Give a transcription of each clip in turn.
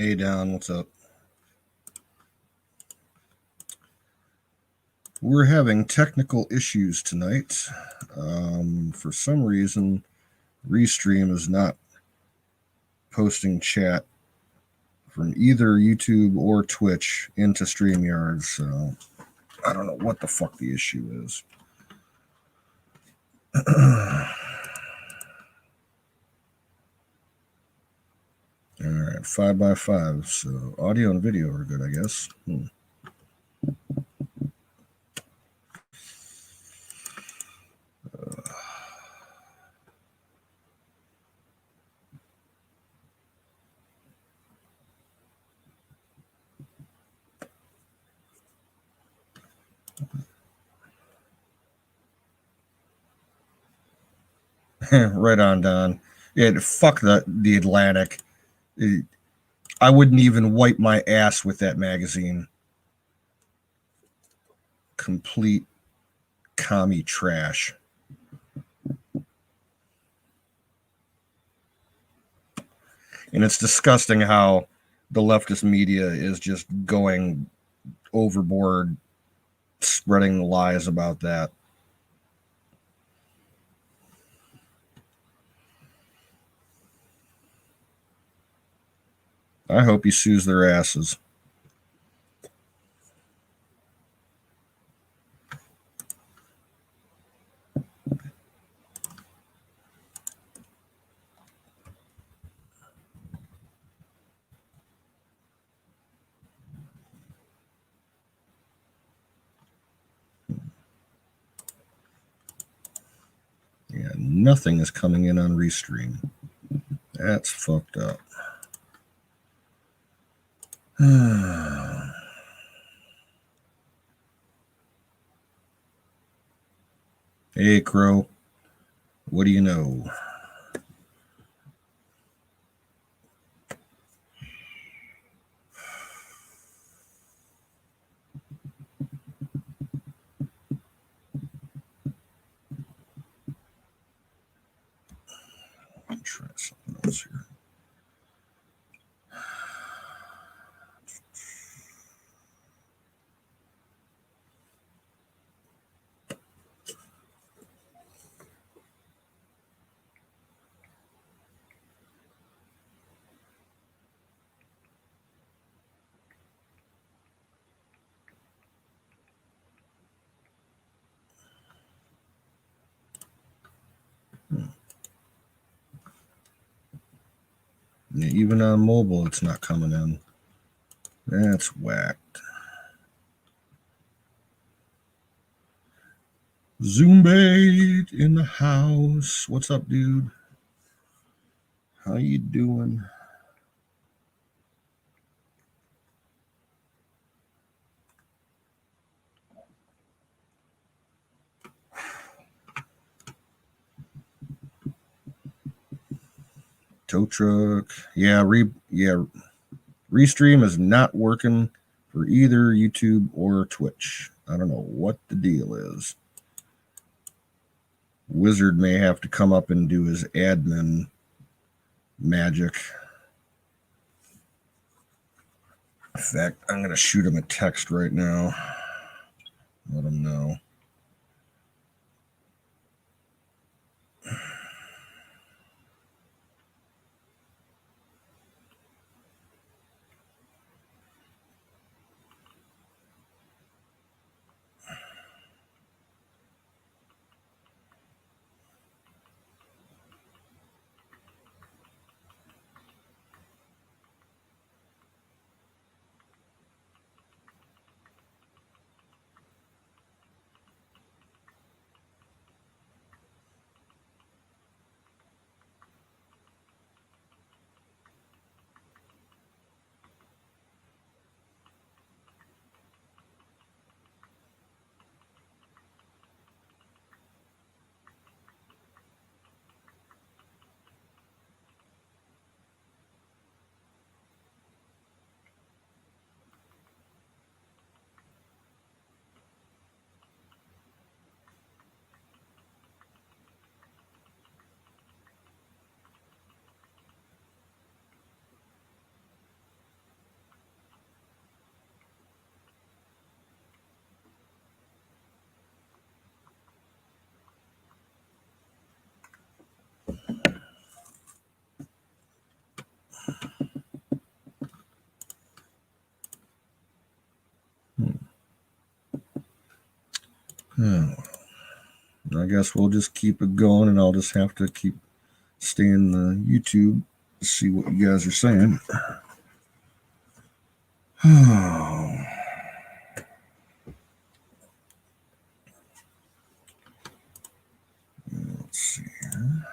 Hey, Don, what's up? We're having technical issues tonight. For some reason, Restream is not posting chat from either YouTube or Twitch into StreamYard, so I don't know what the fuck the issue is. All right, 5x5. So audio and video are good, I guess. Right on, Don. Yeah, fuck the Atlantic. I wouldn't even wipe my ass with that magazine. Complete commie trash. And it's disgusting how the leftist media is just going overboard, spreading lies about that. I hope he sues their asses. Yeah, nothing is coming in on Restream. That's fucked up. Hey, Crow. What do you know? I'll try something else here. Yeah, even on mobile, it's not coming in. That's whacked. Zoombait in the house. What's up, dude? How you doing? Tow truck. Yeah, Restream is not working for either YouTube or Twitch. I don't know what the deal is. Wizard may have to come up and do his admin magic. In fact, I'm going to shoot him a text right now. Let him know. guess we'll just keep it going, and I'll just have to keep staying the YouTube to see what you guys are saying. Let's see here.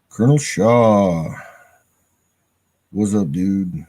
Colonel Shaw. What's up, dude?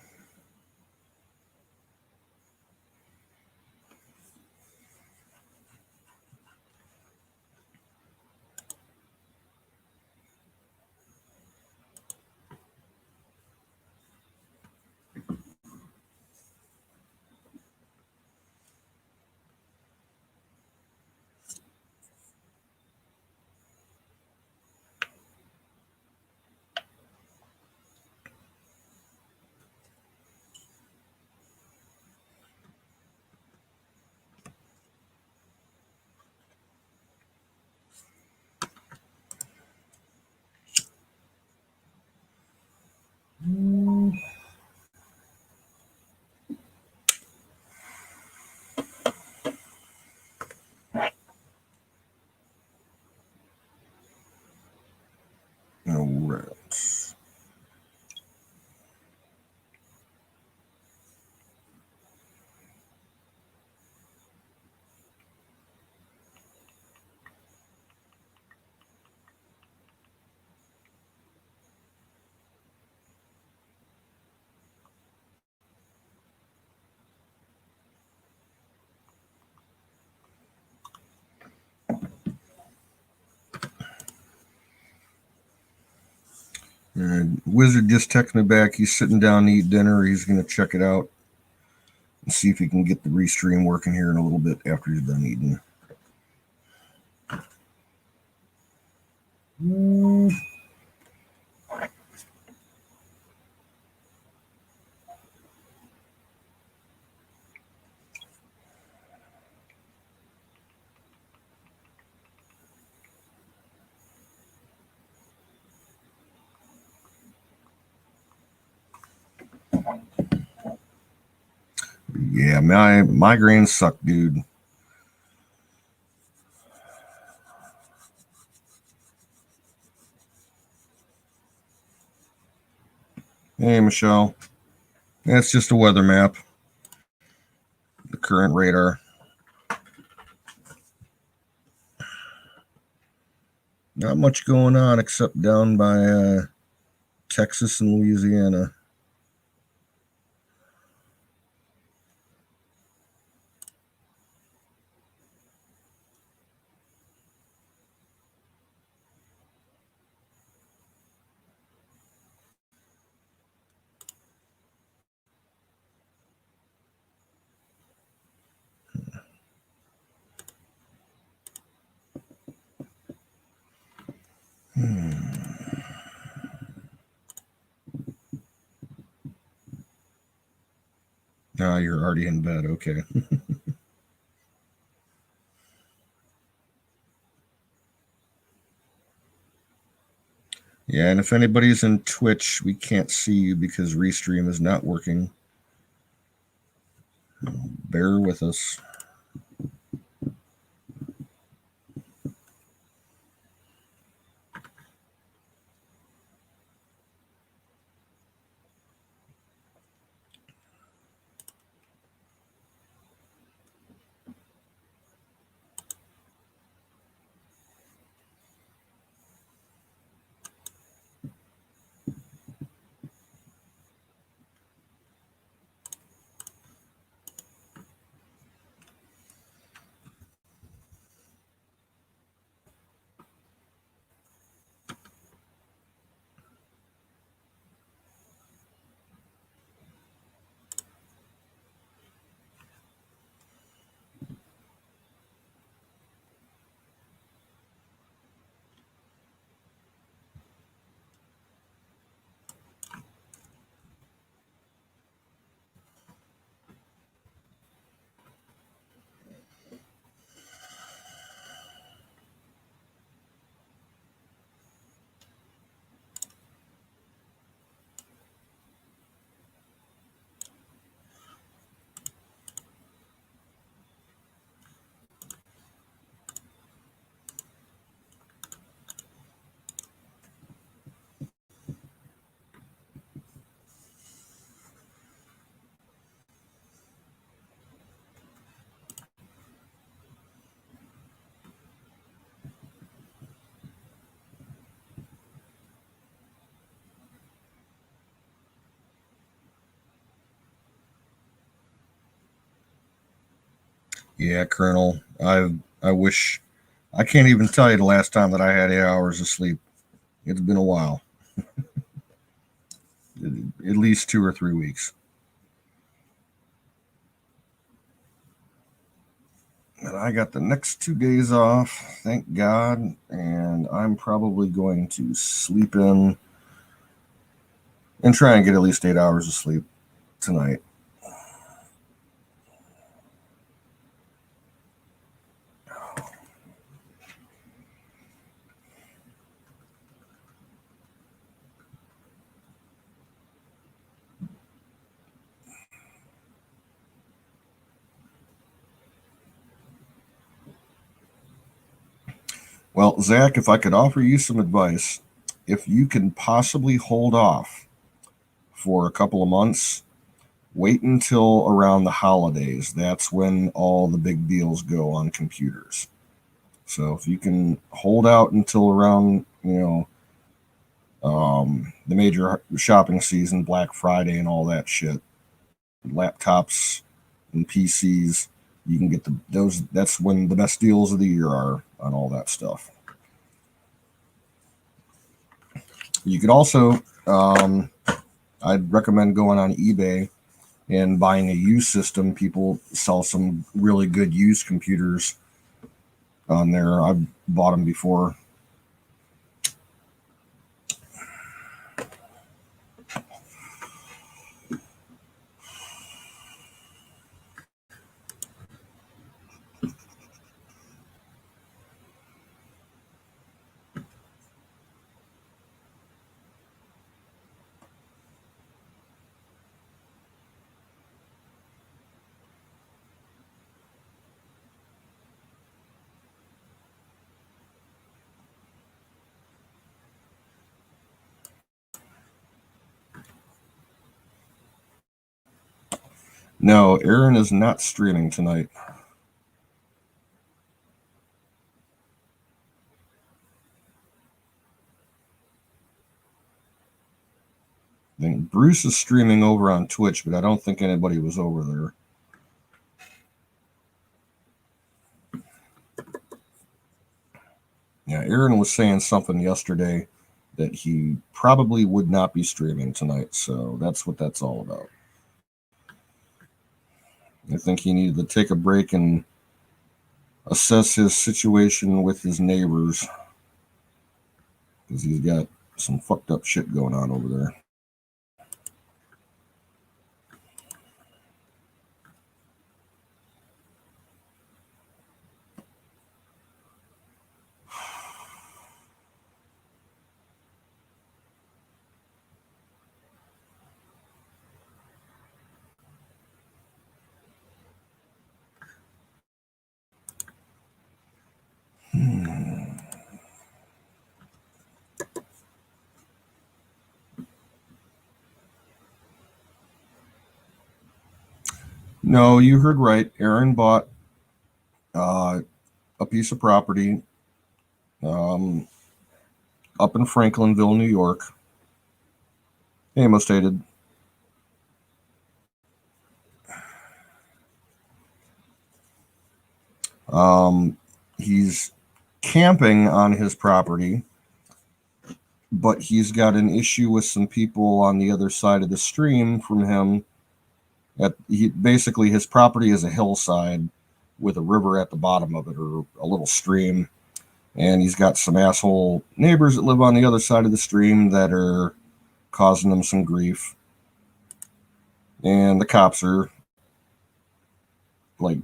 All right. Wizard just texted me back. He's sitting down to eat dinner. He's going to check it out and see if he can get the restream working here in a little bit after he's done eating. Yeah, my migraines suck, dude. Hey, Michelle. That's just a weather map. The current radar. Not much going on except down by Texas and Louisiana. Ah, you're already in bed. Okay. Yeah, and if anybody's in Twitch, we can't see you because Restream is not working. Bear with us. Yeah, Colonel. I wish I can't even tell you the last time that I had 8 hours of sleep. It's been a while, at least 2 or 3 weeks. And I got the next 2 days off, thank God. And I'm probably going to sleep in and try and get at least 8 hours of sleep tonight. Well, Zach, if I could offer you some advice, if you can possibly hold off for a couple of months, wait until around the holidays. That's when all the big deals go on computers. So if you can hold out until around, the major shopping season, Black Friday, and all that shit, laptops and PCs, you can get those. That's when the best deals of the year are on all that stuff. You could also, I'd recommend going on eBay and buying a used system. People sell some really good used computers on there. I've bought them before. No, Aaron is not streaming tonight. I think Bruce is streaming over on Twitch, but I don't think anybody was over there. Yeah, Aaron was saying something yesterday that he probably would not be streaming tonight, so that's what that's all about. I think he needed to take a break and assess his situation with his neighbors because he's got some fucked up shit going on over there. No, you heard right. Aaron bought uh, a piece of property um, up in Franklinville, New York. Hey, most stated. He's camping on his property, but he's got an issue with some people on the other side of the stream from him. Basically his property is a hillside with a river at the bottom of it, or a little stream, and he's got some asshole neighbors that live on the other side of the stream that are causing him some grief. And the cops are like,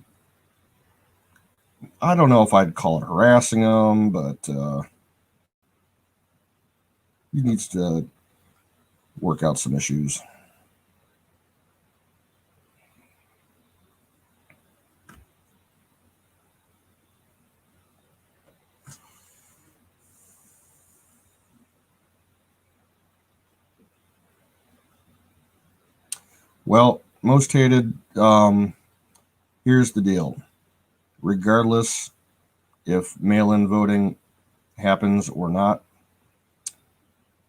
I don't know if I'd call it harassing him, but he needs to work out some issues. Well, most hated, here's the deal. Regardless if mail-in voting happens or not,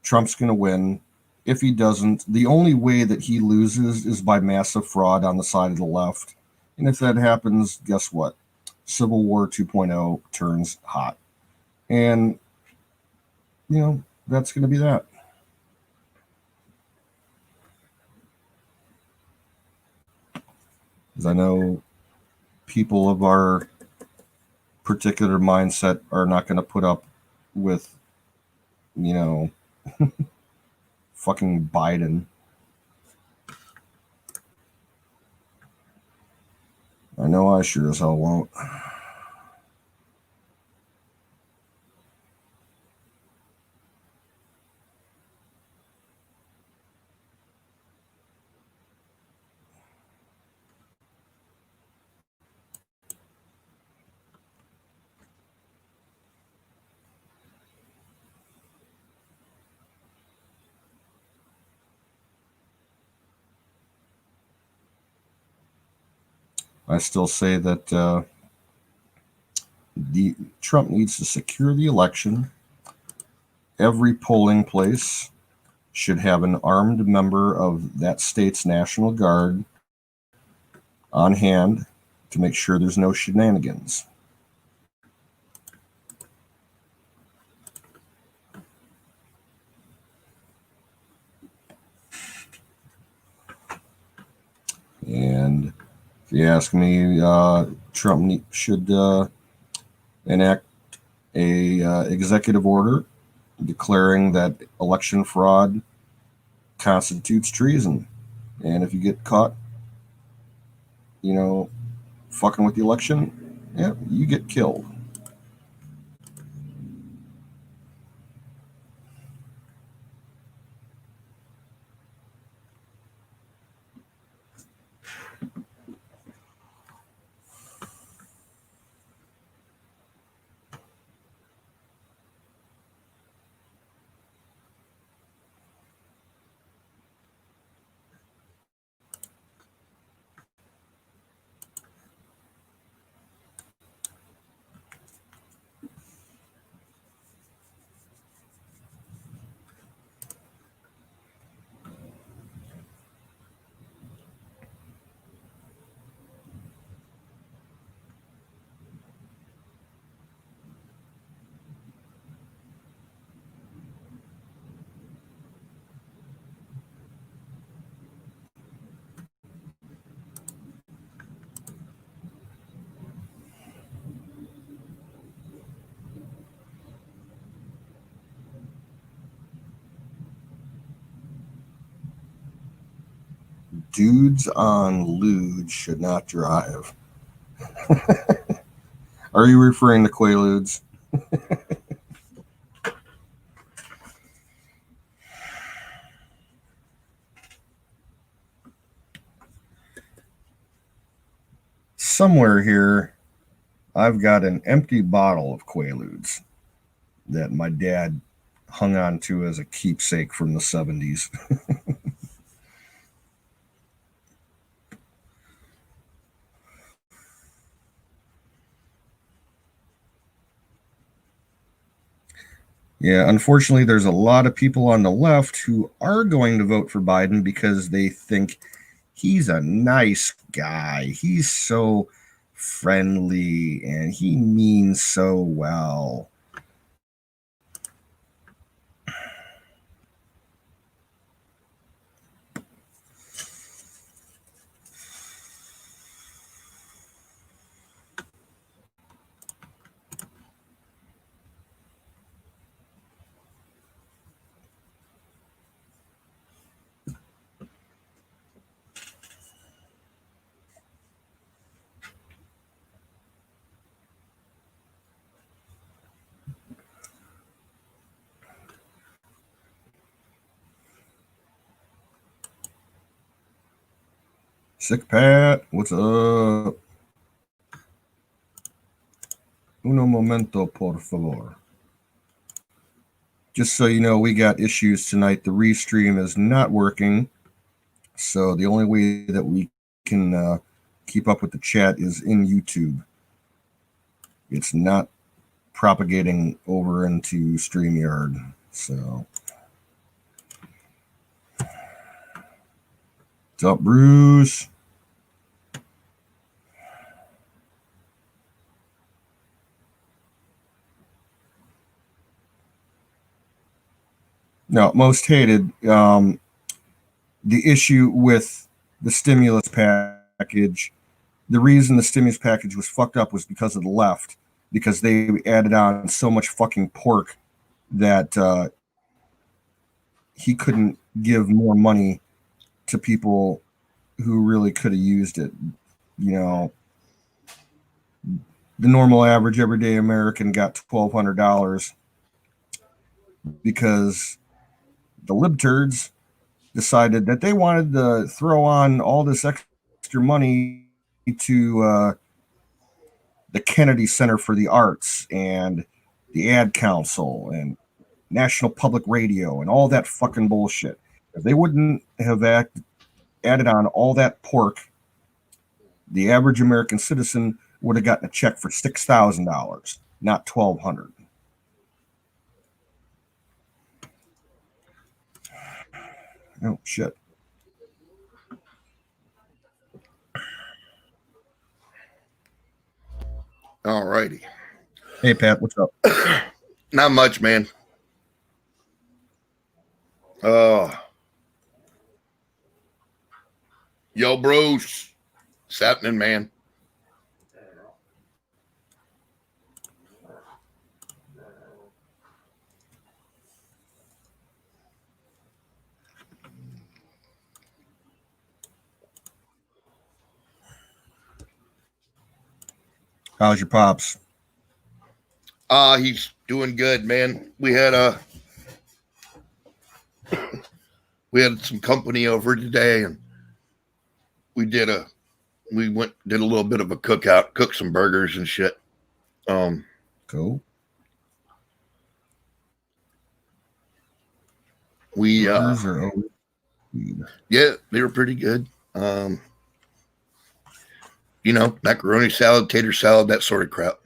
Trump's going to win. If he doesn't, the only way that he loses is by massive fraud on the side of the left. And if that happens, guess what? Civil War 2.0 turns hot. And, that's going to be that. Because I know people of our particular mindset are not going to put up with, fucking Biden. I know I sure as hell won't. I still say that Trump needs to secure the election. Every polling place should have an armed member of that state's National Guard on hand to make sure there's no shenanigans. And if you ask me, Trump should enact a executive order declaring that election fraud constitutes treason. And if you get caught, fucking with the election, yeah, you get killed. Dudes on lewd should not drive. Are you referring to Quaaludes? Somewhere here, I've got an empty bottle of Quaaludes that my dad hung on to as a keepsake from the 70s. Yeah, unfortunately, there's a lot of people on the left who are going to vote for Biden because they think he's a nice guy. He's so friendly and he means so well. Sick Pat, what's up? Uno momento, por favor. Just so you know, we got issues tonight. The restream is not working. So the only way that we can keep up with the chat is in YouTube. It's not propagating over into StreamYard. So, what's up, Bruce? No, most hated. The issue with the stimulus package, the reason the stimulus package was fucked up was because of the left, because they added on so much fucking pork that he couldn't give more money to people who really could have used it. You know, the normal average everyday American got $1,200 because the libturds decided that they wanted to throw on all this extra money to the Kennedy Center for the Arts and the Ad Council and National Public Radio and all that fucking bullshit. If they wouldn't have added on all that pork, the average American citizen would have gotten a check for $6,000, not 1,200. Oh shit! All righty. Hey Pat, what's up? Not much, man. Oh, yo, Bruce. What's happening, man? How's your pops? He's doing good, man. We had some company over today, and we did a little bit of a cookout, cooked some burgers and shit. Cool. We Burgers are yeah, they were pretty good. You know, macaroni salad, tater salad, that sort of crap.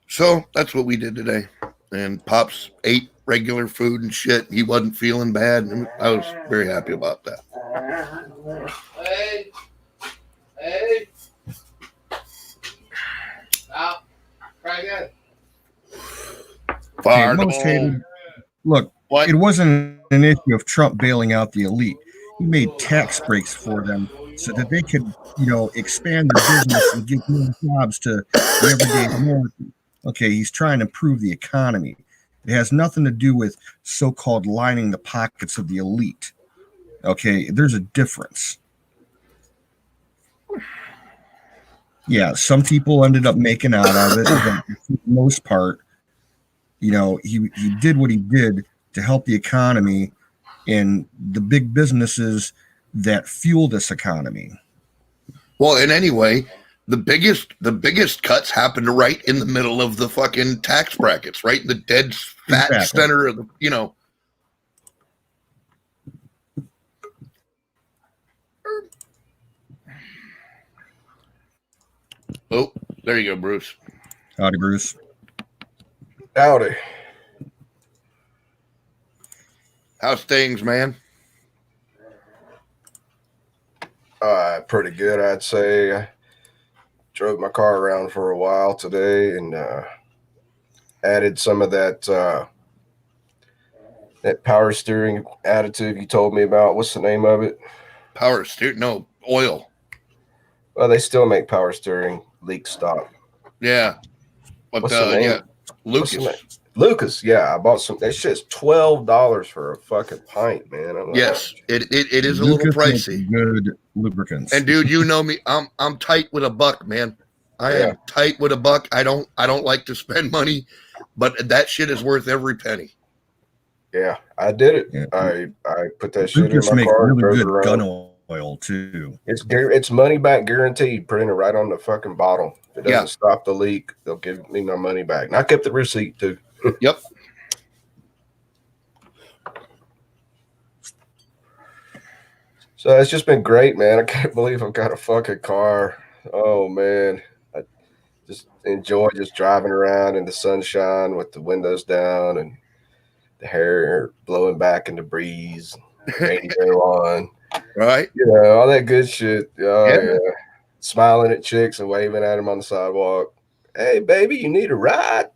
So that's what we did today. And Pops ate regular food and shit. He wasn't feeling bad, and I was very happy about that. Hey. Stop. Try again. Okay, most hated. Look, what? It wasn't an issue of Trump bailing out the elite. He made tax breaks for them so that they could, expand their business and give more jobs to the everyday American. Okay, he's trying to improve the economy. It has nothing to do with so-called lining the pockets of the elite. Okay, there's a difference. Yeah, some people ended up making out of it, but for the most part, he did what he did to help the economy and the big businesses that fuel this economy. Well, and anyway, the biggest cuts happened right in the middle of the fucking tax brackets, right in the dead fat center of the, Oh, there you go, Bruce. Howdy, Bruce. Howdy. How's things, man? Pretty good, I'd say. I drove my car around for a while today and added some of that power steering additive you told me about. What's the name of it? Power steering? No, oil. Well, they still make power steering leak stop. Yeah. But, what's the name? Yeah, Lucas. Lucas, yeah, I bought some. That shit's $12 for a fucking pint, man. Like, yes, it is a little pricey. Good lubricants. And dude, you know me, I'm tight with a buck, man. I am tight with a buck. I don't like to spend money, but that shit is worth every penny. Yeah, I did it. Yeah. I put that shit in my car. Really good gun oil too. It's money back guaranteed. Printed right on the fucking bottle. If it doesn't stop the leak, they'll give me my money back. And I kept the receipt too. Yep. So it's just been great, man. I can't believe I've got a fucking car. Oh man, I just enjoy just driving around in the sunshine with the windows down and the hair blowing back in the breeze, radio on. Right. All that good shit. Oh yeah. Smiling at chicks and waving at them on the sidewalk. Hey, baby, you need a ride?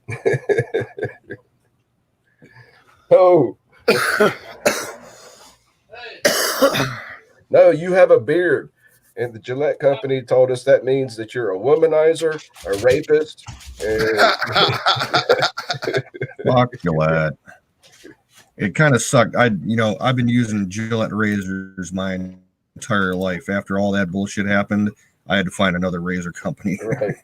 Oh. No, you have a beard. And the Gillette company told us that means that you're a womanizer, a rapist, and Fuck Gillette. It kind of sucked. I've been using Gillette razors my entire life. After all that bullshit happened, I had to find another razor company. right.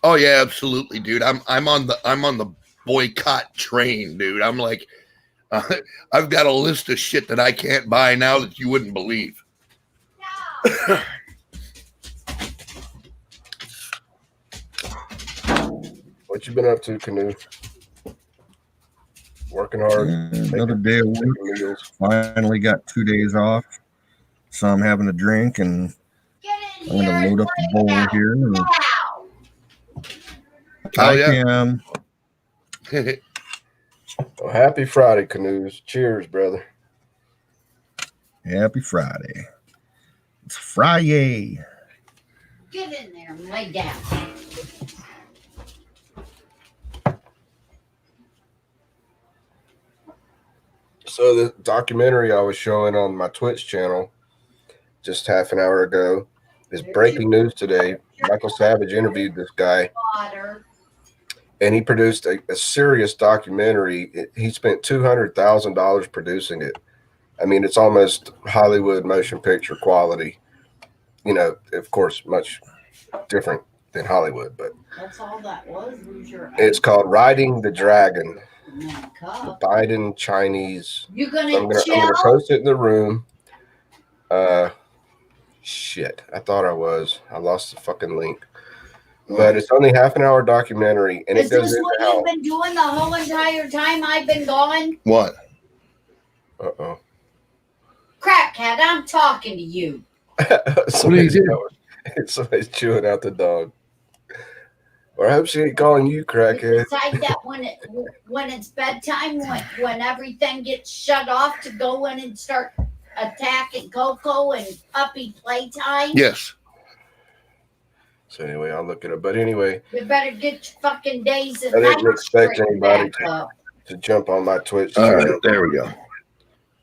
Oh yeah, absolutely, dude. I'm on the boycott train, dude. I'm like, I've got a list of shit that I can't buy now that you wouldn't believe. What you been up to, Canoe? Working hard. Another day of work. Finally got 2 days off. So I'm having a drink and I'm going to load up the bowl here. Oh yeah. Cam. Well, happy Friday, Canoes. Cheers, brother. Happy Friday. It's Friday. Get in there and lay down. So the documentary I was showing on my Twitch channel just half an hour ago is breaking news today. Michael Savage interviewed this guy, and he produced a serious documentary. He spent $200,000 producing it. I mean, it's almost Hollywood motion picture quality. You know, of course, much different than Hollywood, but that's all that was your it's called Riding the Dragon. The Biden Chinese. You gonna I'm gonna post it in the room. Shit, I thought I was. I lost the fucking link. But it's only half an hour documentary, and is it goes this into what how. You've been doing the whole entire time I've been gone? What? Uh-oh. Crackhead, I'm talking to you. Somebody's chewing out the dog. Or I hope she ain't calling you crackhead. Decide that when it's bedtime, when everything gets shut off, to go in and start attacking Coco and puppy playtime. Yes. So anyway, I'll look it up. But anyway, you better get your fucking days and I nights didn't expect straight anybody back to jump on my Twitch. All right, there we go.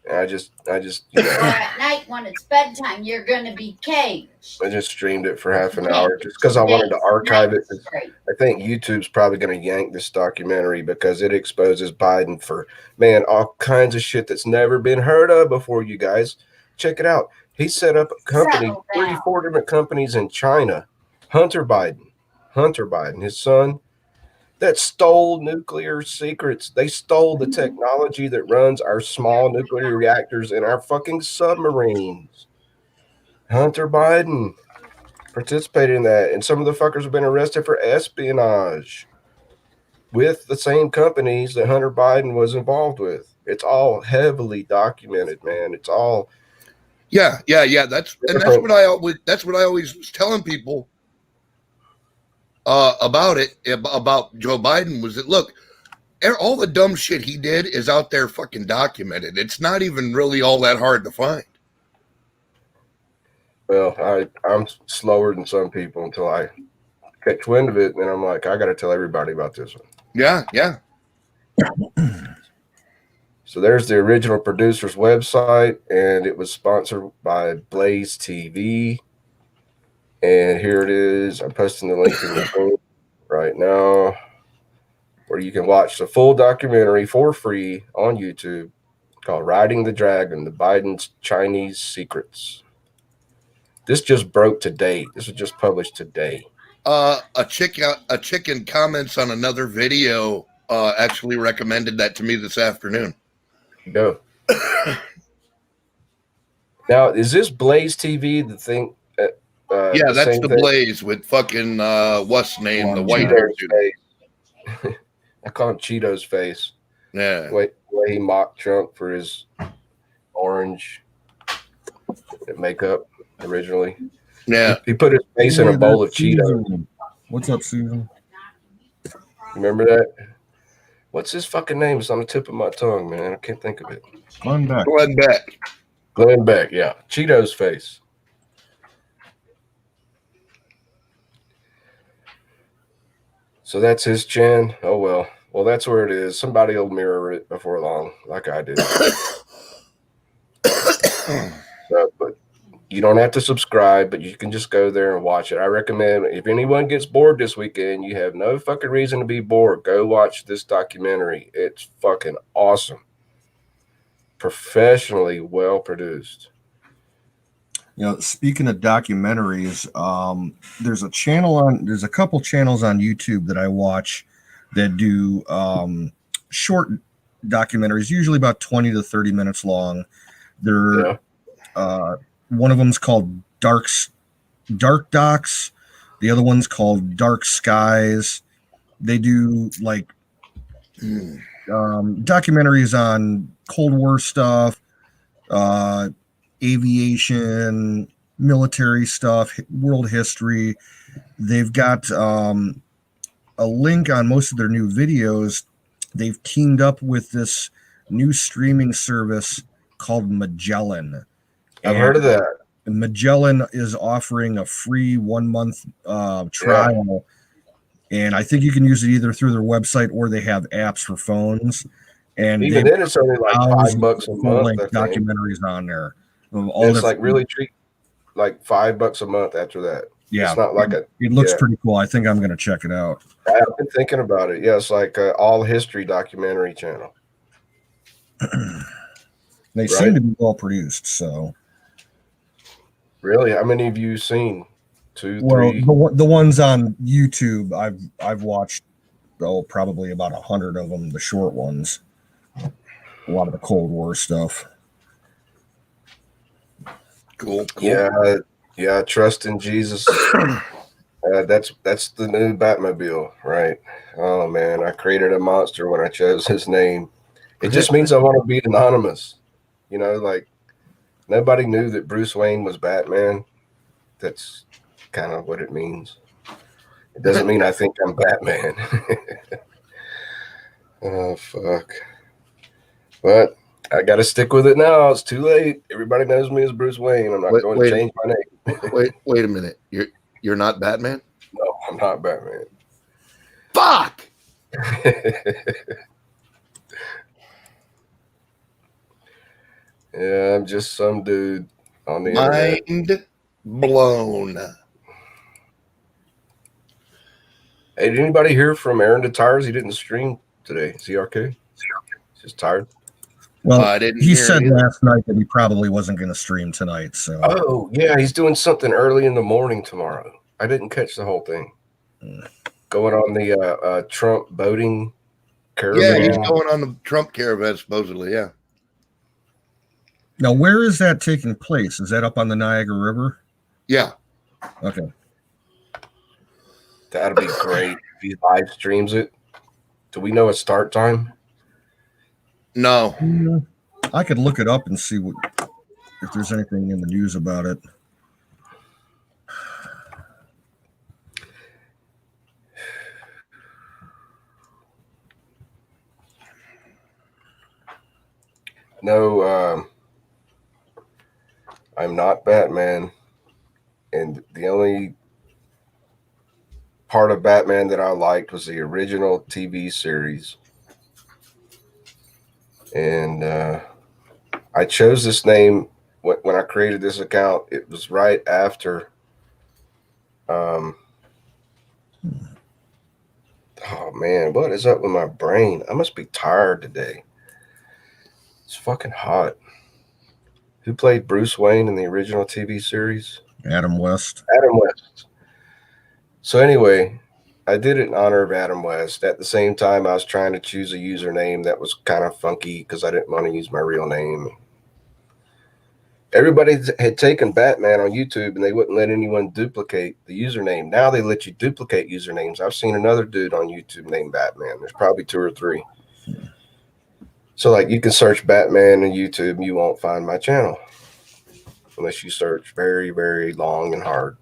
I just Or at night when it's bedtime, you're gonna be caged. I just streamed it for half an hour just because I wanted to archive it. I think YouTube's probably going to yank this documentary because it exposes Biden for, man, all kinds of shit that's never been heard of before, you guys. Check it out. He set up a company, 34 different companies in China. Hunter Biden, his son, that stole nuclear secrets. They stole the technology that runs our small nuclear reactors in our fucking submarines. Hunter Biden participated in that, and some of the fuckers have been arrested for espionage with the same companies that Hunter Biden was involved with. It's all heavily documented, man. It's all yeah. That's what I always was telling people about Joe Biden was that, look, all the dumb shit he did is out there fucking documented. It's not even really all that hard to find. Well, I'm slower than some people until I catch wind of it, and I'm like, I got to tell everybody about this one. Yeah. So there's the original producer's website, and it was sponsored by Blaze TV. And here it is. I'm posting the link in the room right now, where you can watch the full documentary for free on YouTube called Riding the Dragon, the Biden's Chinese Secrets. This just broke today. This was just published today. A chicken comments on another video actually recommended that to me this afternoon. Go. Now, is this Blaze TV the thing? Yeah, that's the Blaze with fucking what's the name? The white hair dude. I call him Cheeto's face. Yeah. The way he mocked Trump for his orange makeup originally. Yeah. He put his face in a bowl of Cheetos. What's up, Susan? Remember that? What's his fucking name? It's on the tip of my tongue, man. I can't think of it. Glenn Beck. Glenn Beck, yeah. Cheeto's face. So that's his chin. Oh well. Well, that's where it is. Somebody will mirror it before long, like I do. But you don't have to subscribe, but you can just go there and watch it. I recommend if anyone gets bored this weekend, you have no fucking reason to be bored. Go watch this documentary. It's fucking awesome. Professionally well produced. You know, speaking of documentaries, there's a couple channels on YouTube that I watch that do short documentaries, usually about 20 to 30 minutes long. They're one of them's called Dark Docs. The other one's called Dark Skies. They do like documentaries on Cold War stuff, aviation, military stuff, world history. They've got a link on most of their new videos. They've teamed up with this new streaming service called Magellan. I've heard of that. Magellan is offering a free 1 month trial. And I think you can use it either through their website or they have apps for phones. And even then, it's only like $5 a month. Documentaries on there. It's like really cheap, like $5 a month after that. Yeah, it's not like it looks pretty cool. I think I'm going to check it out. I've been thinking about it. Yeah, it's like an all history documentary channel. They seem to be well produced. So, really, how many have you seen? 2, 3? The ones on YouTube, I've watched probably about 100 of them. The short ones, a lot of the Cold War stuff. Cool. Yeah. Trust in Jesus. That's the new Batmobile, right? Oh man, I created a monster when I chose his name. It just means I want to be anonymous. You know, like nobody knew that Bruce Wayne was Batman. That's kind of what it means. It doesn't mean I think I'm Batman. Oh fuck. But I got to stick with it now. It's too late. Everybody knows me as Bruce Wayne. I'm not going to change my name. Wait a minute. You're not Batman? No, I'm not Batman. Fuck! Yeah, I'm just some dude on the internet. Mind blown. Hey, did anybody hear from Aaron the Tires? He didn't stream today. Is he okay? He's just tired. Well, he said last night that he probably wasn't going to stream tonight. So. Oh, yeah, he's doing something early in the morning tomorrow. I didn't catch the whole thing. Going on the Trump boating caravan. Yeah, he's going on the Trump caravan, supposedly, yeah. Now, where is that taking place? Is that up on the Niagara River? Yeah. Okay. That'll be great if he live streams it. Do we know a start time? No. I could look it up and see if there's anything in the news about it. No, I'm not Batman. And the only part of Batman that I liked was the original TV series. And I chose this name when I created this account. It was right after. Oh man, what is up with my brain? I must be tired today. It's fucking hot. Who played Bruce Wayne in the original TV series? Adam West. Adam West. So anyway, I did it in honor of Adam West. At the same time, I was trying to choose a username that was kind of funky because I didn't want to use my real name. Everybody had taken Batman on YouTube and they wouldn't let anyone duplicate the username. Now they let you duplicate usernames. I've seen another dude on YouTube named Batman. There's probably 2 or 3. So like you can search Batman on YouTube and you won't find my channel unless you search very, very long and hard.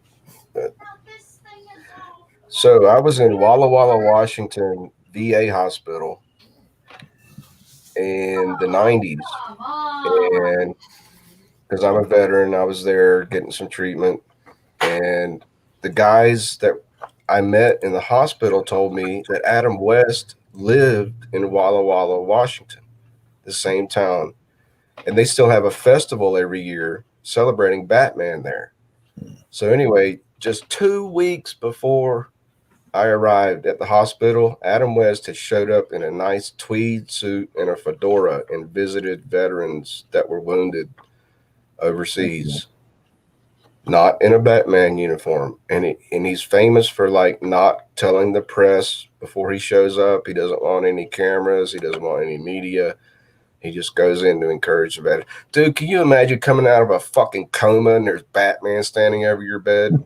But so I was in Walla Walla, Washington, VA hospital in the 90s. And because I'm a veteran, I was there getting some treatment. And the guys that I met in the hospital told me that Adam West lived in Walla Walla, Washington, the same town. And they still have a festival every year celebrating Batman there. So anyway, just 2 weeks before I arrived at the hospital, Adam West had showed up in a nice tweed suit and a fedora and visited veterans that were wounded overseas. Not in a Batman uniform. And he's famous for like not telling the press before he shows up. He doesn't want any cameras. He doesn't want any media. He just goes in to encourage the veteran. Dude, can you imagine coming out of a fucking coma and there's Batman standing over your bed?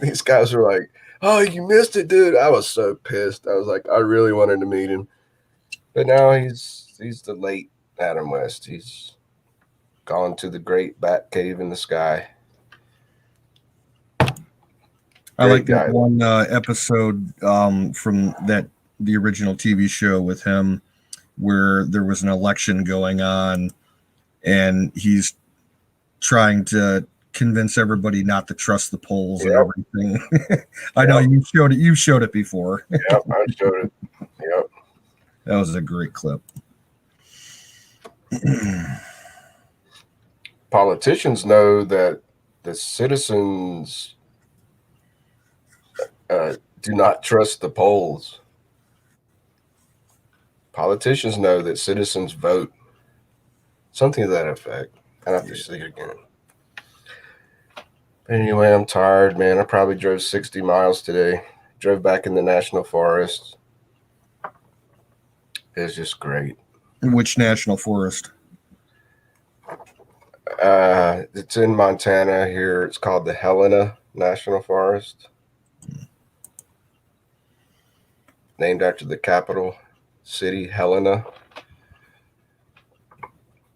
These guys are like, oh, you missed it, dude. I was so pissed. I was like, I really wanted to meet him. But now he's the late Adam West. He's gone to the great bat cave in the sky. I like that one episode from the original TV show with him where there was an election going on and he's trying to convince everybody not to trust the polls and everything. I know you showed it before. Yep, I showed it. Yep. That was a great clip. Politicians know that the citizens do not trust the polls. Politicians know that citizens vote. Something to that effect. I have to see it again. Anyway, I'm tired, man. I probably drove 60 miles today. Drove back in the national forest. It's just great. Which national forest? It's in Montana here. It's called the Helena National Forest. Named after the capital city, Helena.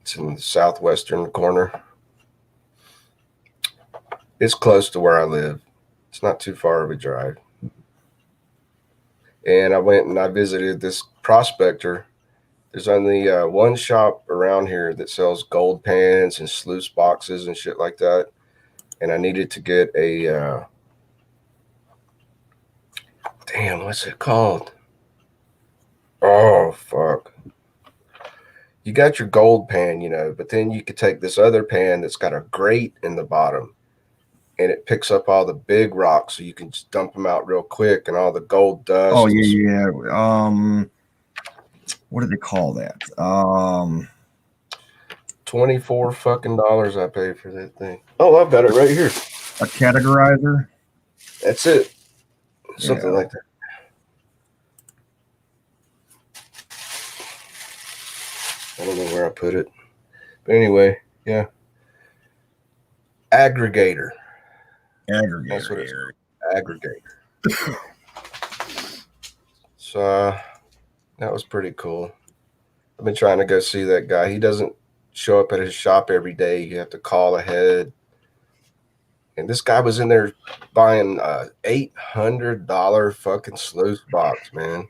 It's in the southwestern corner. It's close to where I live. It's not too far of a drive. And I went and I visited this prospector. There's only one shop around here that sells gold pans and sluice boxes and shit like that. And I needed to get a, what's it called? Oh, fuck. You got your gold pan, but then you could take this other pan that's got a grate in the bottom and it picks up all the big rocks so you can just dump them out real quick and all the gold dust. Oh, yeah. What do they call that? $24 fucking dollars I paid for that thing. Oh, I've got it right here. A categorizer? That's it. Something like that. I don't know where I put it. But anyway, yeah. Aggregator. That's what it's called. Aggregator. So that was pretty cool. I've been trying to go see that guy. He doesn't show up at his shop every day. You have to call ahead. And this guy was in there buying a $800 fucking sluice box, man.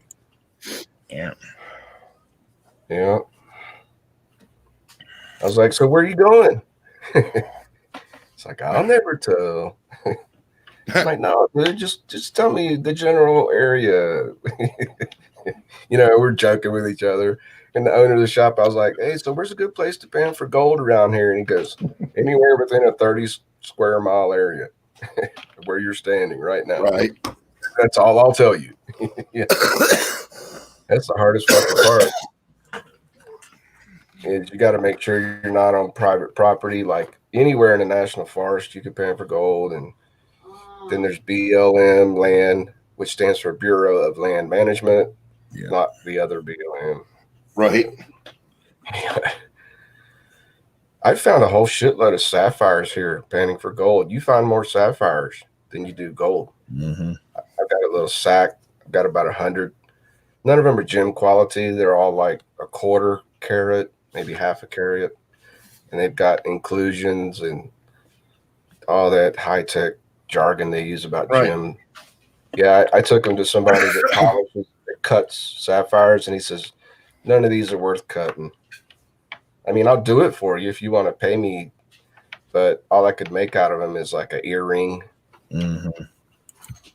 Yeah. Yeah. I was like, so where are you going? It's like, I'll never tell. I'm like, no, dude, just tell me the general area. We're joking with each other. And the owner of the shop, I was like, hey, so where's a good place to pan for gold around here? And he goes, anywhere within a 30 square mile area where you're standing right now. Right. That's all I'll tell you. Yeah. That's the hardest fucking part. Is you got to make sure you're not on private property. Like anywhere in the national forest, you can pan for gold. And then there's BLM land, which stands for Bureau of Land Management, not the other BLM. Right. I found a whole shitload of sapphires here panning for gold. You find more sapphires than you do gold. Mm-hmm. I've got a little sack. I've got about 100. None of them are gem quality. They're all like a quarter carat, maybe half a carat. And they've got inclusions and all that high-tech jargon they use about gem. Yeah, I took them to somebody that polishes, that cuts sapphires, and he says, none of these are worth cutting. I mean, I'll do it for you if you want to pay me, but all I could make out of them is like an earring Mm-hmm.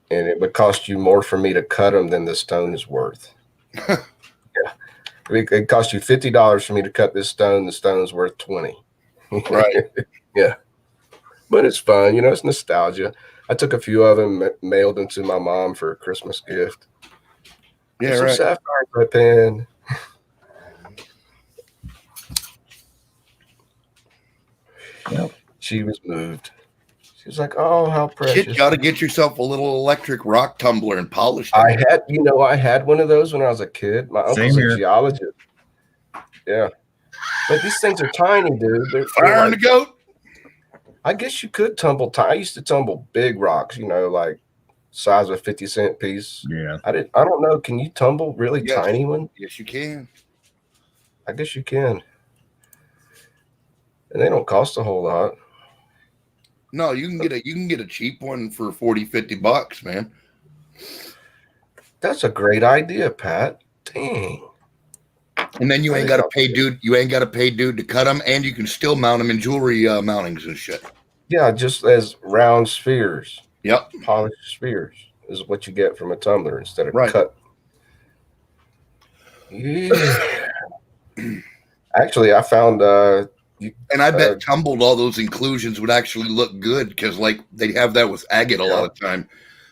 And it would cost you more for me to cut them than the stone is worth. Yeah. It cost you $50 for me to cut this stone. The stone's worth $20. Right. Yeah. But it's fun. You know, it's nostalgia. I took a few of them, mailed them to my mom for a Christmas gift. Yeah, Some right. sapphire in my pen. Yep. She was moved. She was like, "Oh, how Shit, precious!" you got to get yourself a little electric rock tumbler and polish it. I had one of those when I was a kid. My uncle's Same a here. geologist. Yeah, but these things are tiny, dude. They're Fire on the like, goat. I guess you could tumble. I used to tumble big rocks. You know, like size of a 50-cent piece. Yeah. I don't know. Can you tumble really Yes. tiny one? Yes, you can. I guess you can. And they don't cost a whole lot. No, you can get a cheap one for $40-$50, man. That's a great idea, Pat. Dang. And then you I ain't think got to I'll pay do it. dude. You ain't got to pay dude to cut them, and you can still mount them in jewelry mountings and shit. Yeah, just as round spheres, Yep. polished spheres is what you get from a tumbler instead of Right. cut. Yeah. Actually, I found And I bet tumbled all those inclusions would actually look good because, like, they have that with agate a lot of time.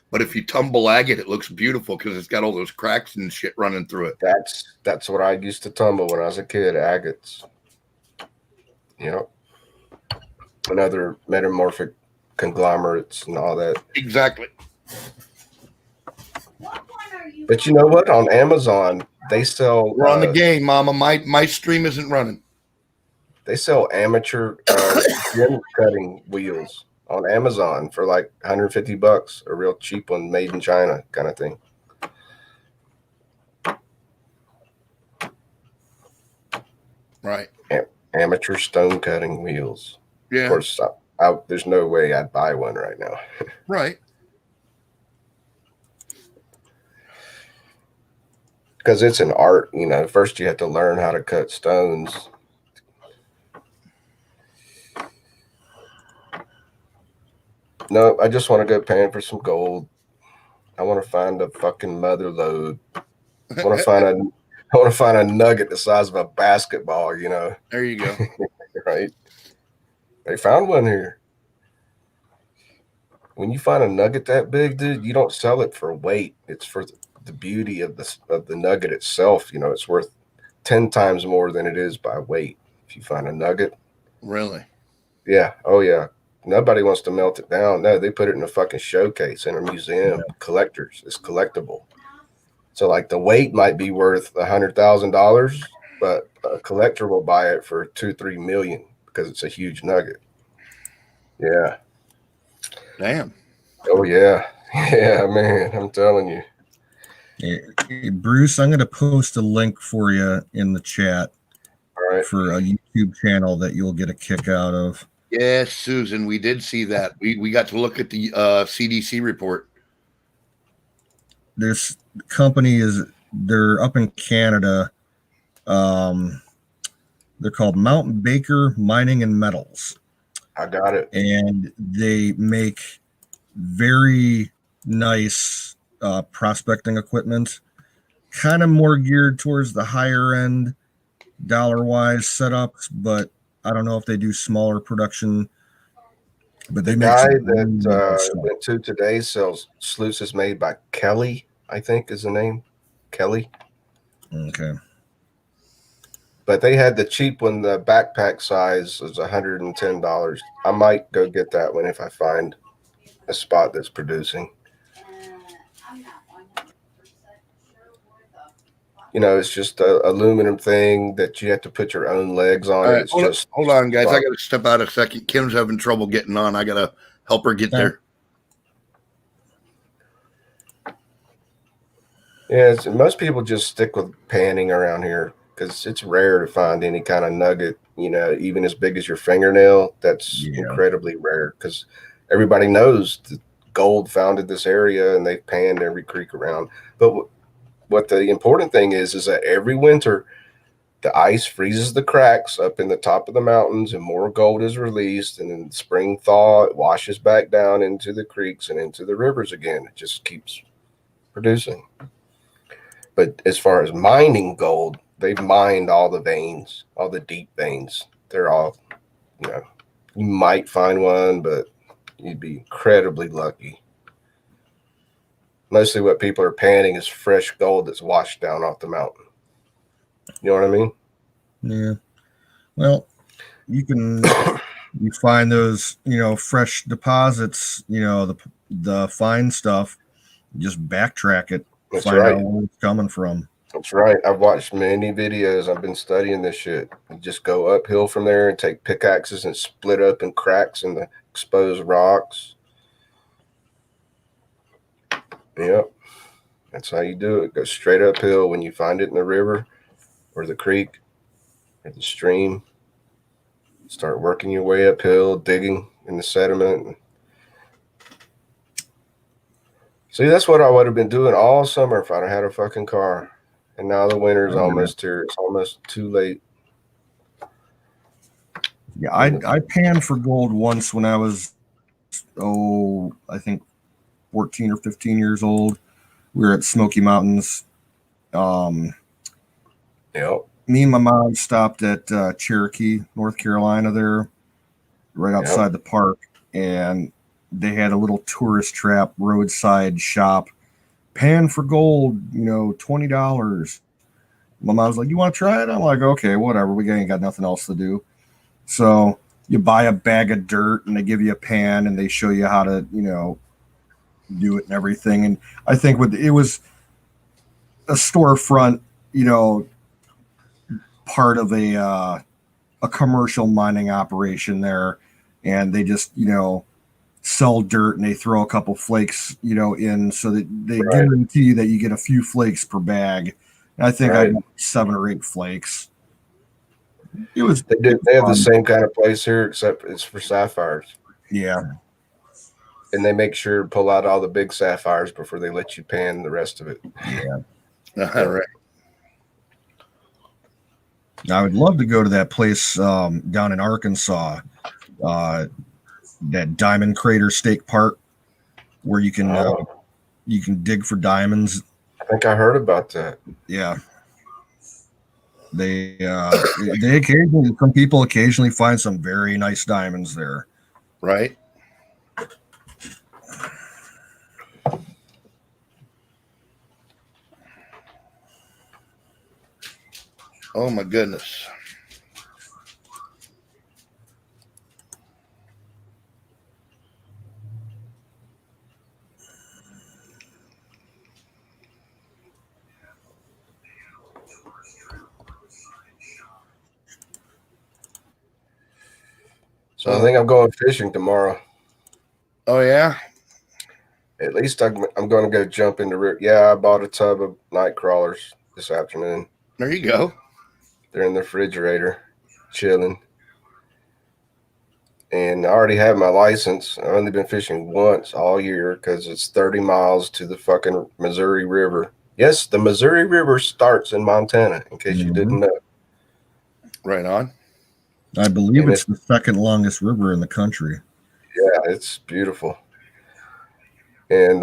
But if you tumble agate, it looks beautiful because it's got all those cracks and shit running through it. that's what I used to tumble when I was a kid, agates. You know, and other metamorphic conglomerates and all that. Exactly. But you know what? On Amazon, they sell. We're on the game, Mama. My stream isn't running. They sell amateur gem cutting wheels on Amazon for like $150, a real cheap one, made in China kind of thing. Right. Amateur stone cutting wheels. Yeah. Of course, there's no way I'd buy one right now. Right. Because it's an art, you know. First, you have to learn how to cut stones. No, I just want to go pan for some gold. I want to find a fucking mother lode. I want to find a nugget the size of a basketball, you know. There you go. Right? They found one here. When you find a nugget that big, dude, you don't sell it for weight. It's for the beauty of the nugget itself. You know, it's worth 10 times more than it is by weight. If you find a nugget. Really? Yeah. Oh, yeah. Nobody wants to melt it down. No, they put it in a fucking showcase in a museum. Yeah. Collectors. It's collectible. So, like, the weight might be worth $100,000, but a collector will buy it for $2-3 million because it's a huge nugget. Yeah. Damn. Oh, yeah. Yeah, man. I'm telling you. Hey, Bruce, I'm going to post a link for you in the chat. All right. For a YouTube channel that you'll get a kick out of. Yes, Susan, we did see that. We got to look at the CDC report. This company they're up in Canada. They're called Mount Baker Mining and Metals. I got it. And they make very nice prospecting equipment, kind of more geared towards the higher end dollar-wise setups, but I don't know if they do smaller production. But the guy that went to today sells sluices made by Kelly, I think is the name. Kelly. Okay. But they had the cheap one, the backpack size was $110. I might go get that one if I find a spot that's producing. You know, it's just an aluminum thing that you have to put your own legs on. Right, It's hold on, guys. I got to step out a second. Kim's having trouble getting on. I got to help her get there. Yeah, most people just stick with panning around here because it's rare to find any kind of nugget, you know, even as big as your fingernail. That's incredibly rare because everybody knows that gold founded this area and they've panned every creek around. But what the important thing is that every winter the ice freezes the cracks up in the top of the mountains, and more gold is released. And in the spring thaw, it washes back down into the creeks and into the rivers again. It just keeps producing. But as far as mining gold, they've mined all the veins, all the deep veins. They're all, you might find one, but you'd be incredibly lucky. Mostly what people are panning is fresh gold that's washed down off the mountain. You know what I mean? Yeah. Well, you find those, fresh deposits, the fine stuff, just backtrack it, find out where it's coming from. That's right. I've watched many videos. I've been studying this shit. You just go uphill from there and take pickaxes and split open cracks in the exposed rocks. Yep. That's how you do it. Go straight uphill when you find it in the river or the creek or the stream. Start working your way uphill, digging in the sediment. See, that's what I would have been doing all summer if I'd have had a fucking car. And now the winter's almost here. It's almost too late. Yeah, I panned for gold once when I was, I think 14 or 15 years old. We were at Smoky Mountains. Yep. Me and my mom stopped at Cherokee, North Carolina there, right outside the park. And they had a little tourist trap roadside shop. Pan for gold, $20. My mom's like, "You want to try it?" I'm like, "Okay, whatever. We ain't got nothing else to do." So you buy a bag of dirt and they give you a pan and they show you how to, do it and everything. And I think it was a storefront, part of a commercial mining operation there. And they just, sell dirt and they throw a couple flakes, in so that they guarantee that you get a few flakes per bag. And I think I got 7 or 8 flakes. They have the same kind of place here, except it's for sapphires. Yeah. And they make sure to pull out all the big sapphires before they let you pan the rest of it. Yeah. Right. I would love to go to that place down in Arkansas, that Diamond Crater State Park, where you can dig for diamonds. I think I heard about that. Yeah. They occasionally, some people occasionally find some very nice diamonds there. Right. Oh my goodness. So I think I'm going fishing tomorrow. Oh yeah. At least I'm going to go jump in the river. Yeah, I bought a tub of night crawlers this afternoon. There you go. They're in the refrigerator, chilling. And I already have my license. I've only been fishing once all year because it's 30 miles to the fucking Missouri River. Yes, the Missouri River starts in Montana, in case you didn't know. Right on. I believe it's the second longest river in the country. Yeah, it's beautiful. And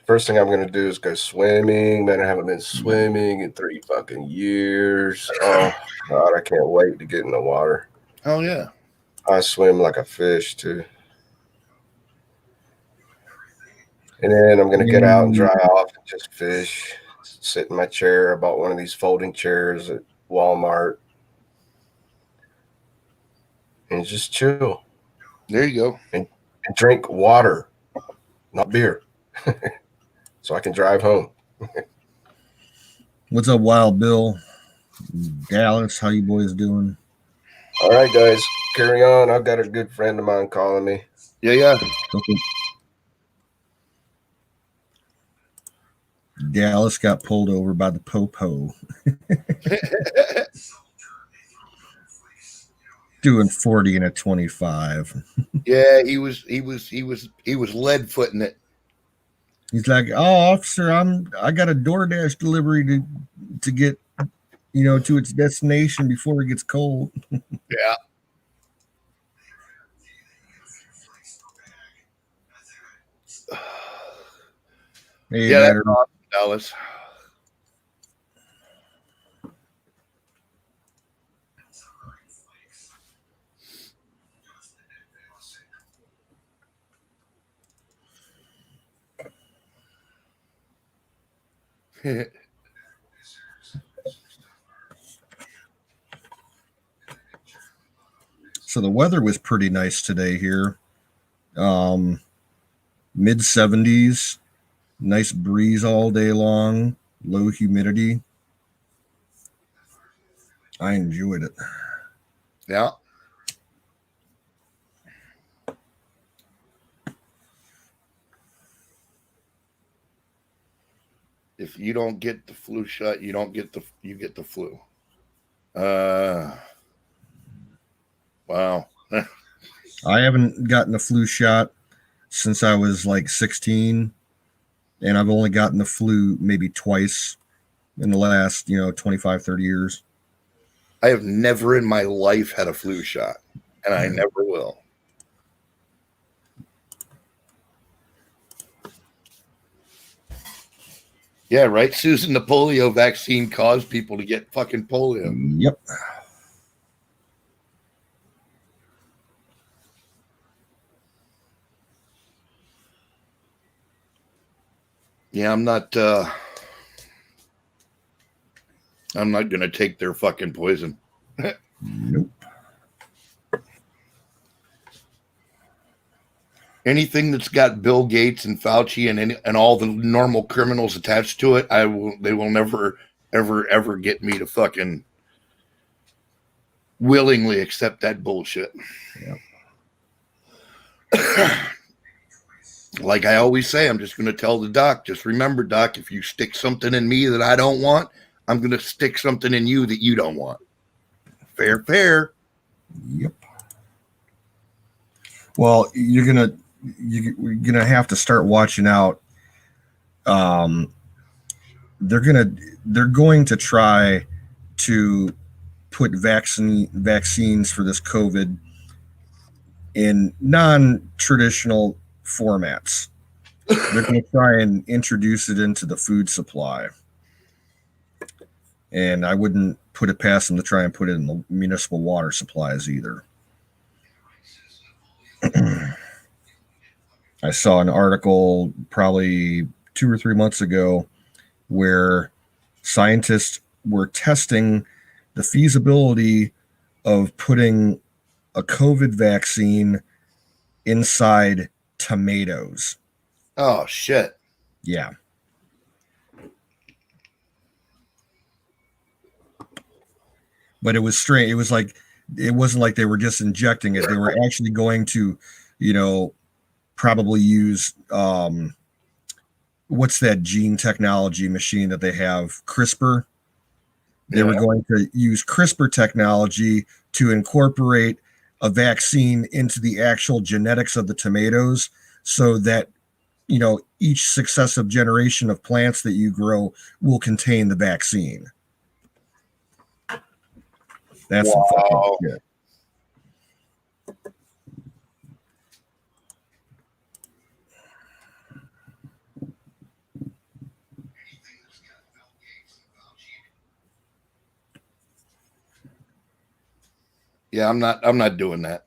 first thing I'm going to do is go swimming. Man, I haven't been swimming in 3 fucking years. Oh, God, I can't wait to get in the water. Oh, yeah. I swim like a fish, too. And then I'm going to get out and dry off and just fish. Sit in my chair. I bought one of these folding chairs at Walmart. And just chill. There you go. And drink water, not beer. So I can drive home. What's up, Wild Bill? Dallas, how you boys doing? All right, guys, carry on. I've got a good friend of mine calling me. Yeah. Okay. Dallas got pulled over by the popo. Doing 40 and a 25. Yeah, he was lead footing it. He's like, "Oh, officer, I got a DoorDash delivery to get to its destination before it gets cold. Yeah. Hey, Yeah, that's battery. awesome, Dallas. So the weather was pretty nice today here. Mid 70s, nice breeze all day long, low humidity. I enjoyed it. Yeah. If you don't get the flu shot, you get the flu. Wow. I haven't gotten a flu shot since I was like 16, and I've only gotten the flu maybe twice in the last 25, 30 years. I have never in my life had a flu shot, and I never will. Yeah, right, Susan. The polio vaccine caused people to get fucking polio. Yep. Yeah, I'm not gonna take their fucking poison. Nope. Anything that's got Bill Gates and Fauci and all the normal criminals attached to it, they will never ever get me to fucking willingly accept that bullshit. Yep. Like I always say, I'm just going to tell the doc, just remember, doc, if you stick something in me that I don't want, I'm going to stick something in you that you don't want. Fair. Yep. Well, you're gonna have to start watching out. They're going to try to put vaccines for this COVID in non-traditional formats. They're going to try and introduce it into the food supply. And I wouldn't put it past them to try and put it in the municipal water supplies either. I saw an article probably 2 or 3 months ago where scientists were testing the feasibility of putting a COVID vaccine inside tomatoes. Oh, shit. Yeah. But it was strange. It wasn't like they were just injecting it. They were actually going to, probably use what's that gene technology machine that they have, CRISPR. They were going to use CRISPR technology to incorporate a vaccine into the actual genetics of the tomatoes so that, each successive generation of plants that you grow will contain the vaccine. That's some fucking shit. Yeah, I'm not doing that.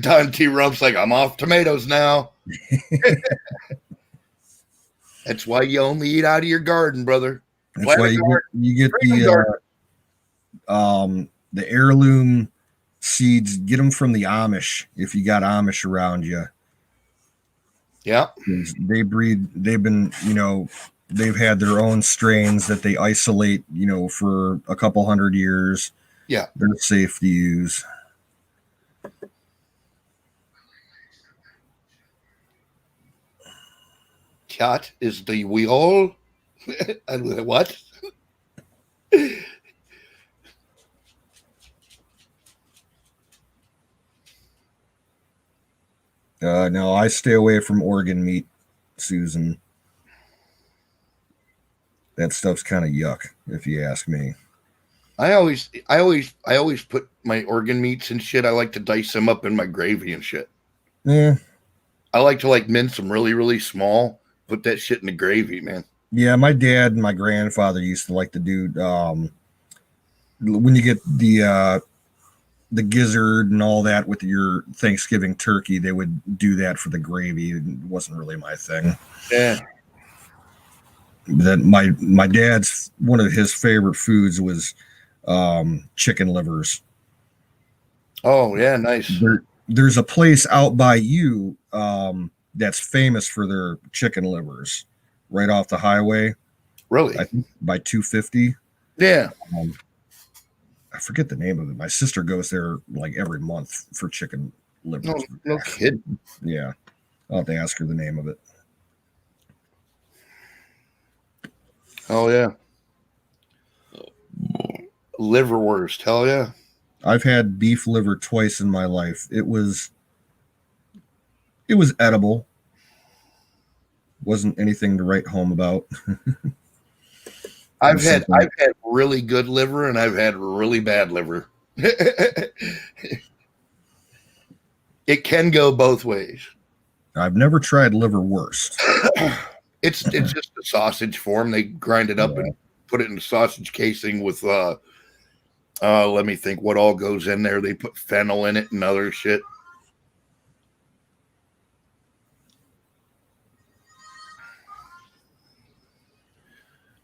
Don T. Rump's like, I'm off tomatoes now. That's why you only eat out of your garden, brother. That's why you get the heirloom seeds. Get them from the Amish if you got Amish around you. Yeah, they've had their own strains that they isolate, for a couple 100 years. Yeah, they're safe to use. Cat is the wheel. And what? No, I stay away from organ meat, Susan. That stuff's kind of yuck, if you ask me. I always put my organ meats and shit. I like to dice them up in my gravy and shit. Yeah. I like to like mince them really, really small. Put that shit in the gravy, man. Yeah, my dad and my grandfather used to like to do when you get the gizzard and all that with your Thanksgiving turkey, they would do that for the gravy. It wasn't really my thing. Yeah. That my dad's one of his favorite foods was chicken livers. Oh yeah, nice. There's a place out by you that's famous for their chicken livers, right off the highway. Really? I think by 250. Yeah. I forget the name of it. My sister goes there like every month for chicken livers. No kidding. Yeah, I'll have to ask her the name of it. Oh yeah. Liverwurst, hell yeah. I've had beef liver twice in my life. It was edible. Wasn't anything to write home about. I've had really good liver and I've had really bad liver. It can go both ways. I've never tried liverwurst. It's just a sausage form. They grind it up and put it in a sausage casing with let me think what all goes in there. They put fennel in it and other shit.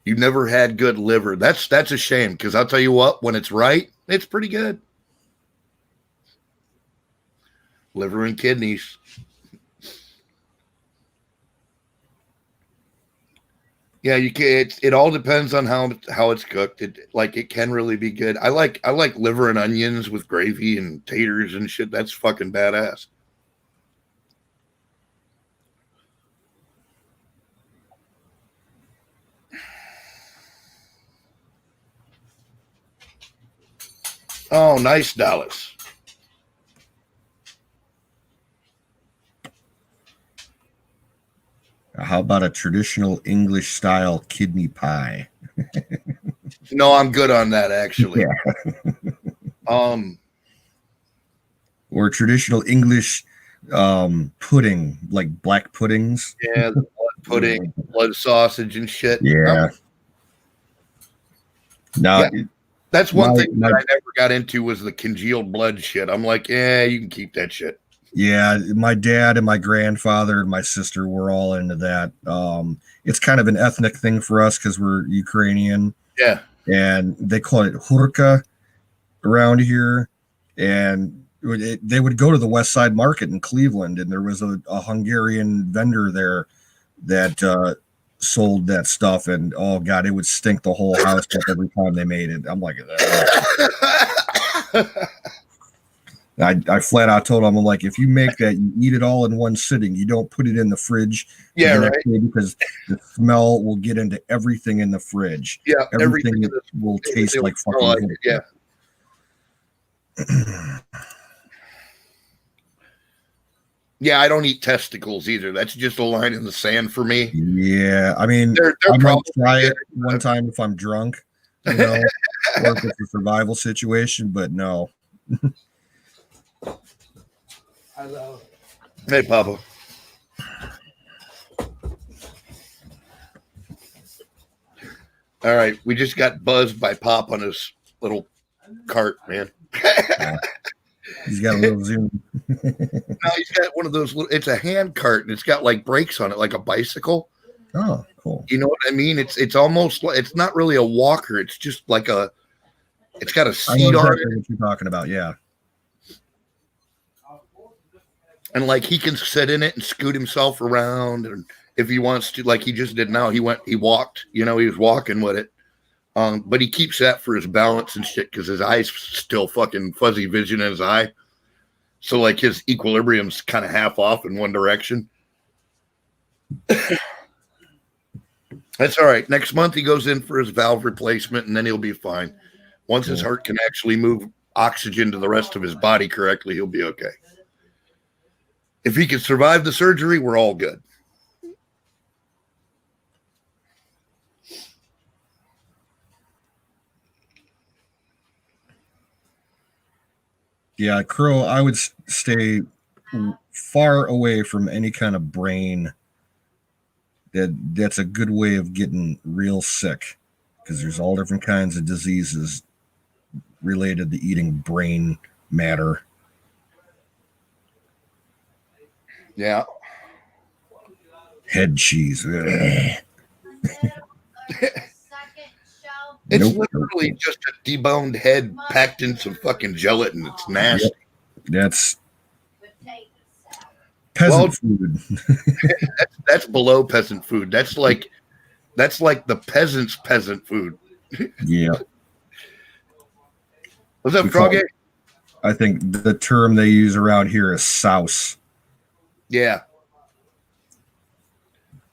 You never had good liver. That's a shame because I'll tell you what, when it's right, it's pretty good. Liver and kidneys. Yeah, you can. It all depends on how it's cooked. It can really be good. I like liver and onions with gravy and taters and shit. That's fucking badass. Oh, nice, Dallas. How about a traditional English style kidney pie? No, I'm good on that actually. Yeah. Or traditional English pudding, like black puddings. Yeah, the blood pudding, blood sausage and shit. Yeah. No, yeah. That's one thing that I never got into was the congealed blood shit. I'm like, yeah, you can keep that shit. Yeah, my dad and my grandfather and my sister were all into that. It's kind of an ethnic thing for us because we're Ukrainian. Yeah. And they call it hurka around here. And they would go to the West Side Market in Cleveland, and there was a Hungarian vendor there that sold that stuff. And oh god, it would stink the whole house up every time they made it. I'm like, I flat out told him, I'm like, if you make that, you eat it all in one sitting. You don't put it in the fridge. Yeah, right. Because the smell will get into everything in the fridge. Yeah, everything will taste like fucking. Yeah. Yeah, I don't eat testicles either. That's just a line in the sand for me. Yeah, I mean, I might try it one time if I'm drunk, or if it's a survival situation, but no. I love it. Hey, Papa. All right, we just got buzzed by Pop on his little cart, man. He's got a little zoom. No, he's got one of those little, it's a hand cart and it's got like brakes on it, like a bicycle. Oh, cool. You know what I mean? It's almost like, it's not really a walker. It's just like it's got a seat on it. What you're talking about, yeah. And like he can sit in it and scoot himself around, and if he wants to, like he just did now, he walked, he was walking with it. But he keeps that for his balance and shit because his eye's still fucking fuzzy vision in his eye. So like his equilibrium's kind of half off in one direction. That's all right. Next month he goes in for his valve replacement and then he'll be fine. Once his heart can actually move oxygen to the rest of his body correctly, he'll be okay. If he can survive the surgery, we're all good. Yeah, Crow, I would stay far away from any kind of brain. That's a good way of getting real sick, because there's all different kinds of diseases related to eating brain matter. Yeah. Head cheese. It's literally just a deboned head packed in some fucking gelatin. It's nasty. Yep. That's peasant food. That's below peasant food. That's like the peasant's peasant food. Yeah. What's up, Froggy? I think the term they use around here is souse. Yeah.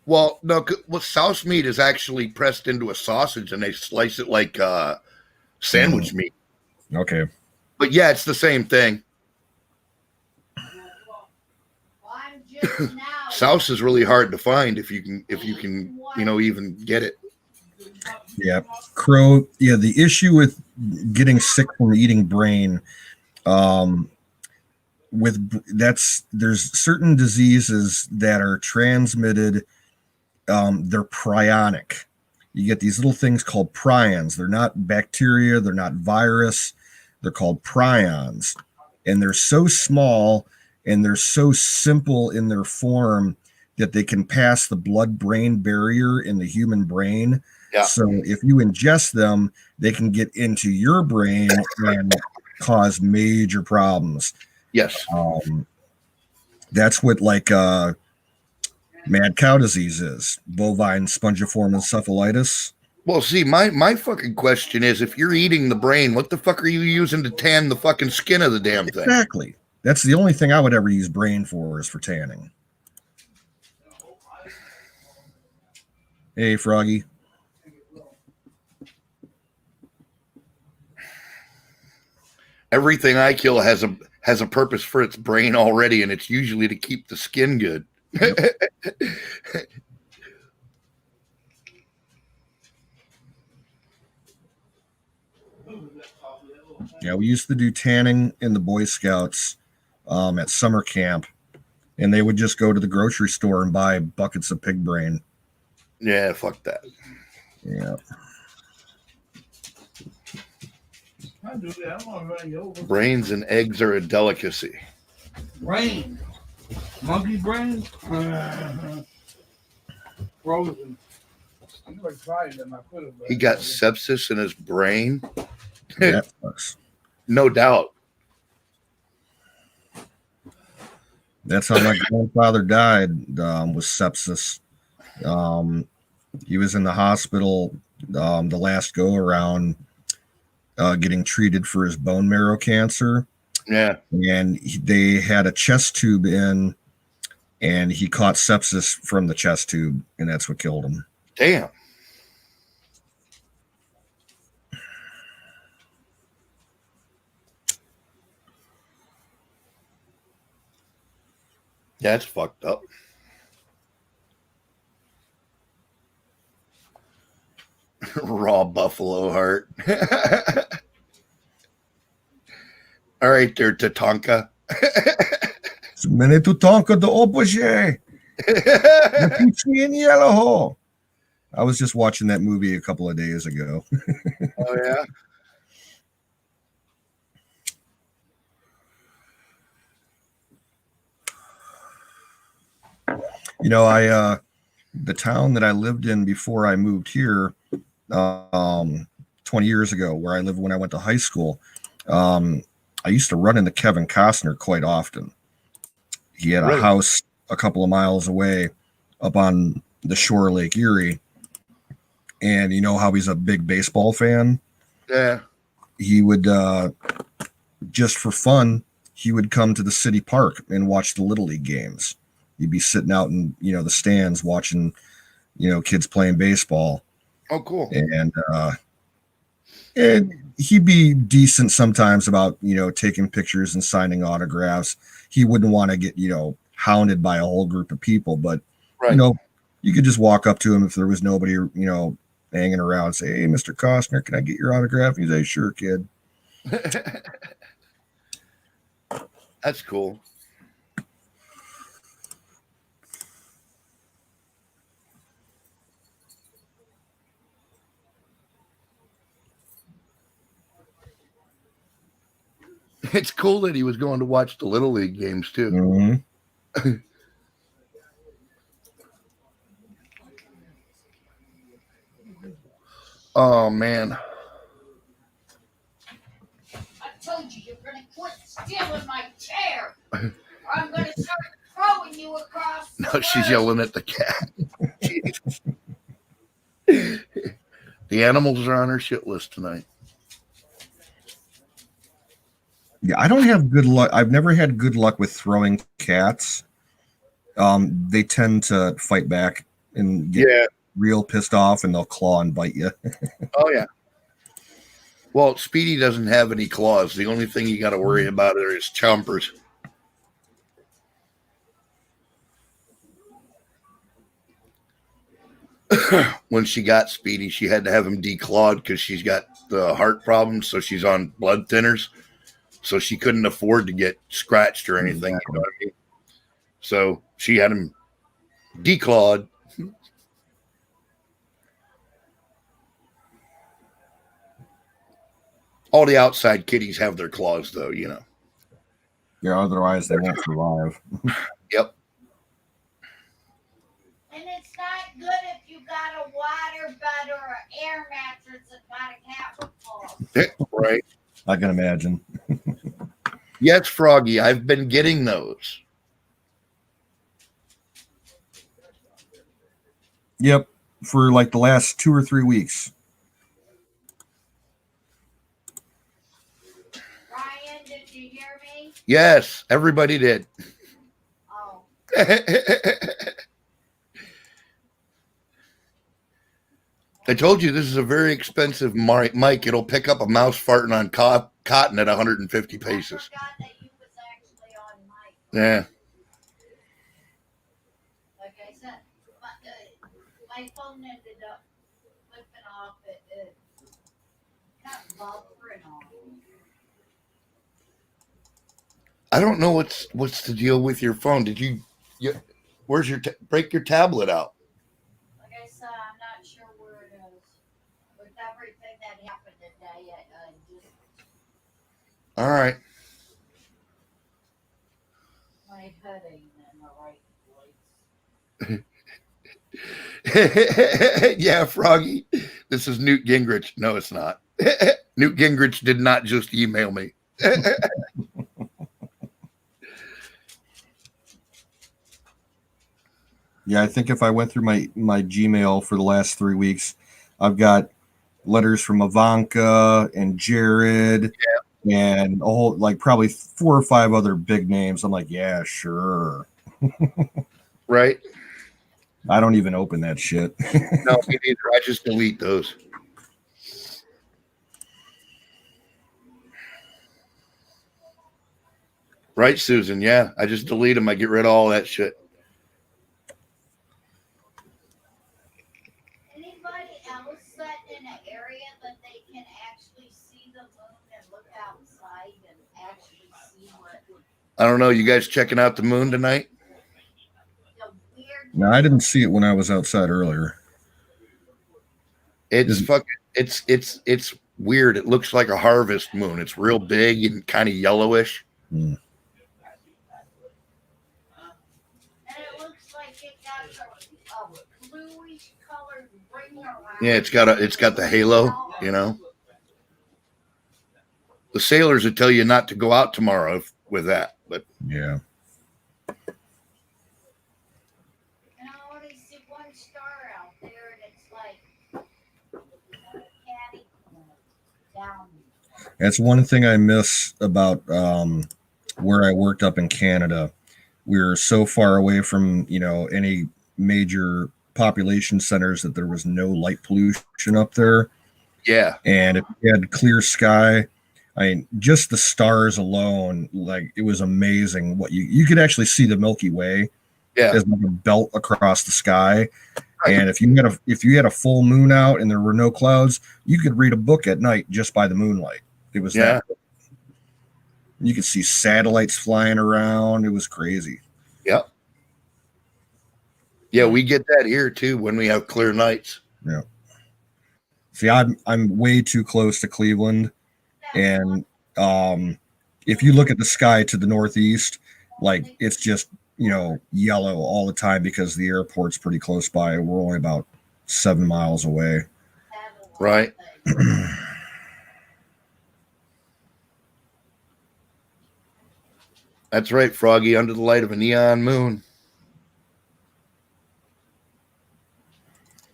Well, no, souse meat is actually pressed into a sausage and they slice it like sandwich meat. Okay. But yeah, it's the same thing. Souse is really hard to find if you can, even get it. Yeah. Crow. Yeah. The issue with getting sick from eating brain, there's certain diseases that are transmitted. They're prionic. You get these little things called prions. They're not bacteria. They're not virus. They're called prions. And they're so small and they're so simple in their form that they can pass the blood-brain barrier in the human brain. Yeah. So if you ingest them, they can get into your brain and cause major problems. Yes. That's what mad cow disease is, bovine spongiform encephalitis. Well, see, my fucking question is, if you're eating the brain, what the fuck are you using to tan the fucking skin of the damn thing? Exactly. That's the only thing I would ever use brain for, is for tanning. Hey, Froggy. Everything I kill has a purpose for its brain already, and it's usually to keep the skin good. Yep. Yeah, we used to do tanning in the Boy Scouts at summer camp, and they would just go to the grocery store and buy buckets of pig brain. Yeah, fuck that. Yeah. Brains and eggs are a delicacy. Brain. Monkey brain? Frozen. I never tried them. I could have. He got sepsis in his brain. That sucks. No doubt. That's how my grandfather died, was sepsis. He was in the hospital the last go around getting treated for his bone marrow cancer. Yeah. And they had a chest tube in, and he caught sepsis from the chest tube, and that's what killed him. Damn. That's fucked up. Raw buffalo heart. All right there, Tatanka. Mene Tatanka the Opposite. I was just watching that movie a couple of days ago. Oh, yeah? You know, the town that I lived in before I moved here 20 years ago, where I lived when I went to high school, I used to run into Kevin Costner quite often. He had a house a couple of miles away up on the shore of Lake Erie. And you know how he's a big baseball fan? Yeah. He would, just for fun, he would come to the city park and watch the Little League games. He'd be sitting out in, the stands watching, kids playing baseball. Oh, cool. And he'd be decent sometimes about, taking pictures and signing autographs. He wouldn't want to get, hounded by a whole group of people, but, you could just walk up to him if there was nobody, hanging around and say, "Hey, Mr. Costner, can I get your autograph?" He'd say, "Sure, kid." That's cool. It's cool that he was going to watch the Little League games too. Mm-hmm. Oh man. I told you you're gonna quit stealing my chair. Or I'm gonna start throwing you across the No, she's room. yelling at the cat. The animals are on her shit list tonight. Yeah, I don't have good luck. I've never had good luck with throwing cats. They tend to fight back and get real pissed off, and they'll claw and bite you. Oh yeah. Well, Speedy doesn't have any claws. The only thing you got to worry about are his chompers. When she got Speedy, she had to have him declawed because she's got the heart problem, so she's on blood thinners. So she couldn't afford to get scratched or anything. Exactly. You know what I mean? So she had him declawed. All the outside kitties have their claws, though, you know. Yeah, otherwise they won't survive. Yep. And it's not good if you got a water bed or an air mattress that got a cat with claws. Right. I can imagine. Yes, Froggy, I've been getting those. Yep, for like the last 2 or 3 weeks. Ryan, did you hear me? Yes, everybody did. Oh. I told you this is a very expensive mic. It'll pick up a mouse farting on cotton at 150 paces. I forgot that you was actually on mic. Yeah. Like I said, my phone ended up flipping off. It kept buffering on. I don't know what's the deal with your phone. Did you where's your break your tablet out? Like I said, I'm not sure where it is. With everything that happened today, I just All right. my head ain't in the right place. Yeah, Froggy. This is Newt Gingrich. No, it's not. Newt Gingrich did not just email me. Yeah, I think if I went through my Gmail for the last 3 weeks, I've got letters from Ivanka and Jared and a whole, like, probably 4 or 5 other big names. I'm like, yeah, sure. Right? I don't even open that shit. No, me neither. I just delete those. Right, Susan? Yeah, I just delete them. I get rid of all that shit. Anybody else set in an area that they can actually see the moon and look outside and actually see what I don't know. You guys checking out the moon tonight? the weird No, I didn't see it when I was outside earlier. It's fucking. It's weird. It looks like a harvest moon. It's real big and kind of yellowish. Hmm. and it looks like it got a bluish colored ring around. Yeah, it's got the halo. You know, the sailors would tell you not to go out tomorrow with that, but Yeah. And I only see one star out there, and it's like catty down. That's one thing I miss about where I worked up in Canada. We were so far away from, any major population centers that there was no light pollution up there. yeah, And if you had clear sky, I mean, just the stars alone, like, it was amazing what you could actually see the Milky Way yeah, as like a belt across the sky. Right. And if you had a full moon out and there were no clouds, you could read a book at night just by the moonlight. It was yeah. You could see satellites flying around. It was crazy. Yep. Yeah, we get that here too when we have clear nights. Yeah. See, I'm way too close to Cleveland, and if you look at the sky to the northeast, like it's just yellow all the time because the airport's pretty close by. We're only about 7 miles away. Right. That's right, Froggy, under the light of a neon moon.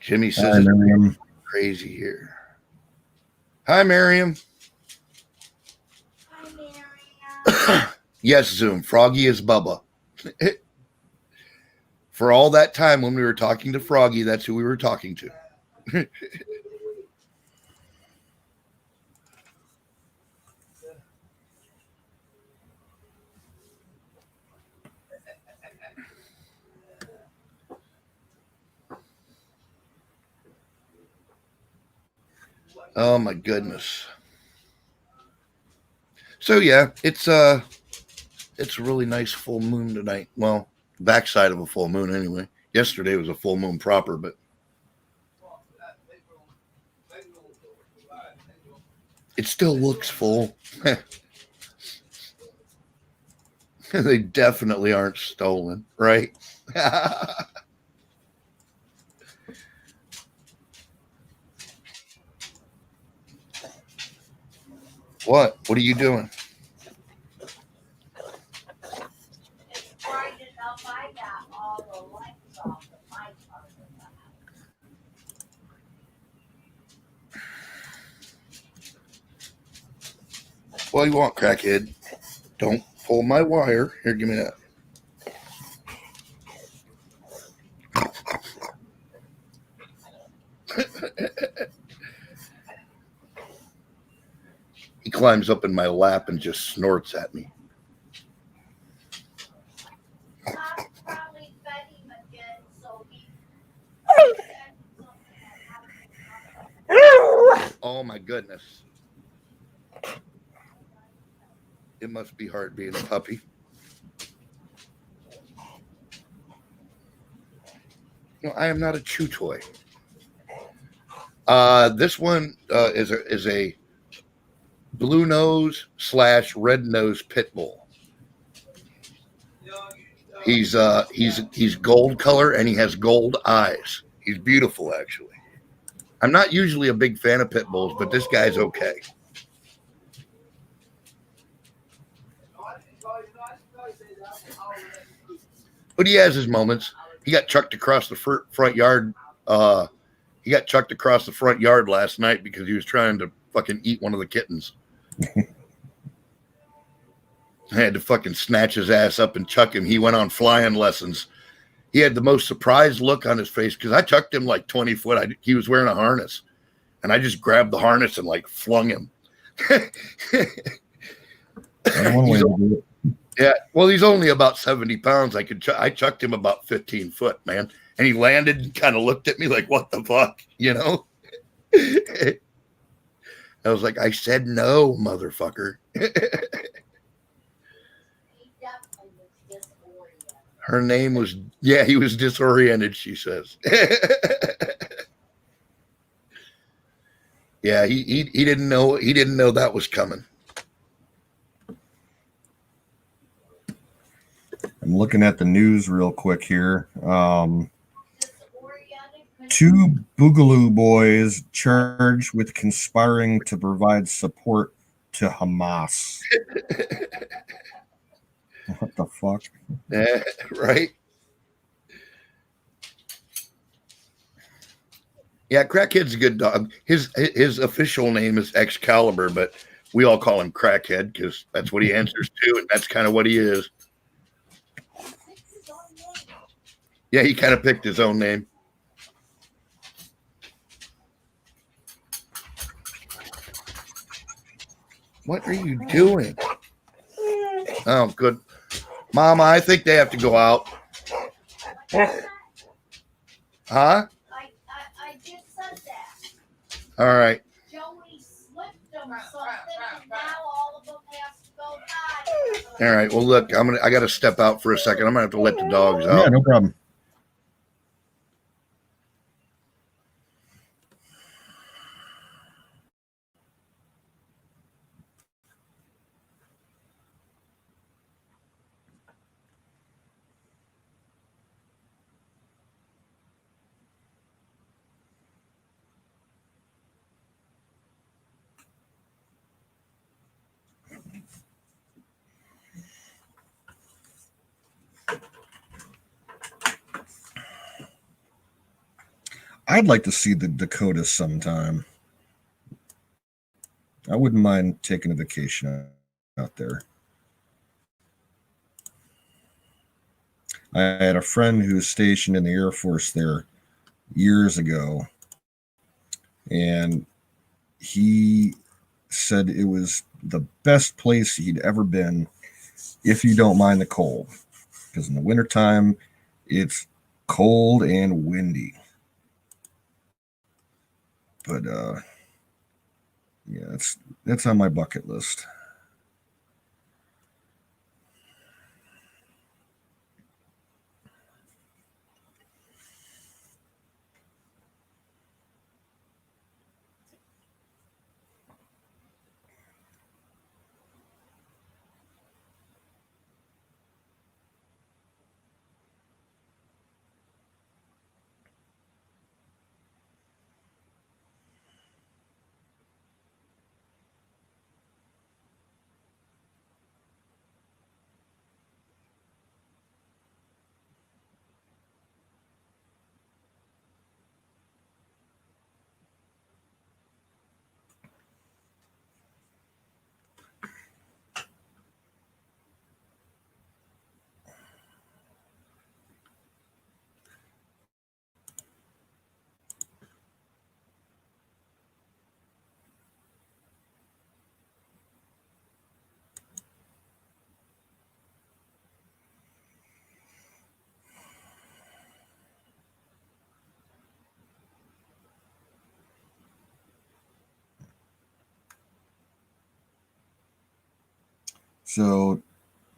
Jimmy says it's crazy here. Hi, Miriam. Hi, Miriam. Yes, Zoom. Froggy is Bubba. For all that time when we were talking to Froggy, that's who we were talking to. Oh my goodness. So yeah, it's a really nice full moon tonight. Well, backside of a full moon anyway. Yesterday was a full moon proper, but it still looks full. They definitely aren't stolen, right? What? What are you doing? It's bright enough. I got all the lights off of my part of the house. What do you want, crackhead? Don't pull my wire. Here, give me that. He climbs up in my lap and just snorts at me. I probably fed him again, so he. Oh my goodness. It must be hard being a puppy. No, I am not a chew toy. This one is a blue nose / red nose pit bull. He's gold color and he has gold eyes. He's beautiful, actually. I'm not usually a big fan of pit bulls, but this guy's okay. But he has his moments. He got chucked across the front yard. He got chucked across the front yard last night because he was trying to fucking eat one of the kittens. I had to fucking snatch his ass up and chuck him. He went on flying lessons. He had the most surprised look on his face because I chucked him like 20 foot. He was wearing a harness. And I just grabbed the harness and like flung him. Yeah, well, he's only about 70 pounds. I chucked him about 15 foot, man. And he landed and kind of looked at me like, what the fuck, I was like, I said no, motherfucker. Her name was, he was disoriented, she says. Yeah, he didn't know that was coming. I'm looking at the news real quick here. 2 Boogaloo boys charged with conspiring to provide support to Hamas. What the fuck? Right? Yeah, Crackhead's a good dog. His official name is Excalibur, but we all call him Crackhead because that's what he answers to, and that's kind of what he is. Yeah, he kind of picked his own name. What are you doing? Oh, good. Mama, I think they have to go out. Huh? I just said that. All right. Joey slipped them or something, and now all of them have to go All right. Well, look, I got to step out for a second. I'm gonna have to let the dogs Yeah, out. no problem. I'd like to see the Dakotas sometime. I wouldn't mind taking a vacation out there. I had a friend who was stationed in the Air Force there years ago, and he said it was the best place he'd ever been if you don't mind the cold. Because in the wintertime, it's cold and windy. But yeah, that's on my bucket list. So,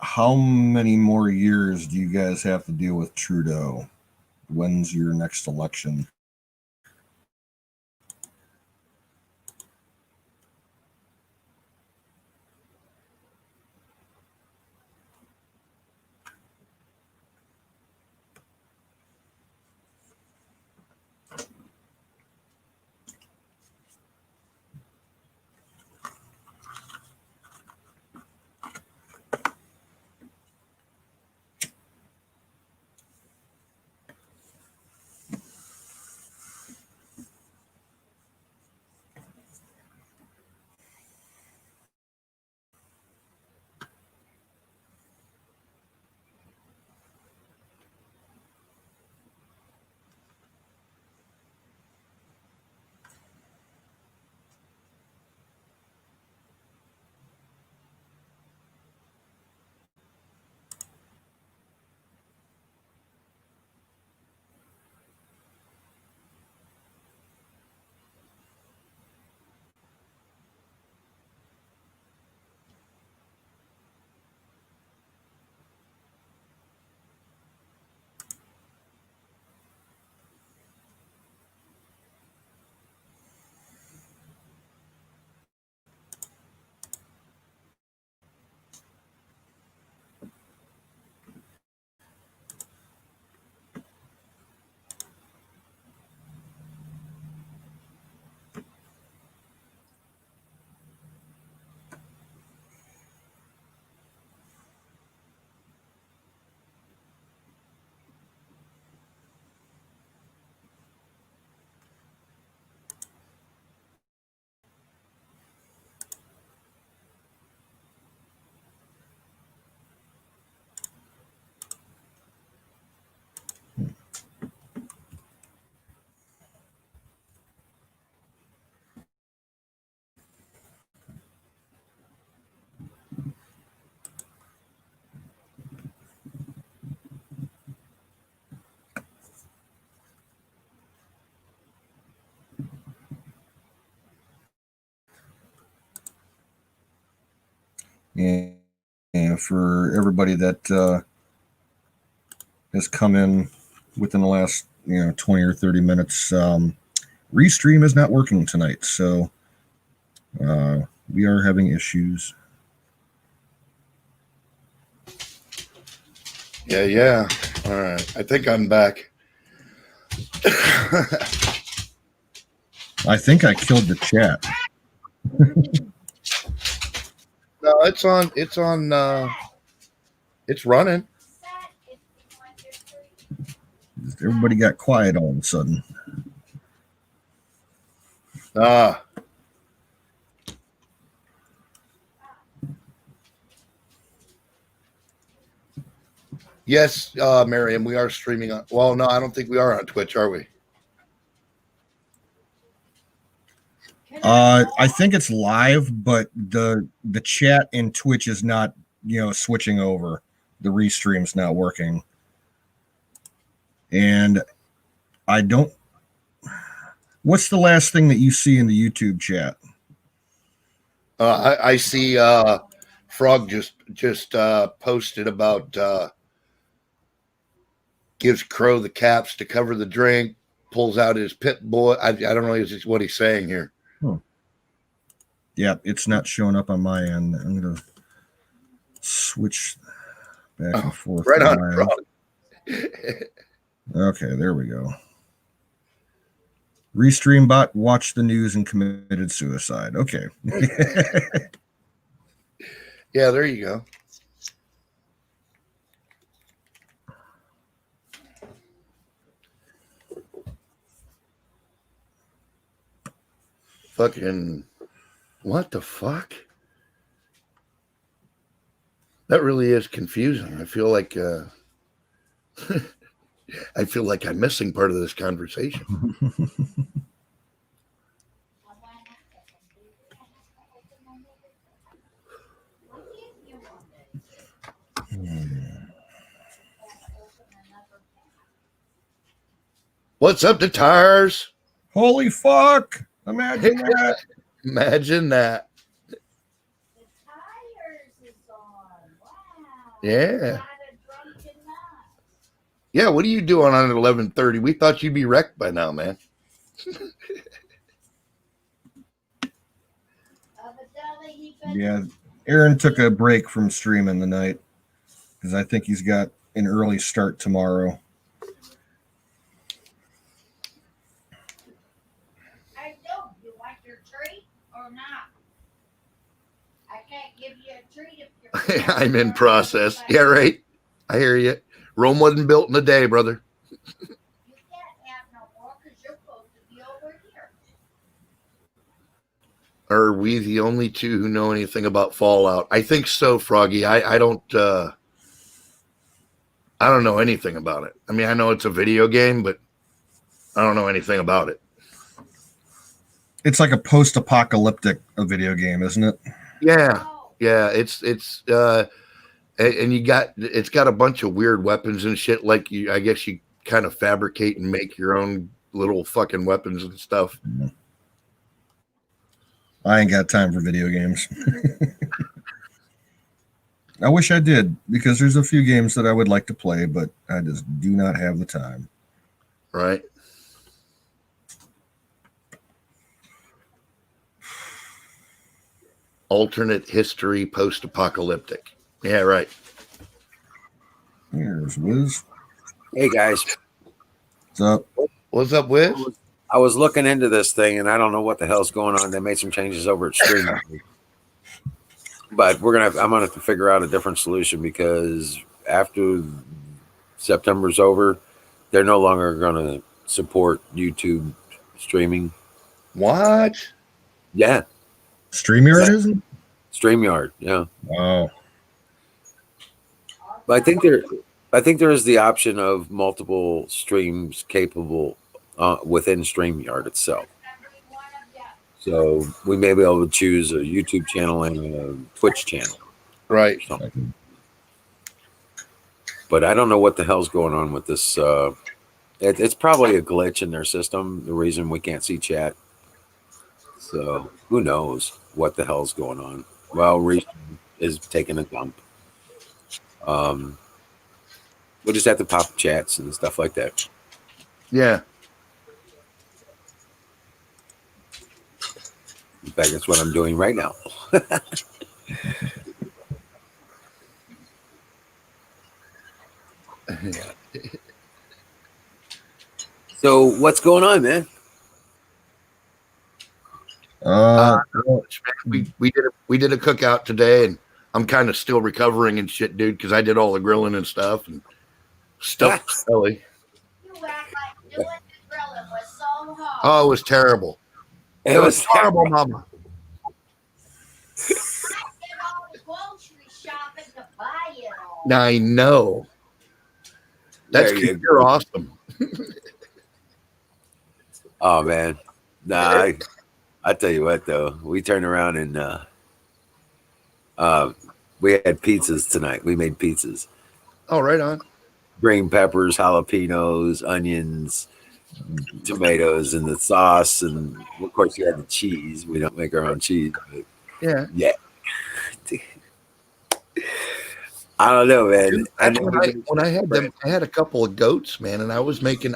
how many more years do you guys have to deal with Trudeau? When's your next election? And for everybody that has come in within the last 20 or 30 minutes. Restream is not working tonight, so we are having issues. Yeah. All right. I think I'm back. I think I killed the chat. No, it's on. It's running. Everybody got quiet all of a sudden. Yes, Miriam, we are streaming on. Well, no, I don't think we are on Twitch, are we? I think it's live, but the chat in Twitch is not, switching over. The restream's not working. And I don't. What's the last thing that you see in the YouTube chat? I see Frog just posted about gives Crow the caps to cover the drink, pulls out his pit boy. I don't know what he's saying here. Yeah, it's not showing up on my end. I'm going to switch back and forth. Right on, Frog. Okay, there we go. Restream bot watched the news and committed suicide. Okay. Yeah, there you go. Fucking, what the fuck? That really is confusing. I feel like I'm missing part of this conversation. What's up to tires? Holy fuck! Imagine that. Imagine that. The tires is on. Wow. Yeah. Yeah, what are you doing on 11:30? We thought you'd be wrecked by now, man. Yeah, Aaron took a break from streaming tonight because I think he's got an early start tomorrow. I do. You want your treat or not? I can't give you a treat if you're. I'm in process. Yeah, right. I hear you. Rome wasn't built in a day, brother. You can't have no more because you're supposed to be over here. Are we the only two who know anything about Fallout? I think so, Froggy. I don't know anything about it. I mean, I know it's a video game, but I don't know anything about it. It's like a post-apocalyptic video game, isn't it? Yeah. Oh, Yeah, it's and it's got a bunch of weird weapons and shit. Like I guess you kind of fabricate and make your own little fucking weapons and stuff. I ain't got time for video games. I wish I did, because there's a few games that I would like to play, but I just do not have the time. Right. Alternate history, post-apocalyptic. Yeah, right. Here's Wiz. Hey guys, What's up? What's up, Wiz? I was looking into this thing and I don't know what the hell's going on. They made some changes over at streaming, but I'm gonna have to figure out a different solution, because after September's over, they're no longer gonna support YouTube streaming. What? Yeah, StreamYard isn't? StreamYard. Yeah, Oh. but I think there is the option of multiple streams capable within StreamYard itself. So we may be able to choose a YouTube channel and a Twitch channel. Right. But I don't know what the hell's going on with this. It's probably a glitch in their system, the reason we can't see chat. So who knows what the hell's going on? Well, Reese is taking a dump. We'll just have to pop chats and stuff like that. Yeah. In fact, that's what I'm doing right now. So what's going on, man? We did a cookout today, and I'm kind of still recovering and shit, dude, because I did all the grilling and stuff and stuff. Belly. You act like doing the grilling was so hard. Oh, it was terrible. It was horrible, Mama. I did all the grocery shopping to buy it all. I know. That's There you good. You're awesome. Oh man, nah. I tell you what, though, we turned around and we had pizzas tonight. We made pizzas. Oh, right on. Green peppers, jalapenos, onions, tomatoes, and the sauce, and of course you had the cheese. We don't make our own cheese, but Yeah. I don't know, man. When I had them, I had a couple of goats, man, and I was making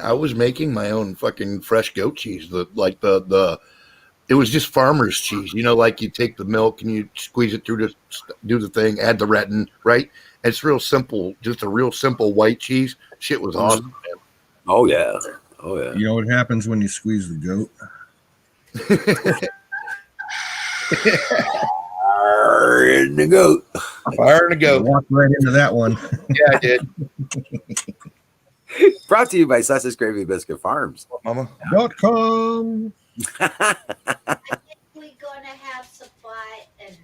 my own fucking fresh goat cheese. It was just farmer's cheese, you know, like you take the milk and you squeeze it through to do the thing, add the retin, right? It's real simple, just a real simple white cheese. Shit was awesome, man. Oh yeah, oh yeah. You know what happens when you squeeze the goat? Fire in the goat. Fire in the goat. Walked right into that one. Yeah, I did. Brought to you by Sausage Gravy Biscuit Farms. Mama. .com. I think we're gonna have supply in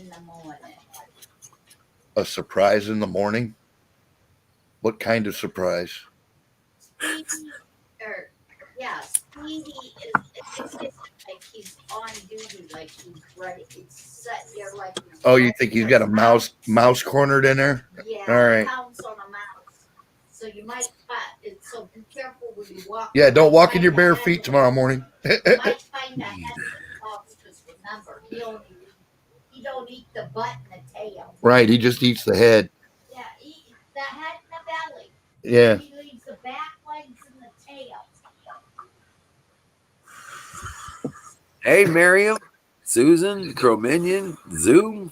the morning. A surprise in the morning? What kind of surprise? Speedy is like he's on duty, like he's ready. It's set there like. Oh, you think he's got a mouse cornered in there? Yeah. All right. Pounce on a mouse. So you might so be careful when you walk. Yeah, don't walk in your bare feet tomorrow morning. You might find a head because remember, he don't eat the butt and the tail. Right, he just eats the head. Yeah, the head and the belly. Yeah. He leaves the back legs and the tail. Hey, Miriam, Susan, Crominion, Zoom,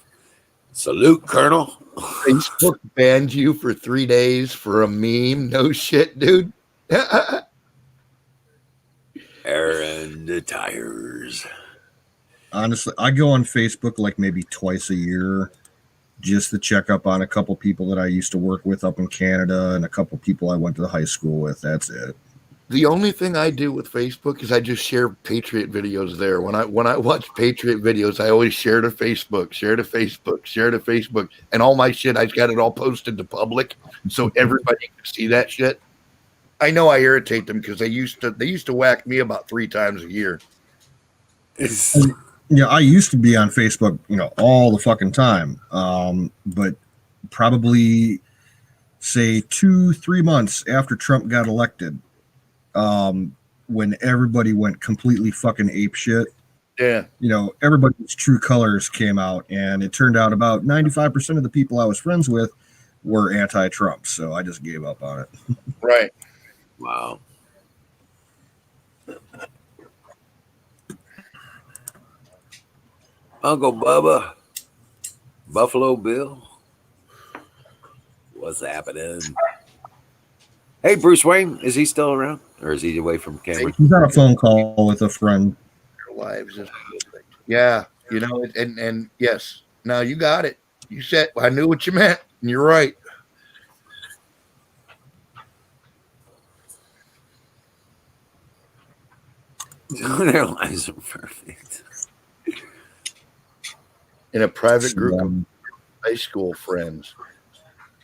salute, Colonel. Facebook banned you for 3 days for a meme. No shit, dude. Aaron the tires. Honestly, I go on Facebook like maybe twice a year just to check up on a couple people that I used to work with up in Canada and a couple people I went to high school with. That's it. The only thing I do with Facebook is I just share Patriot videos there. When I watch Patriot videos, I always share to Facebook, and all my shit. I've got it all posted to public, so everybody can see that shit. I know I irritate them because they used to whack me about 3 times a year. Yeah, I used to be on Facebook, all the fucking time. But probably say 2-3 months after Trump got elected, when everybody went completely fucking ape shit. Yeah. Everybody's true colors came out, and it turned out about 95% of the people I was friends with were anti-Trump. So I just gave up on it. Right. Wow. Uncle Bubba, Buffalo Bill, what's happening? Hey, Bruce Wayne, is he still around, or is he away from camera? He's on a phone call with a friend. Their lives is yeah, and yes. No, you got it. You said I knew what you meant, and you're right. Their lives are perfect. In a private group of high school friends.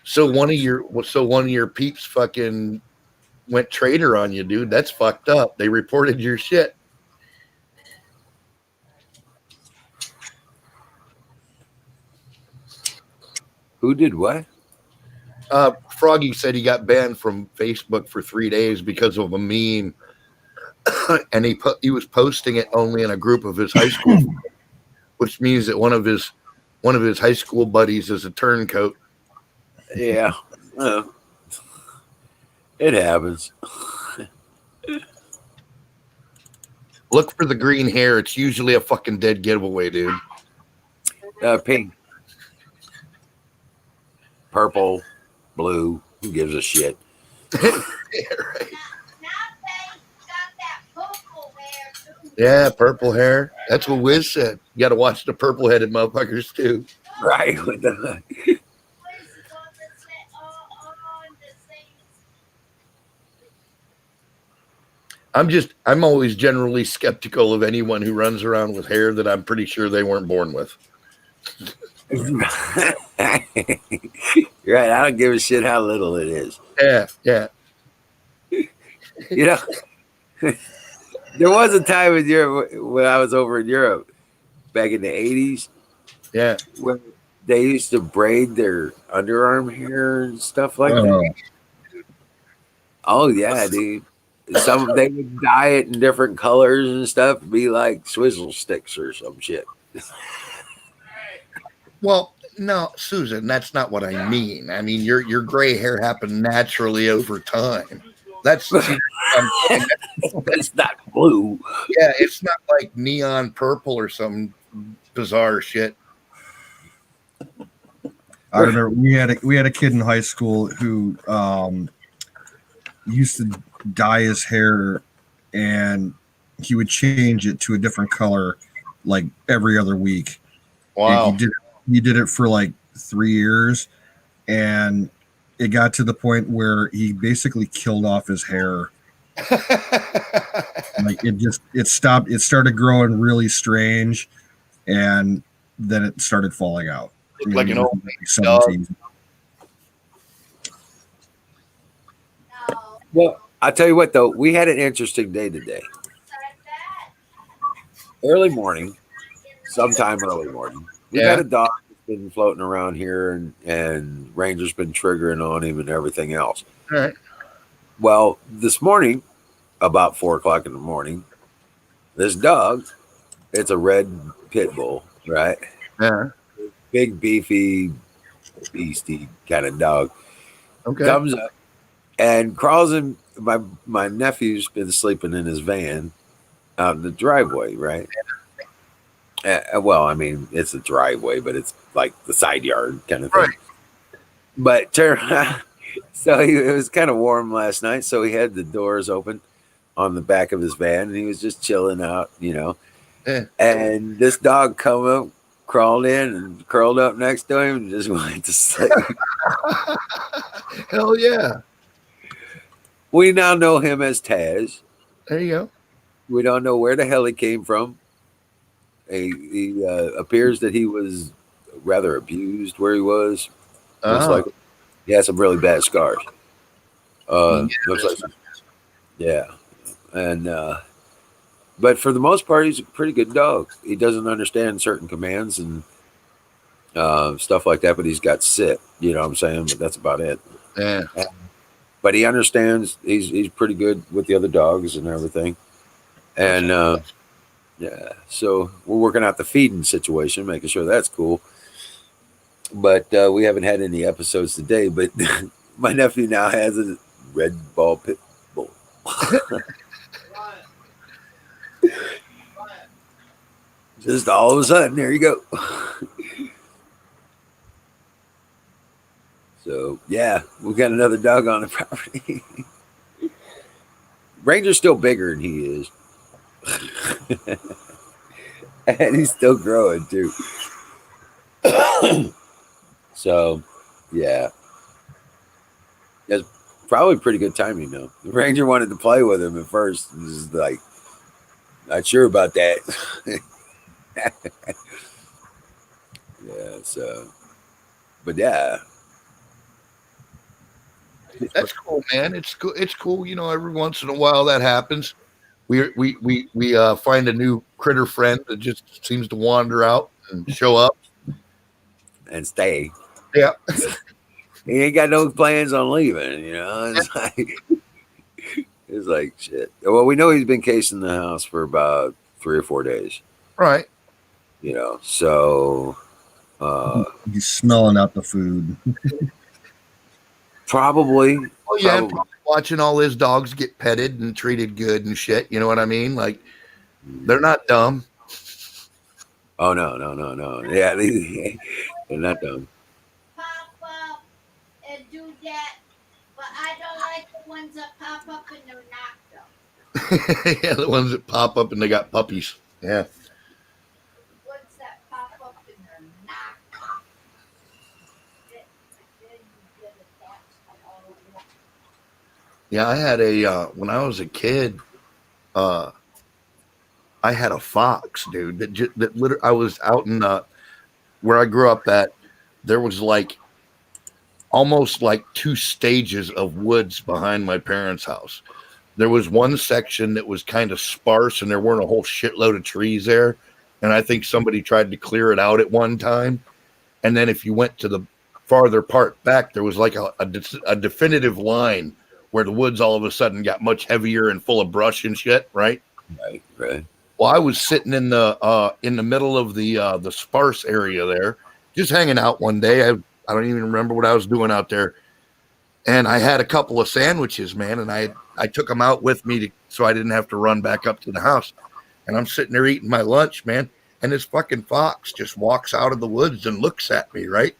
So one of your peeps fucking went traitor on you, dude. That's fucked up. They reported your shit. Who did what? Froggy said he got banned from Facebook for 3 days because of a meme, and he was posting it only in a group of his high school, which means that one of his high school buddies is a turncoat, Yeah. It happens. Look for the green hair. It's usually a fucking dead giveaway, dude. Pink, purple, blue. Who gives a shit? Yeah, right. Nowadays, got that purple hair too. Yeah, purple hair. That's what Wiz said. You got to watch the purple-headed motherfuckers too. Right. Where's the one that said, on the same? I'm always generally skeptical of anyone who runs around with hair that I'm pretty sure they weren't born with. Right. I don't give a shit how little it is. Yeah. You know, there was a time in Europe when I was over in Europe back in the 80s Yeah. when they used to braid their underarm hair and stuff like that. Oh yeah, dude. They would dye it in different colors and stuff, be like swizzle sticks or some shit. Well, no, Susan, that's not what I mean. I mean your gray hair happened naturally over time. That's It's not blue. yeah, it's not like neon purple or some bizarre shit. I remember we had a kid in high school who used to dye his hair, and he would change it to a different color like every other week. Wow. He did it for like 3 years, and it got to the point where he basically killed off his hair. Like it started growing really strange, and then it started falling out. Like an old like 17. No. Well, I'll tell you what though, we had an interesting day today. Early morning, sometime early morning. We've Yeah. had a dog that's been floating around here, and Ranger's been triggering on him and everything else. All right. Well, this morning, about 4:00 in the morning, this dog, it's a red pit bull, right? Yeah. Big, beefy, beastie kind of dog. Okay. Comes up and crawls in. My nephew's been sleeping in his van out in the driveway, right? Well, I mean, it's a driveway, but it's like the side yard kind of thing. Right. But so it was kind of warm last night, so he had the doors open on the back of his van, and he was just chilling out, Yeah. And this dog come up, crawled in, and curled up next to him, and just went to sleep. Hell yeah. We now know him as Taz. There you go. We don't know where the hell he came from. He appears that he was rather abused where he was. Looks like he has some really bad scars. Looks like, yeah, and but for the most part, he's a pretty good dog. He doesn't understand certain commands and stuff like that, but he's got sit. You know what I'm saying? But that's about it. Yeah. But he understands. He's pretty good with the other dogs and everything. And yeah, so we're working out the feeding situation, making sure that's cool. But we haven't had any episodes today. But my nephew now has a red ball pit bull. Just all of a sudden, there you go. So yeah, we got another dog on the property. Ranger's still bigger than he is. And he's still growing too. So yeah. That's probably pretty good timing though. The Ranger wanted to play with him at first. He was like, not sure about that. Yeah, so but yeah. That's cool, man. It's cool. It's cool. You know, every once in a while that happens. We find a new critter friend that just seems to wander out and show up And stay. Yeah. He ain't got no plans on leaving, you know. It's like shit. Well, we know he's been casing the house for about 3 or 4 days. Right. You know, so He's smelling out the food. Probably. Oh yeah, and Probably. probably watching all his dogs get petted and treated good and shit. You know what I mean? Like they're not dumb. Oh no. Yeah, they're not dumb. Pop up and do that, but I don't like the ones that pop up and they're not though. Yeah, the ones that pop up and they got puppies. Yeah. Ones that pop up and they're not. Then you get attached to all of them. Yeah, I had a when I was a kid, uh I had a fox, dude. That literally, I was out in where I grew up at. There was like almost like two stages of woods behind my parents' house. There was one section that was kind of sparse, and there weren't a whole shitload of trees there. And I think somebody tried to clear it out at one time. And then if you went to the farther part back, there was like a definitive line where the woods all of a sudden got much heavier and full of brush and shit, right? Right. Well, I was sitting in the middle of the sparse area there, just hanging out one day. I don't even remember what I was doing out there, and I had a couple of sandwiches, man, and I took them out with me so I didn't have to run back up to the house. And I'm sitting there eating my lunch, man, and this fucking fox just walks out of the woods and looks at me, right?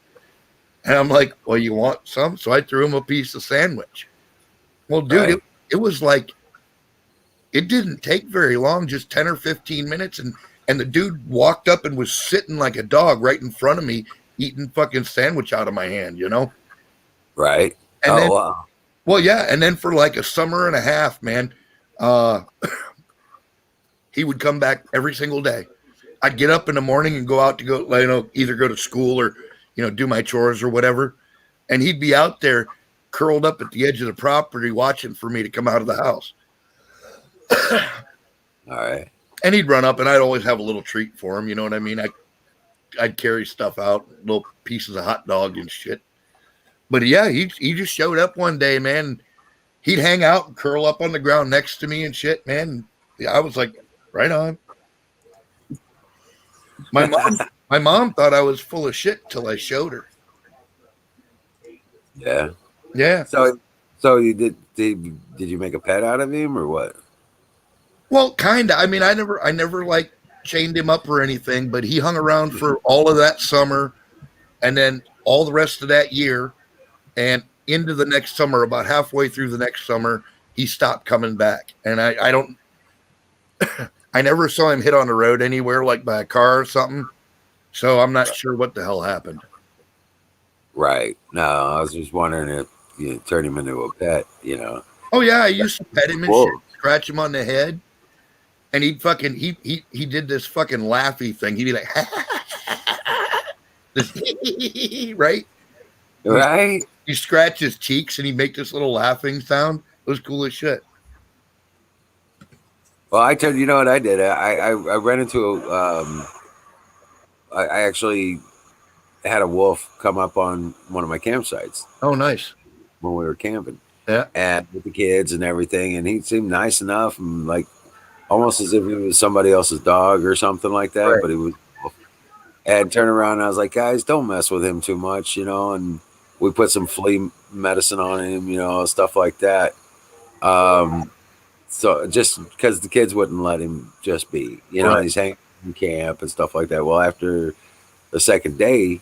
And I'm like, "Well, you want some?" So I threw him a piece of sandwich. Well, dude, Right. it was like it didn't take very long, just 10 or 15 minutes. And the dude walked up and was sitting like a dog right in front of me, eating fucking sandwich out of my hand, you know? Right. And then, Wow. well, yeah. And then for like a summer and a half, man, he would come back every single day. I'd get up in the morning and go out to go, either go to school or, do my chores or whatever. And he'd be out there curled up at the edge of the property watching for me to come out of the house. All right. And he'd run up, and I'd always have a little treat for him. You know what I mean? I'd carry stuff out, little pieces of hot dog and shit. But yeah, he just showed up one day, man. He'd hang out and curl up on the ground next to me and shit, man. Yeah, I was like, right on. My mom thought I was full of shit till I showed her. Yeah. Yeah. So you did you make a pet out of him or what? Well, kind of. I mean, I never like chained him up or anything, but he hung around for all of that summer and then all the rest of that year and into the next summer, about halfway through the next summer, he stopped coming back. And I don't, I never saw him hit on the road anywhere, like by a car or something. So I'm not sure what the hell happened. Right. No, I was just wondering if you turned him into a pet, Oh yeah, I used to pet him and Whoa. shit, scratch him on the head. And he'd fucking he did this fucking laughy thing. He'd be like, this, right? Right. You scratch his cheeks and he'd make this little laughing sound. It was cool as shit. Well, I tell you know what I did. I ran into I actually had a wolf come up on one of my campsites Oh, nice. when we were camping. Yeah. And with the kids and everything, and he seemed nice enough and like almost as if he was somebody else's dog or something like that. Right. But he was, and turned around and I was like, guys, don't mess with him too much, and we put some flea medicine on him, stuff like that. So just because the kids wouldn't let him just be, Right. he's hanging in camp and stuff like that. Well, after the second day,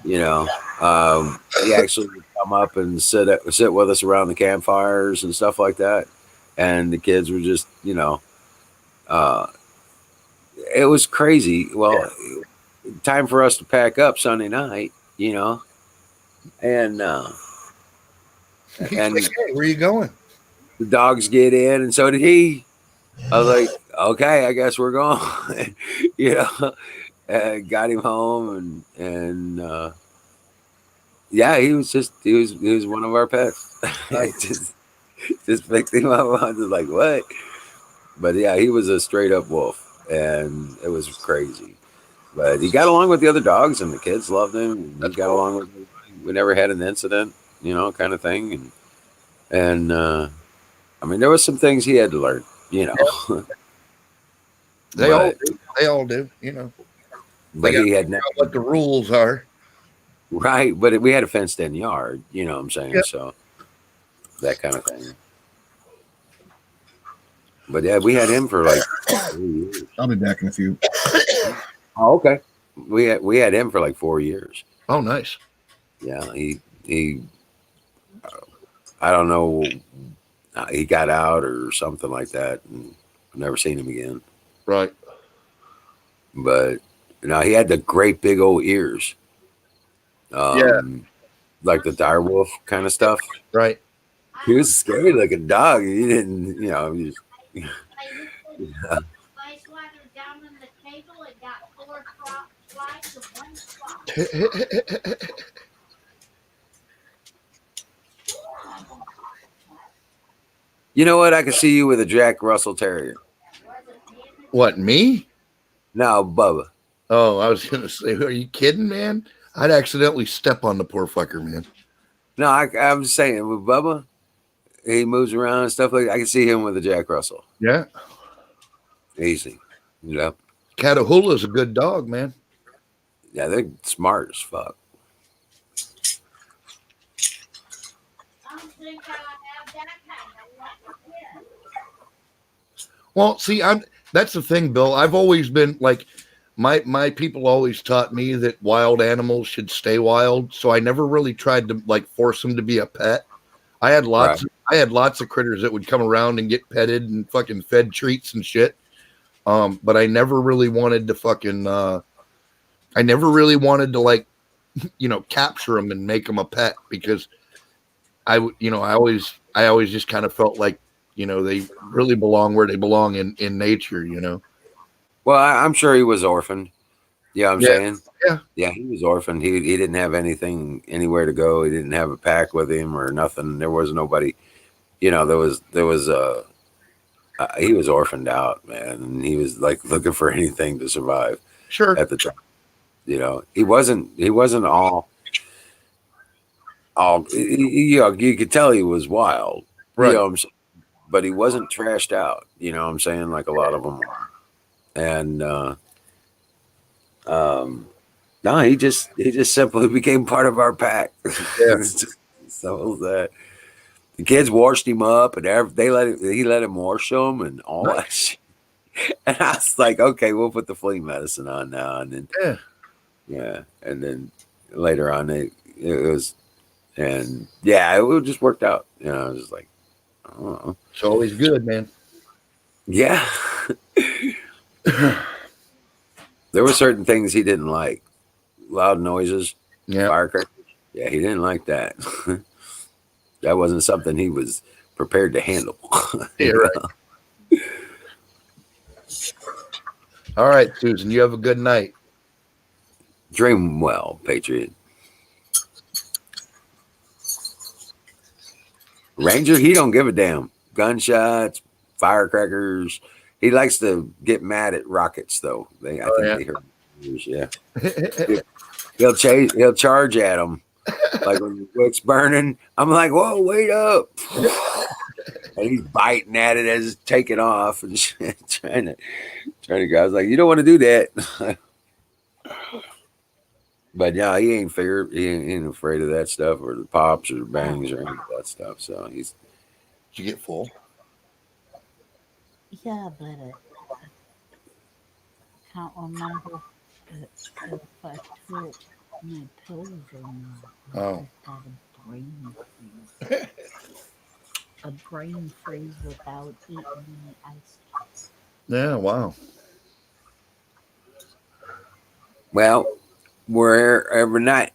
he actually would come up and sit with us around the campfires and stuff like that. And the kids were just, it was crazy. Well, time for us to pack up Sunday night, and He's like, hey, where you going? the dogs get in, and so did he. I was like, okay, I guess we're going. Got him home, and yeah, he was one of our pets. I just picked him up. I was like, what? But yeah, he was a straight up wolf, and it was crazy. But he got along with the other dogs, and the kids loved him. He got along with everybody. We never had an incident, kind of thing. And I mean, there was some things he had to learn, They all do, But he had what the rules are. right. But we had a fenced in yard, you know what I'm saying? Yep. So that kind of thing. But yeah, we had him for like 4 years. I'll be back in a few. Oh, okay. We had him for like 4 years. Oh, nice. Yeah, he I don't know, he got out or something like that, and I've never seen him again. Right. But he had the great big old ears. Like the dire wolf kind of stuff. Right. He was a scary looking dog. He didn't, he just, Ice water down on the table. It got 4 flies of 1 spot. You know what? I could see you with a Jack Russell Terrier. What, me? No, Bubba. Oh, I was going to say, are you kidding, man? I'd accidentally step on the poor fucker, man. No, I'm saying with Bubba, he moves around and stuff like that. I can see him with a Jack Russell. Yeah. Easy. Catahoula's a good dog, man. Yeah, they're smart as fuck. I don't think I have that kind of luck here. Well, see, that's the thing, Bill. I've always been like, my people always taught me that wild animals should stay wild, so I never really tried to like force them to be a pet. I had lots of critters that would come around and get petted and fucking fed treats and shit. But I never really wanted to fucking I never really wanted to like capture them and make them a pet, because I always just kind of felt like they really belong where they belong in nature, Well, I'm sure he was orphaned. Yeah, I'm saying. Yeah, he was orphaned. He didn't have anywhere to go. He didn't have a pack with him or nothing. There was nobody. There was he was orphaned out, man, and he was like looking for anything to survive. Sure. At the time, he wasn't all. You could tell he was wild, right? But he wasn't trashed out. You know what I'm saying? Like a lot of them are. And no, he just simply became part of our pack. Yeah. So that the kids washed him up, and he let him wash them and all that shit. And I was like, okay, we'll put the flea medicine on now, and then and then later on it was, and it just worked out. I was just like, oh, it's always good, man. Yeah. There were certain things he didn't like. Loud noises, firecrackers. Yeah, he didn't like that. That wasn't something he was prepared to handle. Yeah, right. All right, Susan, you have a good night. Dream well, Patriot. Ranger, he don't give a damn. Gunshots, firecrackers. He likes to get mad at rockets, though. I think they heard news, yeah. He'll charge at them. Like when the wick's burning, I'm like, whoa, wait up. And he's biting at it as it's taking off and shit, trying to go. I was like, you don't want to do that. But yeah, he ain't afraid of that stuff, or the pops or the bangs or any of that stuff. So he's. Did you get full? Yeah, but I can't remember if I took my pills or not. Oh. I got a brain freeze. A brain freeze without eating any ice. Yeah, wow. Well, we're here every night.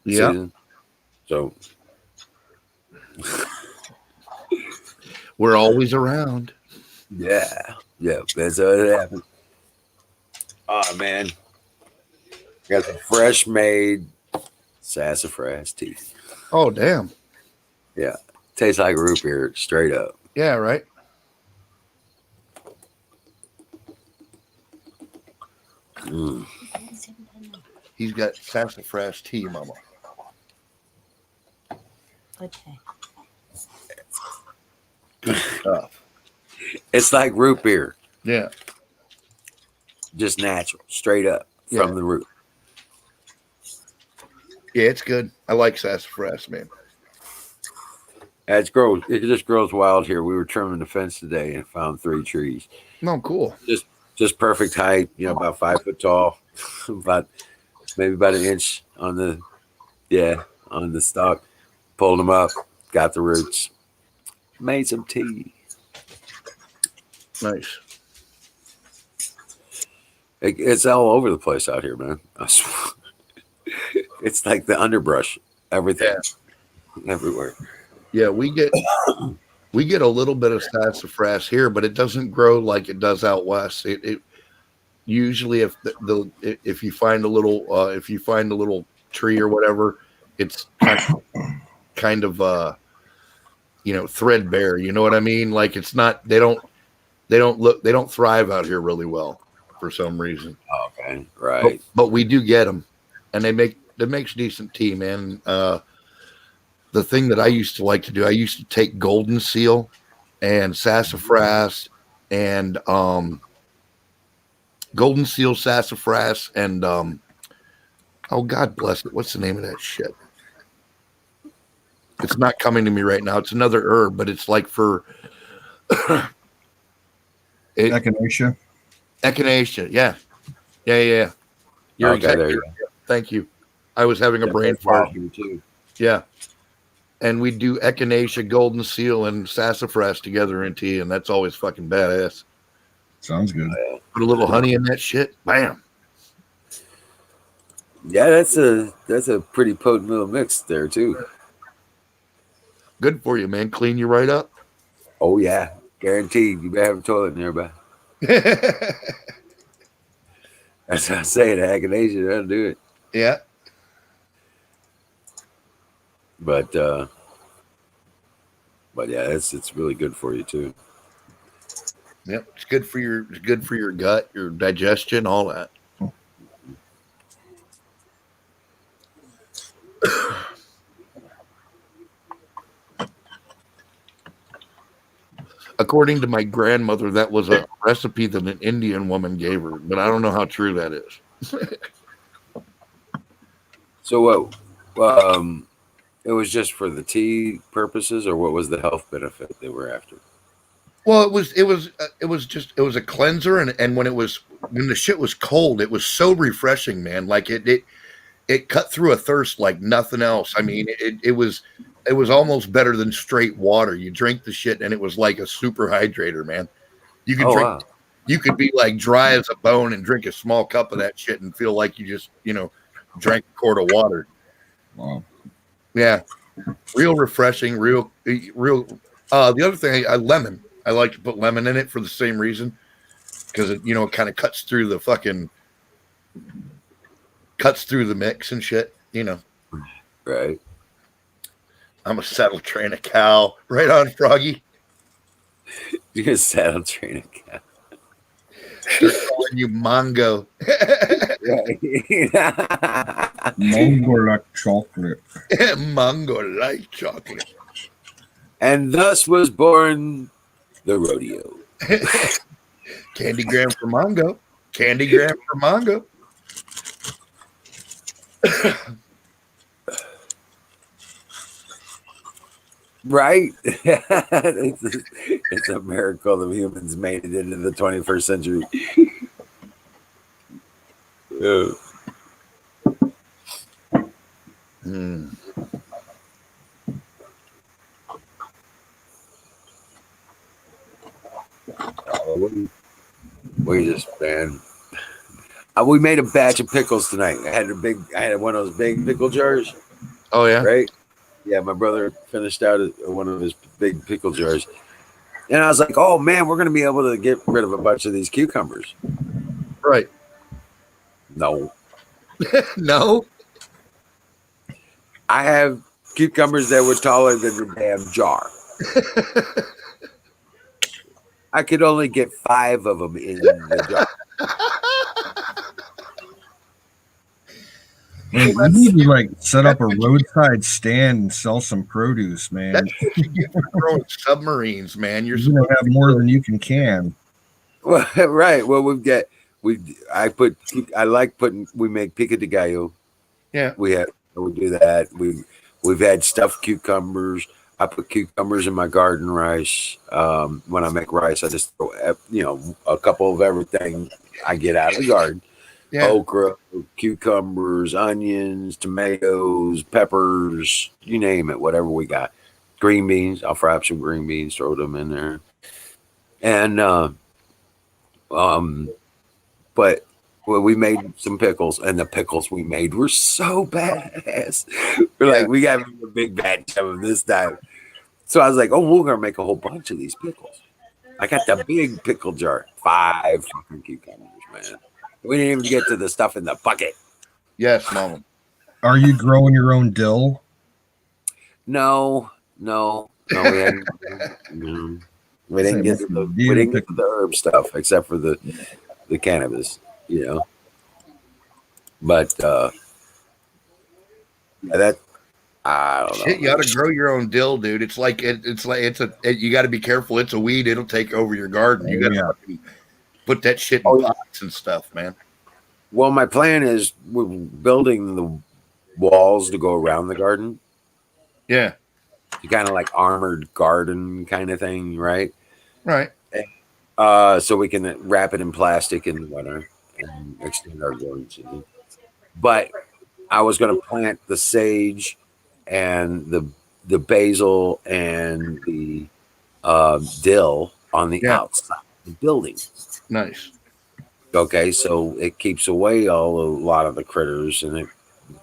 Yeah. Season. So we're always around. Yeah, that's how it happens. Oh man, got some fresh made sassafras tea. Oh damn. Yeah, tastes like root beer straight up. Yeah, right. He's got sassafras tea, Mama. Okay. Good stuff. It's like root beer. Yeah. Just natural, straight up from the root. Yeah, it's good. I like sassafras, man. It just grows wild here. We were trimming the fence today and found 3 trees. No, cool. Just perfect height, about 5 foot tall, maybe about an inch on the stalk. Pulled them up, got the roots, made some tea. Nice. It's all over the place out here, man. It's like the underbrush, everything, everywhere. Yeah, we get a little bit of sassafras here, but it doesn't grow like it does out west. It usually if you find a little tree or whatever, it's kind of threadbare. You know what I mean? Like it's not. They don't thrive out here really well for some reason. Okay, right. But we do get them, and it makes decent tea, man. The thing that I used to like to do, I used to take golden seal and sassafras and golden seal, sassafras, and oh God bless it, what's the name of that shit? It's not coming to me right now. It's another herb, but it's like for Echinacea. Echinacea, yeah. You're Okay, there you go. Thank you. I was having a brain fart. Too. Yeah. And we do echinacea, golden seal, and sassafras together in tea, and that's always fucking badass. Sounds good. Put a little honey in that shit. Bam. Yeah, that's a pretty potent little mix there too. Good for you, man. Clean you right up. Oh yeah, guaranteed. You better have a toilet nearby. That's what I say. The echinacea doesn't do it. Yeah. But yeah, it's really good for you too. Yep, it's good for your gut, your digestion, all that. According to my grandmother, that was a recipe that an Indian woman gave her, but I don't know how true that is. So it was just for the tea purposes, or what was the health benefit they were after? Well, it was a cleanser, and when the shit was cold, it was so refreshing, man. Like it cut through a thirst like nothing else. I mean, it was almost better than straight water. You drink the shit, and it was like a super hydrator, man. You could drink. Wow. You could be like dry as a bone and drink a small cup of that shit and feel like you just drank a quart of water. Wow. Yeah, real refreshing. Real. The other thing, lemon. I like to put lemon in it for the same reason, because it kind of cuts through the mix and shit. Right. I'm a saddle train a cow. Right on, Froggy. You're a saddle train a cow. They're calling you Mongo. Mongo like chocolate. Mongo like chocolate. And thus was born the rodeo. Candygram for Mongo. Candygram for Mongo. Right? It's a miracle that humans made it into the 21st century. We just, man. We made a batch of pickles tonight. I had one of those big pickle jars. Oh yeah, right. Yeah, my brother finished out one of his big pickle jars, and I was like, "Oh man, we're gonna be able to get rid of a bunch of these cucumbers." Right? No, no. I have cucumbers that were taller than the damn jar. I could only get 5 of them in the jar. Man, you need to like set up a roadside stand and sell some produce, man. That's what you get for growing submarines, man. You're gonna have more than you can can. Well, right. Well, we make pico de gallo. Yeah. We do that. We've had stuffed cucumbers. I put cucumbers in my garden rice. When I make rice, I just throw, a couple of everything I get out of the garden. Yeah. Okra, cucumbers, onions, tomatoes, peppers, you name it, whatever we got. Green beans, I'll fry up some green beans, throw them in there. And but we made some pickles, and the pickles we made were so badass. We're like, we got a big batch of them this time. So I was like, oh, we're gonna make a whole bunch of these pickles. I got the big pickle jar, 5 fucking cucumbers, man. We didn't even get to the stuff in the bucket. Yes, Mama. Are you growing your own dill? No, we hadn't. We didn't get to the herb stuff except for the cannabis, But that I don't know. Shit, you got to grow your own dill, dude. It's like you got to be careful. It's a weed. It'll take over your garden. You got to put that shit in pots and stuff, man. Well, my plan is we're building the walls to go around the garden. Yeah. Kind of like armored garden kind of thing, right? Right. So we can wrap it in plastic in the winter and extend our growing season. But I was going to plant the sage and the basil and the dill on the outside of the building. Nice. Okay, so it keeps away a lot of the critters, and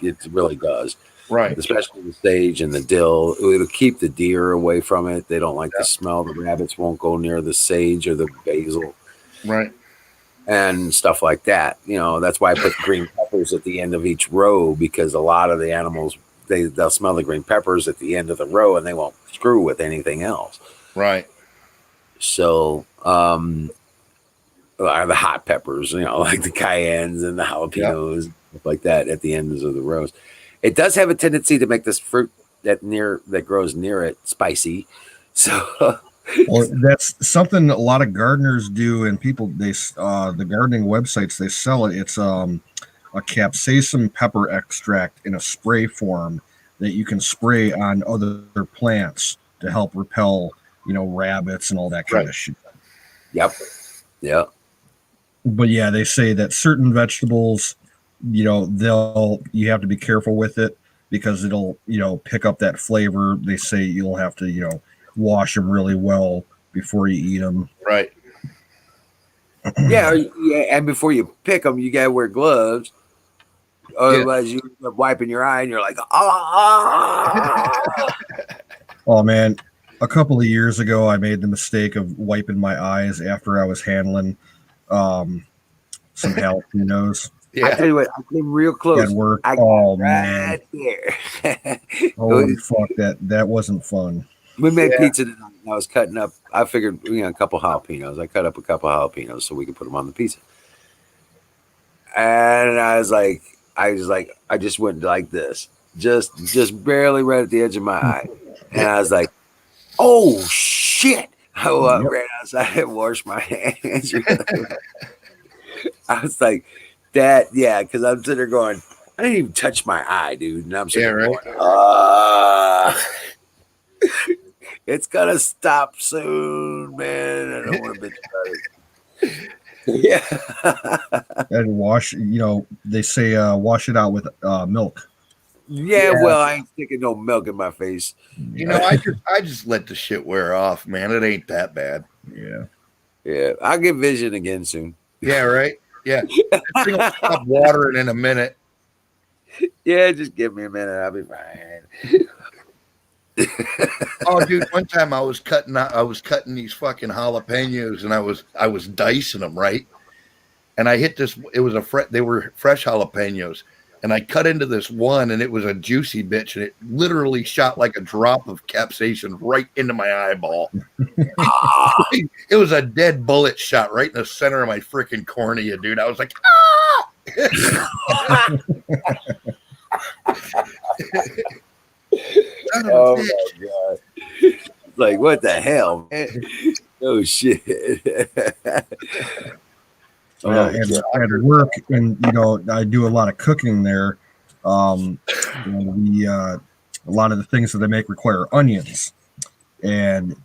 it really does. Right. Especially the sage and the dill. It'll keep the deer away from it. They don't like the smell. The rabbits won't go near the sage or the basil. Right. And stuff like that. That's why I put green peppers at the end of each row, because a lot of the animals, they'll smell the green peppers at the end of the row and they won't screw with anything else. Right. So, the hot peppers, like the cayennes and the jalapenos, stuff like that at the ends of the rows. It does have a tendency to make this fruit that grows near it spicy. So, well, that's something a lot of gardeners do, and people the gardening websites, they sell it. It's a capsaicin pepper extract in a spray form that you can spray on other plants to help repel, rabbits and all that kind of shit. Yep. But yeah, they say that certain vegetables, you have to be careful with it because it'll, pick up that flavor. They say you'll have to, wash them really well before you eat them. Right. Yeah, and before you pick them, you gotta wear gloves. Otherwise, you end up wiping your eye, and you're like, ah. Oh man, a couple of years ago, I made the mistake of wiping my eyes after I was handling some jalapenos. Yeah. I tell you what, I came real close. That worked. Man, there. Holy fuck, that wasn't fun. We made pizza tonight, and I was cutting up. I figured, a couple jalapenos. I cut up a couple jalapenos so we could put them on the pizza. And I just went like this, just barely right at the edge of my eye. And I was like, oh shit. I ran outside and washed my hands. I was like, because I'm sitting there going, I didn't even touch my eye, dude. And I'm sitting there going, it's gonna stop soon, man. I don't want to bitch about it. Yeah. And wash, they say wash it out with milk. Yeah, well, I ain't sticking no milk in my face. I just let the shit wear off, man. It ain't that bad. Yeah. I'll get vision again soon. Yeah, right. Yeah, this thing will stop watering in a minute. Yeah, just give me a minute. I'll be fine. Oh, dude! One time I was cutting these fucking jalapenos, and I was dicing them, right? And I hit this. It was they were fresh jalapenos, and I cut into this one, and it was a juicy bitch, and it literally shot like a drop of capsaicin right into my eyeball. It was a dead bullet shot right in the center of my freaking cornea, dude. I was like, ah! Oh my god! Like, what the hell, man? Oh shit! And at work, and I do a lot of cooking there. A lot of the things that they make require onions. And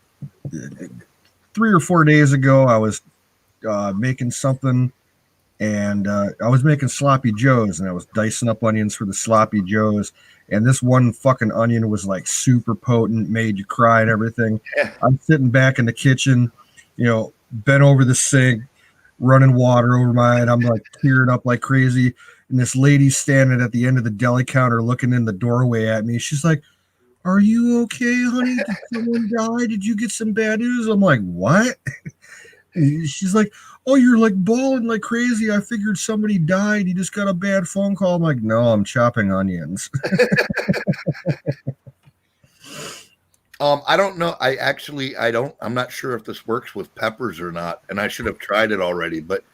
3 or 4 days ago, I was making something, and I was making sloppy joes, and I was dicing up onions for the sloppy joes. And this one fucking onion was like super potent, made you cry and everything. Yeah. I'm sitting back in the kitchen, bent over the sink, running water over my head. I'm like tearing up like crazy. And this lady standing at the end of the deli counter looking in the doorway at me. She's like, "Are you okay, honey? Did someone die? Did you get some bad news?" I'm like, "What?" She's like, "Oh, you're like bawling like crazy. I figured somebody died. You just got a bad phone call." I'm like, "No, I'm chopping onions." I don't know. I'm not sure if this works with peppers or not, and I should have tried it already. But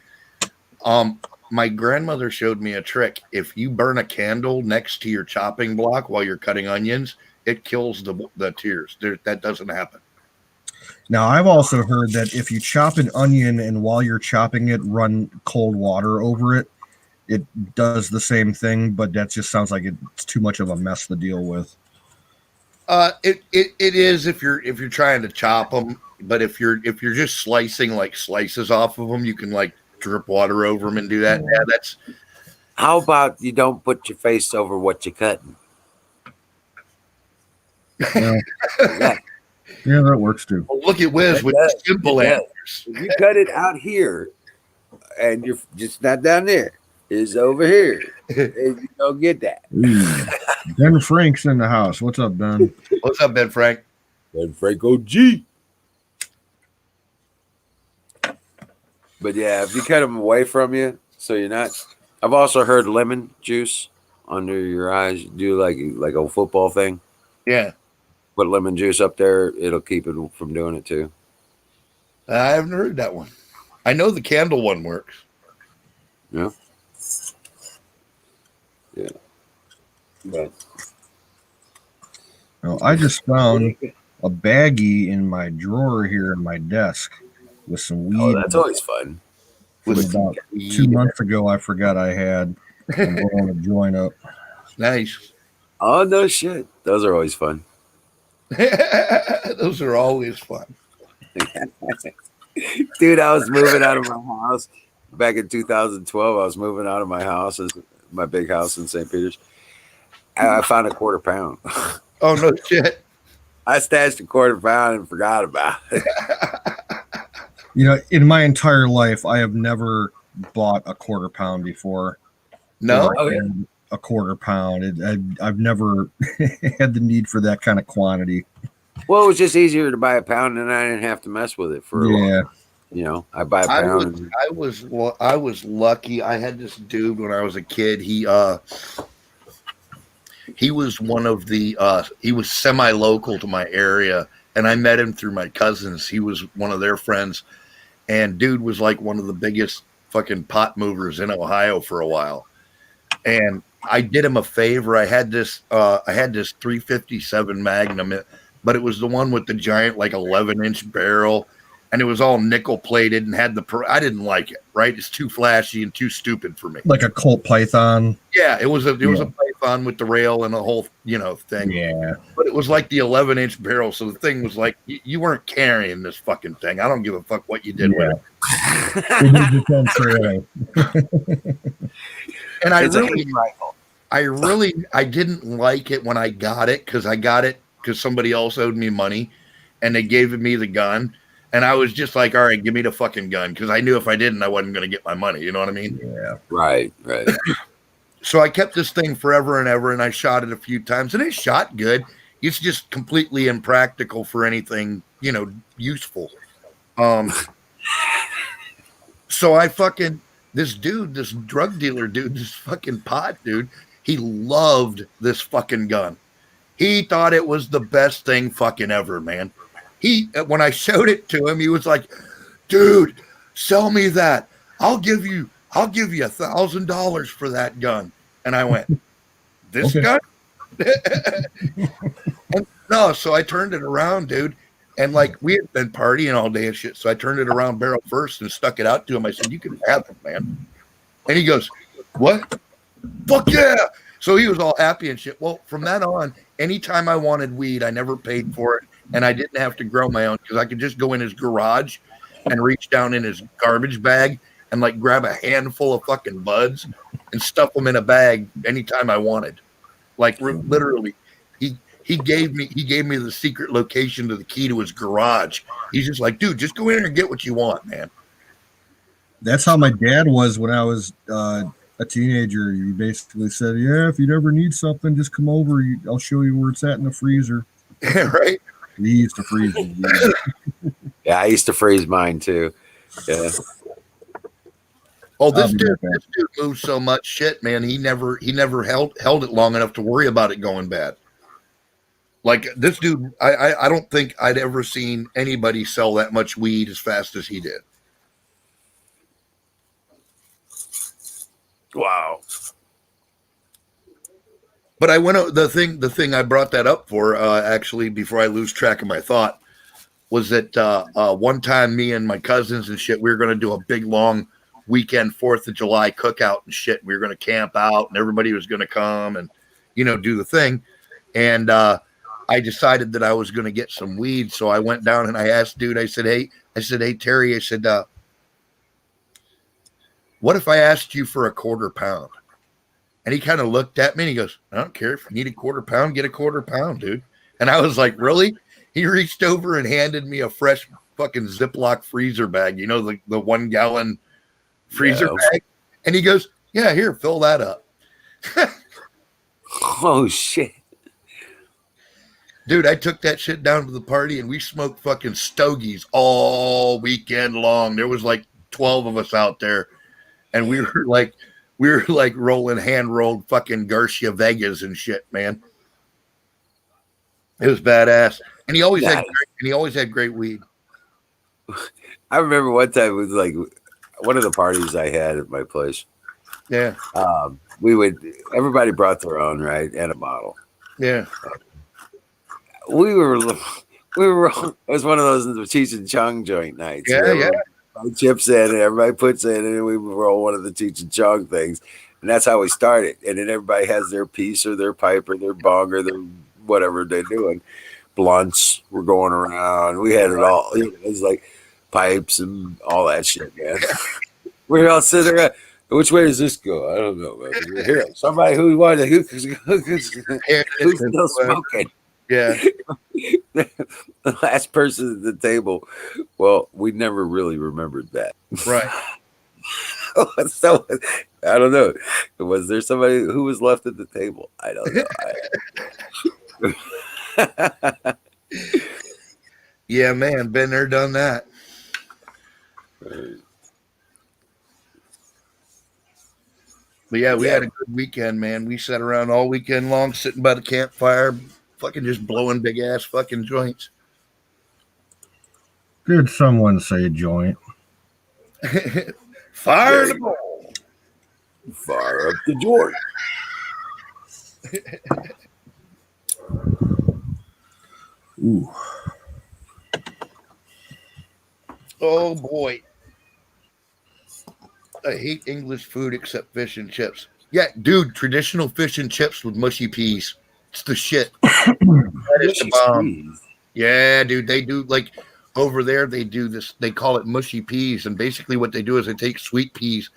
my grandmother showed me a trick. If you burn a candle next to your chopping block while you're cutting onions, it kills the tears. That doesn't happen. Now, I've also heard that if you chop an onion and while you're chopping it, run cold water over it, it does the same thing, but that just sounds like it's too much of a mess to deal with. It is if you're trying to chop them, but if you're just slicing like slices off of them, you can like drip water over them and do that. Yeah, that's. How about you don't put your face over what you're cutting? Yeah, that works too. Well, look at Wiz with simple answers. If you cut it out here, and you're just not down there, it's over here. And you don't get that. Ben Frank's in the house. What's up, Ben? What's up, Ben Frank? Ben Frank OG. But yeah, if you cut them away from you, so you're not. I've also heard lemon juice under your eyes. Do like a football thing. Yeah. Put lemon juice up there. It'll keep it from doing it too. I haven't heard that one. I know the candle one works. Yeah. Yeah. But No, I just found a baggie in my drawer here in my desk with some weed. oh, that's always fun. With about 2 months ago, I forgot I had. I'm going to join up. Nice. Oh no shit. Those are always fun. Those are always fun. Dude, I was moving out of my house back in 2012. I was moving out of my house, my big house in St. Peter's. I found a quarter pound. Oh no shit. I stashed a quarter pound and forgot about it. In my entire life, I have never bought a quarter pound before. No. A quarter pound. I've never had the need for that kind of quantity. Well, it was just easier to buy a pound, and I didn't have to mess with it for a while. I buy a pound. I was lucky. I had this dude when I was a kid. He was one of the he was semi-local to my area, and I met him through my cousins. He was one of their friends, and dude was like one of the biggest fucking pot movers in Ohio for a while. And I did him a favor. I had this 357 Magnum, but it was the one with the giant like 11-inch barrel, and it was all nickel plated and had I didn't like it. Right, it's too flashy and too stupid for me. Like a Colt Python. Yeah, it was a Python with the rail and the whole thing. Yeah, but it was like the 11-inch barrel, so the thing was like you weren't carrying this fucking thing. I don't give a fuck what you did with it. And I didn't like it when I got it because somebody else owed me money, and they gave me the gun, and I was just like, all right, give me the fucking gun, because I knew if I didn't, I wasn't going to get my money. You know what I mean? Yeah. Right. So I kept this thing forever and ever, and I shot it a few times, and it shot good. It's just completely impractical for anything, useful. So I fucking. This drug dealer dude, this fucking pot dude, he loved this fucking gun. He thought it was the best thing fucking ever, man. When I showed it to him, he was like, dude, sell me that. I'll give you $1,000 for that gun. And I went, this gun? And no, so I turned it around, dude. And like we had been partying all day and shit. So I turned it around barrel first and stuck it out to him. I said, you can have it, man. And he goes, what? Fuck yeah. So he was all happy and shit. Well, from that on, anytime I wanted weed, I never paid for it. and I didn't have to grow my own because I could just go in his garage and reach down in his garbage bag and like grab a handful of fucking buds and stuff them in a bag anytime I wanted. Like literally, he gave me the secret location to the key to his garage. He's just like, dude, just go in there and get what you want, man. That's how my dad was when I was a teenager. He basically said, "Yeah, if you ever need something, just come over. I'll show you where it's at in the freezer." Right? He used to freeze. Yeah, I used to freeze mine too. Yeah. Oh, this dude moves so much shit, man. He never held it long enough to worry about it going bad. Like this dude, I don't think I'd ever seen anybody sell that much weed as fast as he did. Wow. But I went the thing I brought that up for actually before I lose track of my thought was that one time me and my cousins and shit, we were going to do a big long weekend 4th of July cookout and shit. We were going to camp out and everybody was going to come and, you know, do the thing. And I decided that I was going to get some weed. So I went down and I asked dude, I said, hey, Terry, I said, what if I asked you for a quarter pound? And he kind of looked at me and he goes, I don't care. If you need a quarter pound, get a quarter pound, dude. And I was like, really? He reached over and handed me a fresh fucking Ziploc freezer bag, you know, the 1 gallon freezer bag. And he goes, yeah, here, fill that up. Oh, shit. Dude, I took that shit down to the party and we smoked fucking stogies all weekend long. There was like 12 of us out there. And we were like rolling hand-rolled fucking Garcia Vegas and shit, man. It was badass. And he always had great weed. I remember one time it was like one of the parties I had at my place. Yeah. Everybody brought their own, right? And a bottle. Yeah. We were it was one of those Cheech and Chong joint nights. Yeah. Chips in and everybody puts in and we roll one of the Cheech and Chong things. And that's how we started. And then everybody has their piece or their pipe or their bong or their whatever they're doing. Blunts were going around. We had it all. It was like pipes and all that shit, man. We're all sitting there. Which way does this go? I don't know. Man. Here, somebody who's still smoking. Yeah. The last person at the table. Well, we never really remembered that. Right. So I don't know. Was there somebody who was left at the table? I don't know. Yeah, man, been there, done that. But yeah, we had a good weekend, man. We sat around all weekend long, sitting by the campfire, fucking just blowing big ass fucking joints. Did someone say joint? Fire the ball. Fire up the joint. Ooh. Oh boy. I hate English food except fish and chips. Yeah, dude, traditional fish and chips with mushy peas. It's the shit. That is the bomb. Yeah, dude, they do like over there, they do this, they call it mushy peas. And basically what they do is they take sweet peas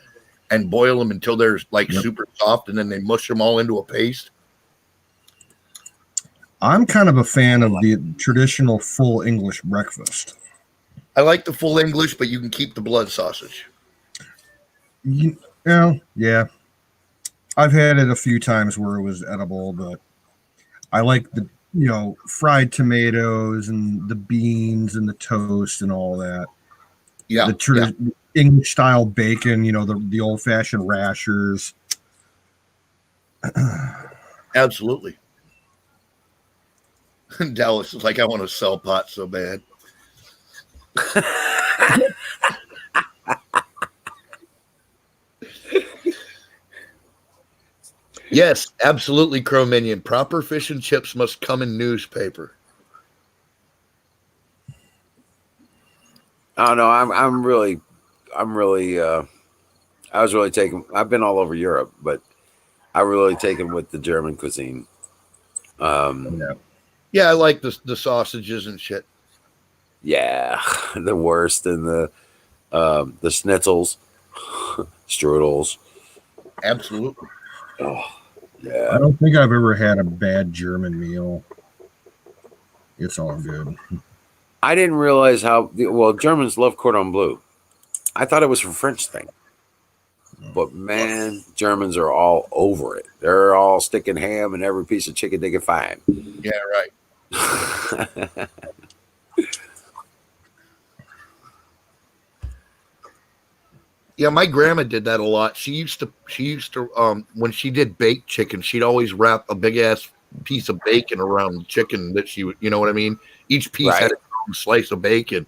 and boil them until they're like super soft, and then they mush them all into a paste. I'm kind of a fan of the traditional full English breakfast. I like the full English, but you can keep the blood sausage. Yeah. I've had it a few times where it was edible, but I like the, fried tomatoes and the beans and the toast and all that. Yeah. The English style bacon, the old fashioned rashers. Absolutely. Dallas is like, I want to sell pot so bad. Yes, absolutely, Crow Minion. Proper fish and chips must come in newspaper. Oh no, I was really taken. I've been all over Europe, but I really taken with the German cuisine. Yeah, I like the sausages and shit. Yeah, the worst, and the schnitzels, strudels. Absolutely. Oh, I yeah. don't think I've ever had a bad German meal. It's all good. I didn't realize how well Germans love cordon bleu. I thought it was a French thing. But man, Germans are all over it. They're all sticking ham in every piece of chicken they can find. Yeah, right. Yeah, my grandma did that a lot. She used to when she did baked chicken, she'd always wrap a big ass piece of bacon around the chicken that she would, you know what I mean? Each piece Right. had its own slice of bacon,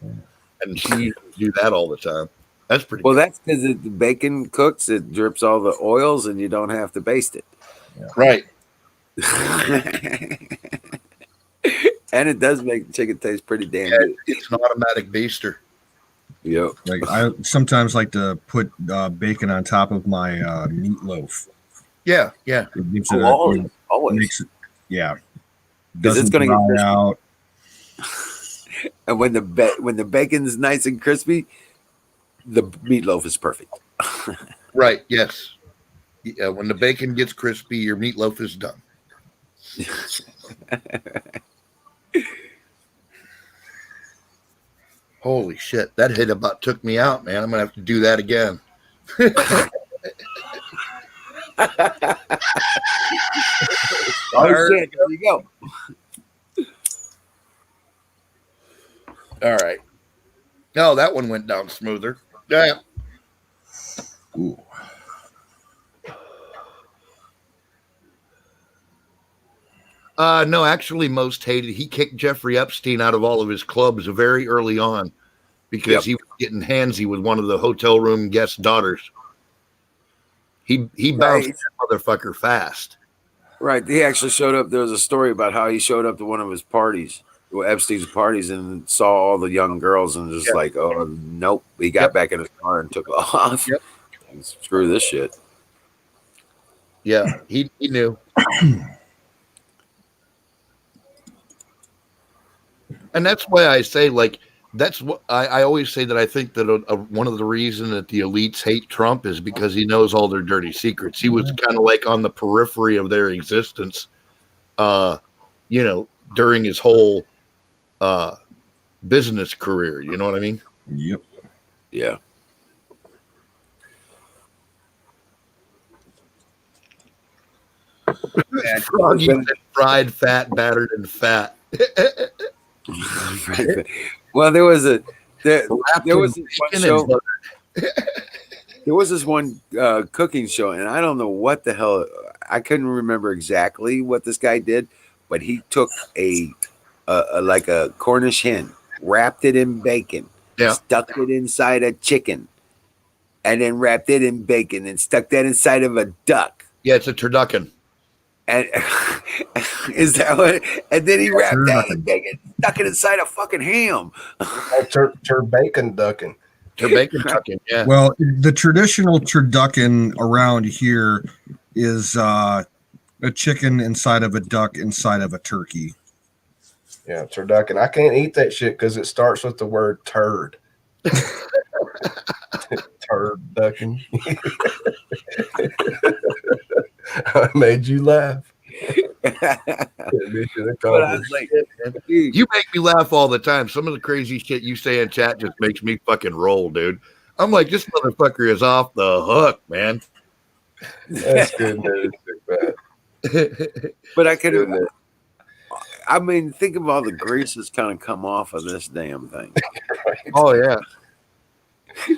and she used to do that all the time. That's pretty Well, good. that's because the bacon cooks, it drips all the oils, and you don't have to baste it. Right. And it does make the chicken taste pretty damn Yeah, good. it's an automatic baster. Yep. Like I sometimes like to put bacon on top of my meatloaf. Yeah, yeah. It gives Oh, it always, it always. makes it, yeah, 'Cause it's doesn't gonna get dry crispy. out. And when the bacon's nice and crispy, the meatloaf is perfect. Right, yes. Yeah, when the bacon gets crispy, your meatloaf is done. Holy shit, that hit about took me out, man. I'm gonna have to do that again. Oh shit! There you go. All right. No, that one went down smoother. Yeah. Ooh. No, actually, most hated. He kicked Jeffrey Epstein out of all of his clubs very early on because he was getting handsy with one of the hotel room guest daughters. He bounced Right. that motherfucker fast. Right. He actually showed up. There was a story about how he showed up to one of his parties, Epstein's parties, and saw all the young girls and just like, oh, nope. He got back in his car and took off. Yep. Screw this shit. Yeah, he knew. And that's why I say, like, that's what I always say that I think that one of the reasons that the elites hate Trump is because he knows all their dirty secrets. He was kind of like on the periphery of their existence, during his whole business career. You know what I mean? Yep. Yeah. Froggy said fried, fat, battered, and fat. Well, there was there was this one show. There was this one cooking show, and I don't know what the hell. I couldn't remember exactly what this guy did, but he took a like a Cornish hen, wrapped it in bacon, stuck it inside a chicken, and then wrapped it in bacon and stuck that inside of a duck. Yeah, it's a turducken. And is that what? And then he wrapped that in bacon, stuck it inside a fucking ham. Bacon ducking. Bacon ducking, yeah. Well, the traditional turducken around here is a chicken inside of a duck inside of a turkey. Yeah, turducken. I can't eat that shit because it starts with the word turd. Turducken. I made you laugh. But I was like, you make me laugh all the time. Some of the crazy shit you say in chat just makes me fucking roll, dude. I'm like, this motherfucker is off the hook, man. That's good news. But I could. I mean, think of all the grease that's kind of come off of this damn thing. Right. Oh yeah.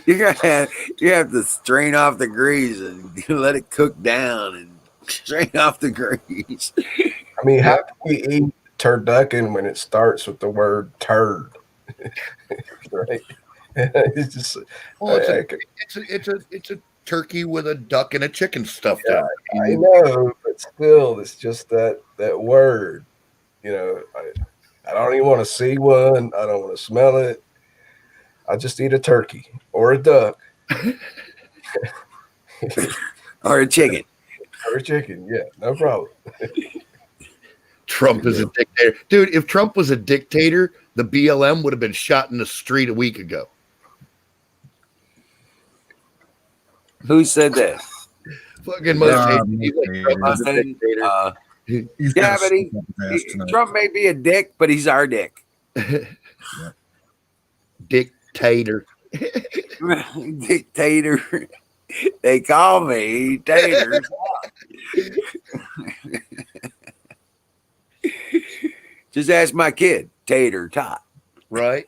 You have to strain off the grease and let it cook down and strain off the grease. I mean, how can you eat turducken when it starts with the word turd? Right? It's just it's a turkey with a duck and a chicken stuffed in. I know, but still, it's just that word. You know, I don't even want to see one. I don't want to smell it. I just eat a turkey or a duck. Or a chicken. Or a chicken, yeah, no problem. Trump is a dictator. Dude, if Trump was a dictator, the BLM would have been shot in the street a week ago. Who said that? Fucking most Maybe. Trump is a dictator. He's Yeah, got but to step up his ass tonight. Trump may be a dick, but he's our dick. Dictator. Dictator. They call me Tater. Just ask my kid, Tater Tot. Right?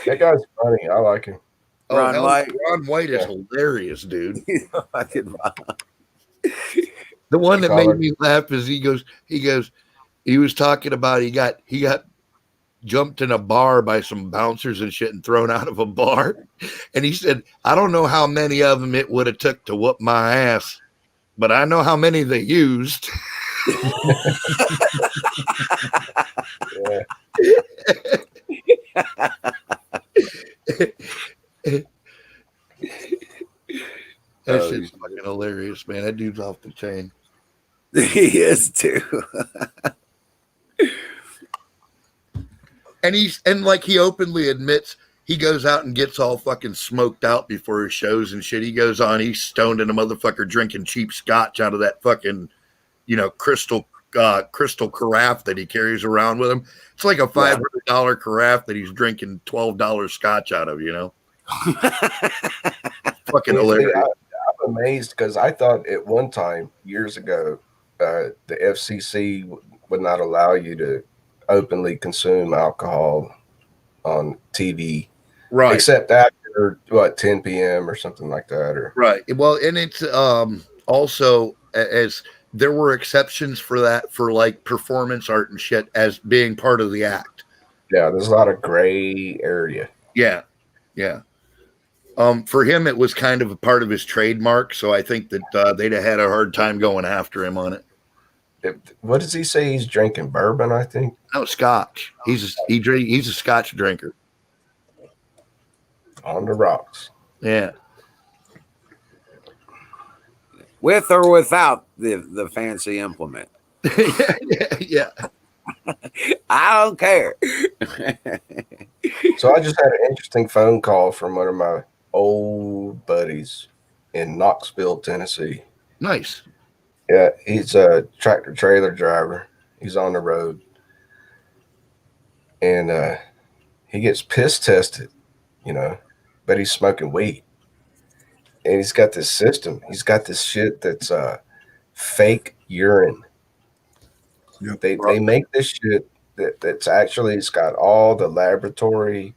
That guy's funny. I like him. Ron White. Ron White is hilarious, dude. The The one that made me laugh is he was talking about he got jumped in a bar by some bouncers and shit and thrown out of a bar. And he said, I don't know how many of them it would have took to whoop my ass, but I know how many they used. That shit's fucking hilarious, man. That dude's off the chain. He is too. And like he openly admits he goes out and gets all fucking smoked out before his shows and shit. He goes on, he's stoned in a motherfucker drinking cheap scotch out of that fucking, crystal carafe that he carries around with him. It's like a $500 carafe that he's drinking $12 scotch out of, Fucking hilarious. I'm amazed because I thought at one time years ago, the FCC would not allow you to openly consume alcohol on TV, right? Except after 10 p.m. or something like that, or right. Well, and it's also as there were exceptions for that for like performance art and shit as being part of the act. Yeah, there's a lot of gray area. Yeah. For him, it was kind of a part of his trademark, so I think that they'd have had a hard time going after him on it. What does he say? He's drinking bourbon, I think. No, scotch. He's a scotch drinker. On the rocks. Yeah. With or without the fancy implement. Yeah. I don't care. So I just had an interesting phone call from one of my old buddies in Knoxville, Tennessee. Nice. Yeah, he's a tractor trailer driver. He's on the road. And he gets piss tested, but he's smoking weed. And he's got this system. He's got this shit that's fake urine. Yep. They make this shit that's actually, it's got all the laboratory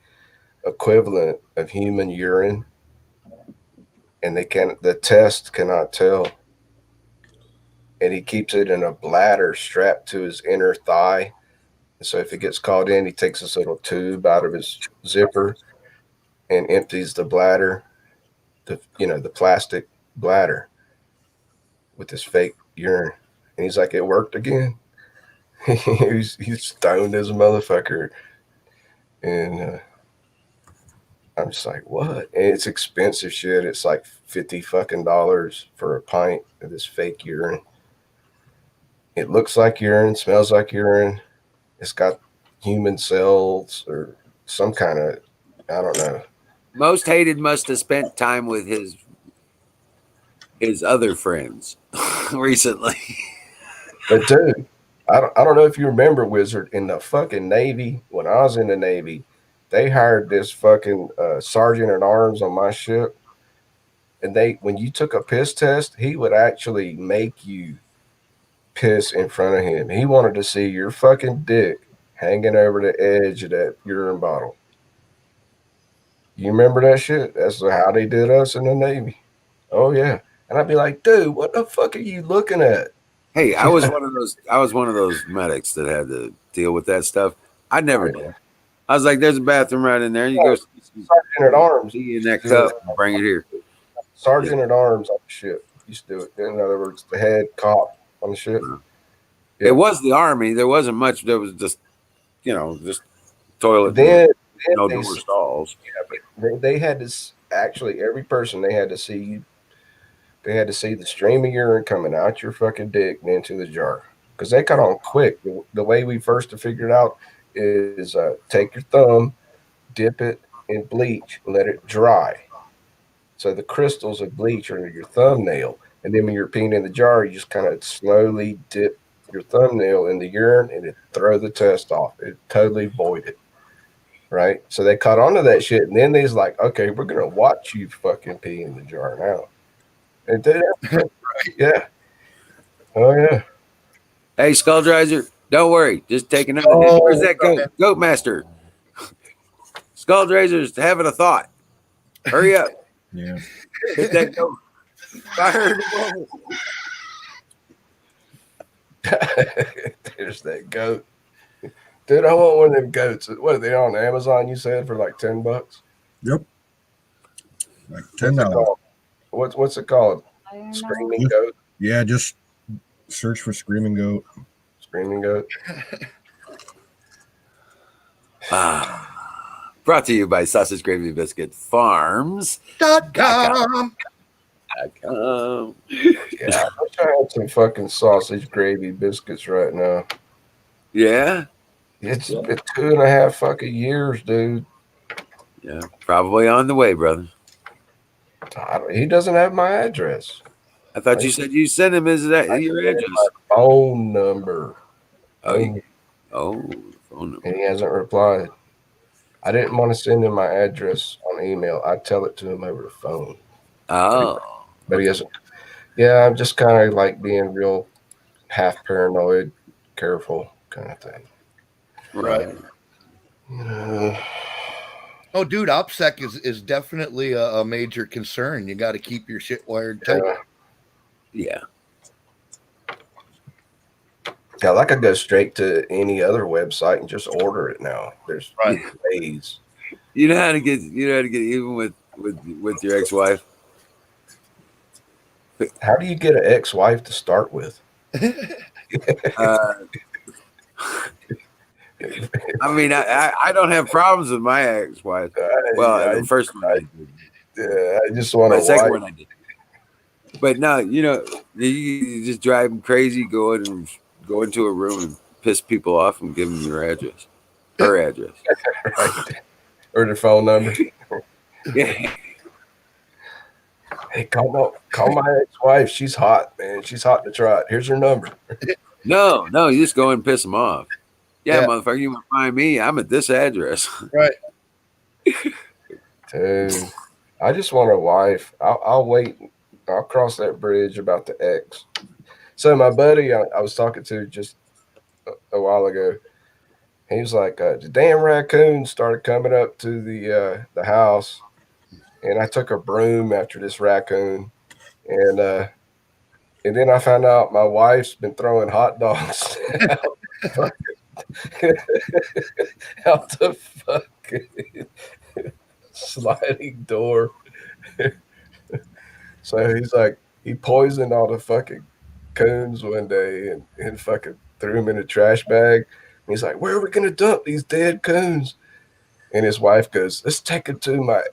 equivalent of human urine, and the test cannot tell. And he keeps it in a bladder strapped to his inner thigh. And so if it gets called in, he takes this little tube out of his zipper and empties the bladder, the plastic bladder with this fake urine. And he's like, it worked again. he's stoned as a motherfucker. And I'm just like, what? And it's expensive shit. It's like $50 fucking for a pint of this fake urine. It looks like urine, smells like urine. It's got human cells or some kind of, I don't know. Most Hated must have spent time with his other friends recently. But dude, I don't know if you remember, Wizard, in the fucking Navy, when I was in the Navy, they hired this fucking sergeant at arms on my ship. And when you took a piss test, he would actually make you piss in front of him. He wanted to see your fucking dick hanging over the edge of that urine bottle. You remember that shit? That's how they did us in the Navy. Oh yeah. And I'd be like, dude, what the fuck are you looking at? Hey, I was one of those medics that had to deal with that stuff. I never did. I was like, there's a bathroom right in there. You go Sergeant at arms. in that cup, bring it here. Sergeant at arms on the ship used to do it. In other words, the head cop on the ship. It was the Army. There wasn't much. There was just, just toilet. Then No door stalls. Yeah, but they had to actually, every person, they had to see you They had to see the stream of urine coming out your fucking dick and into the jar because they got on quick. The way we first to figure it out is take your thumb, dip it in bleach, and let it dry. So the crystals of bleach are your thumbnail. And then when you're peeing in the jar, you just kind of slowly dip your thumbnail in the urine and it throw the test off. It totally void it. Right? So they caught on to that shit. And then they's like, okay, we're going to watch you fucking pee in the jar now. And then, yeah. Oh, yeah. Hey, Skulldrizer, don't worry. Just take another. Where's that goat? Goat master. Skulldrazer's having a thought. Hurry up. Yeah. Hit that goat. Fire the ball. There's that goat. Dude, I want one of them goats. What are they on Amazon, you said, for like $10? Yep. Like $10. What's it called? I don't know. Screaming goat? Yeah, just search for Screaming Goat. Screaming goat. Brought to you by Sausage Gravy Biscuit Farms. .com. Yeah, I wish I had some fucking sausage gravy biscuits right now. Yeah. It's been 2.5 fucking years, dude. Yeah. Probably on the way, brother. He doesn't have my address. I thought you said you sent him your address. My phone number. Oh, phone number. And he hasn't replied. I didn't want to send him my address on email. I tell it to him over the phone. Oh. But he hasn't. Yeah, I'm just kind of like being real half paranoid, careful kind of thing. Right. Oh, dude, OPSEC is definitely a major concern. You got to keep your shit wired tight. Yeah. Yeah, like I go straight to any other website and just order it now. There's Right. ways. You know how to get even with your ex-wife? How do you get an ex-wife to start with? I mean, I don't have problems with my ex-wife. Well, the first one I did. Yeah, I just want The to second one I did. But no, you just drive them crazy, go into a room and piss people off and give them your address, her address, right. Or their phone number. Yeah. Hey, call my ex-wife. She's hot, man. She's hot to trot. Here's her number. No, you just go and piss them off. Yeah, motherfucker, you want to find me? I'm at this address. Right. Dude, I just want a wife. I'll wait. I'll cross that bridge about the ex. So my buddy I was talking to just a while ago, he was like, the damn raccoons started coming up to the house, and I took a broom after this raccoon, and then I found out my wife's been throwing hot dogs out the fucking sliding door. So he's like, he poisoned all the fucking coons one day and fucking threw them in a trash bag. And he's like, where are we going to dump these dead coons? And his wife goes, let's take them to my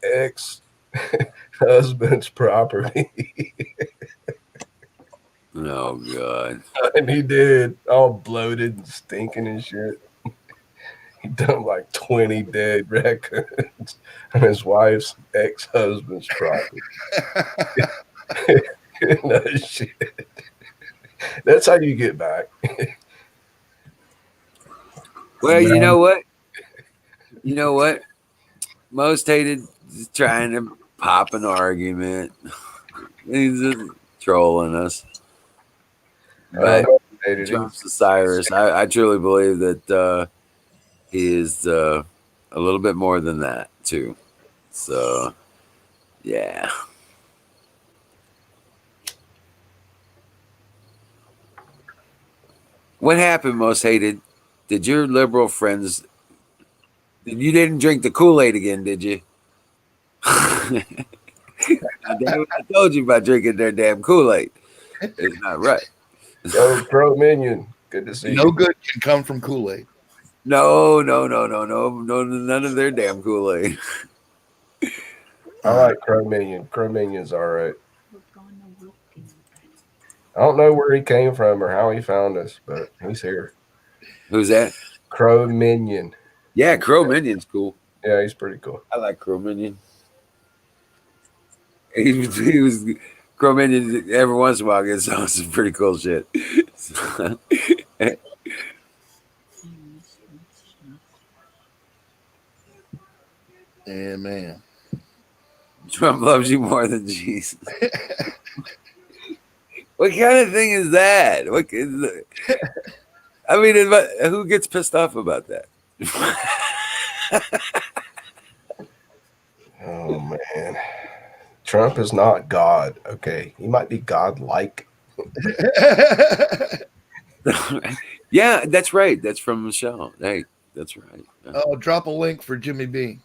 ex-husband's property. Oh, God. And he did, all bloated and stinking and shit. He dumped like 20 dead raccoons on his wife's ex-husband's property. No shit. That's how you get back. Well, you know what? Most hated is trying to pop an argument. He's just trolling us. But Trump's the Cyrus. I truly believe that he is a little bit more than that too. So, yeah. What happened, Most Hated? Did your liberal friends? You didn't drink the Kool-Aid again, did you? I told you about drinking their damn Kool-Aid. It's not right. Yo, Pro Minion, good to see you. No good can come from Kool-Aid. No, none of their damn Kool-Aid. I like Crow Minion. Crow Minion's all right. We're gonna look I don't know where he came from or how he found us, but he's here. Who's that? Crow Minion. Yeah, Crow Minion's cool. Yeah, he's pretty cool. I like Crow Minion. He was Crow Minion every once in a while gets on some pretty cool shit. Yeah, man. Trump loves you more than Jesus. What kind of thing is that? What is I mean, who gets pissed off about that? Oh man, Trump is not God. Okay, he might be God-like. Yeah, that's right. That's from Michelle. Hey, that's right. Oh, drop a link for Jimmy B.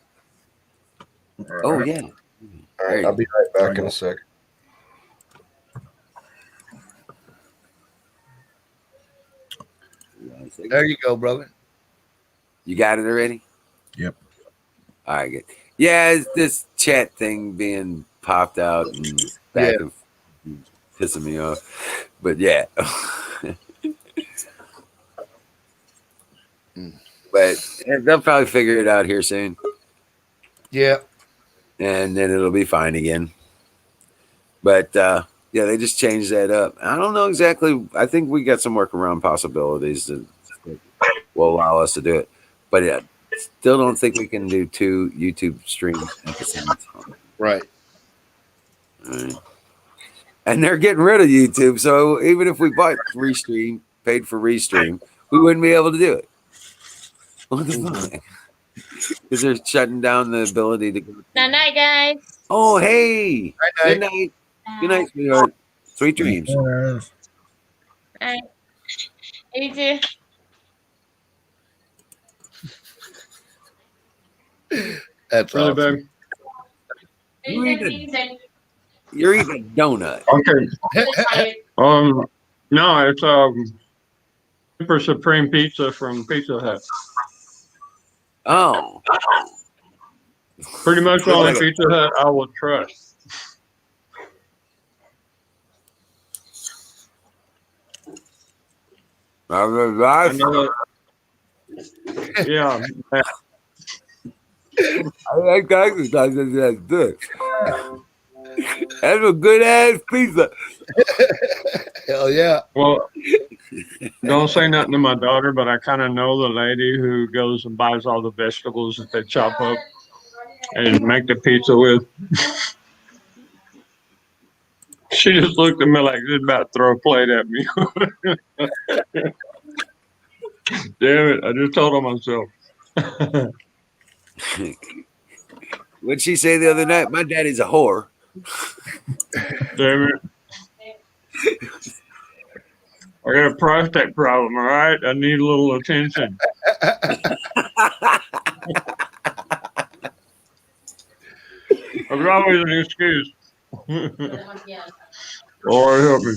Oh yeah. All right, I'll be right back in a second. There you go, brother. You got it already? Yep. All right, good. Yeah, it's this chat thing being popped out and back and pissing me off. But yeah. But they'll probably figure it out here soon. Yeah. And then it'll be fine again. But yeah, they just changed that up. I don't know exactly. I think we got some workaround possibilities that will allow us to do it. But yeah, still don't think we can do 2 YouTube streams at the same time. Right. All right. And they're getting rid of YouTube. So even if we bought Restream, paid for Restream, we wouldn't be able to do it. What the fuck? Because they're shutting down the ability to go. Good night, guys. Oh, hey. Good night. Good night, sweetheart. Sweet dreams. Bye. You too. That's really awesome. big. You're eating a donut. Okay. No, it's Super Supreme Pizza from Pizza Hut. Oh. Pretty much the only Pizza Hut I will trust. Yeah. I like that. That's good. That's a good ass pizza. Hell yeah. Well, don't say nothing to my daughter, but I kind of know the lady who goes and buys all the vegetables that they chop up and make the pizza with. She just looked at me like she's about to throw a plate at me. Damn it, I just told on myself. What'd she say the other night? My daddy's a whore. Damn it. I got a prostate problem, all right? I need a little attention. There's always an excuse. Lord help me.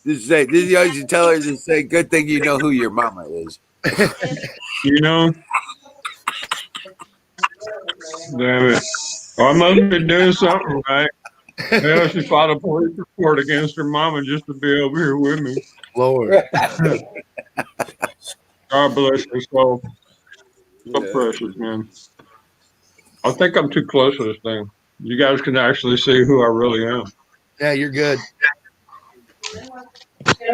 This you should tell her to say, good thing you know who your mama is. You know? Damn it. I must be doing something right. Yeah, she filed a police report against her mama just to be over here with me. Lord. God bless her soul. So precious, man. I think I'm too close to this thing. You guys can actually see who I really am. Yeah, you're good. Well,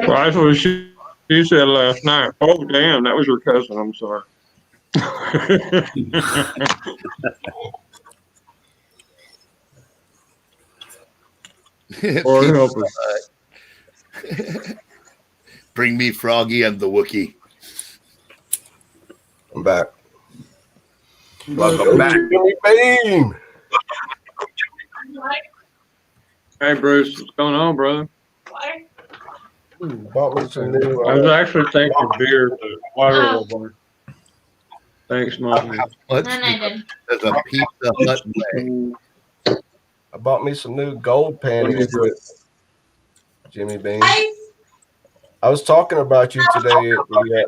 that's what she said last night. Oh, damn, that was your cousin. I'm sorry. Lord help us. Bring me Froggy and the Wookiee. I'm back. Welcome back. Jimmy Beam. Hey, Bruce, what's going on, brother? Bought me some new. I was actually thinking beer, but water will work. Thanks, Mom. There's a Pizza Hut way. I bought me some new gold panties with Jimmy Beam. I was talking about you today at the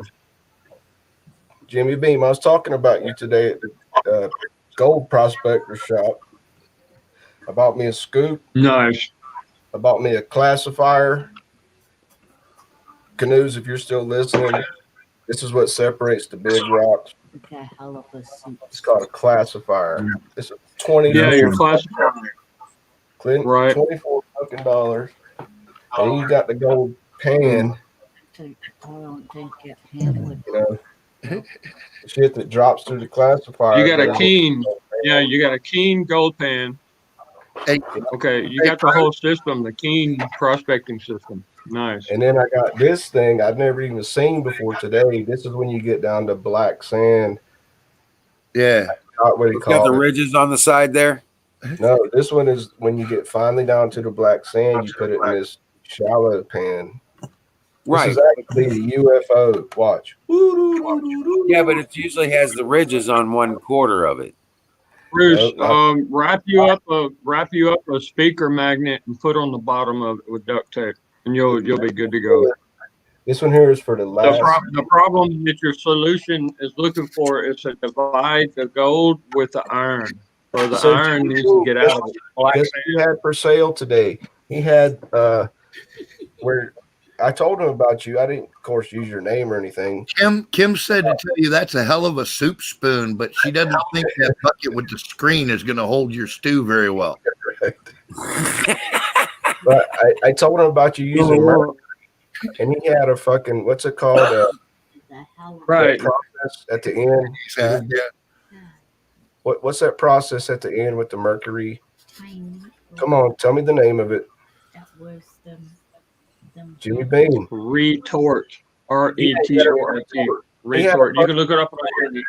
Jimmy Beam. I was talking about you today at the Gold Prospector shop. I bought me a scoop. Nice. I bought me a classifier, canoes, if you're still listening, this is what separates the big rocks. It's a hell of a suit. It's called a classifier. It's a 20. Yeah, you're classifying. Clint, Right. $24 fucking dollars. And then you got the gold pan, I don't think it handled. you know, shit that drops through the classifier. You got a goes- keen. Yeah, you got a keen gold pan. Hey, Okay, you got the whole system, the keen prospecting system. Nice. And then I got this thing I've never even seen before today. This is when you get down to black sand. yeah. Not what he It's got the called it. ridges on the side there. No, this one is when you get finally down to the black sand, you put it in this shallow pan. Right. This is actually the UFO. Watch. Yeah, but it usually has the ridges on 1/4 of it. Bruce, No, wrap you up a speaker magnet and put on the bottom of it with duct tape, and you'll be good to go. This one here is for the last. The problem that your solution is looking for is to divide the gold with the iron, or the So iron needs to get out of it. Black Guess what he had for sale today? He had where I told him about you. I didn't, of course, use your name or anything. Kim said to tell you that's a hell of a soup spoon, but she doesn't think that bucket with the screen is going to hold your stew very well. But I told him about you using mercury, and he had a fucking what's it called? The hell. Right. Process at the end. Yeah. What's that process at the end with the mercury? Tiny. Come on, tell me the name of it. That was them Jimmy Beam. Retort. RETORT. Retort. You can look it up on the internet.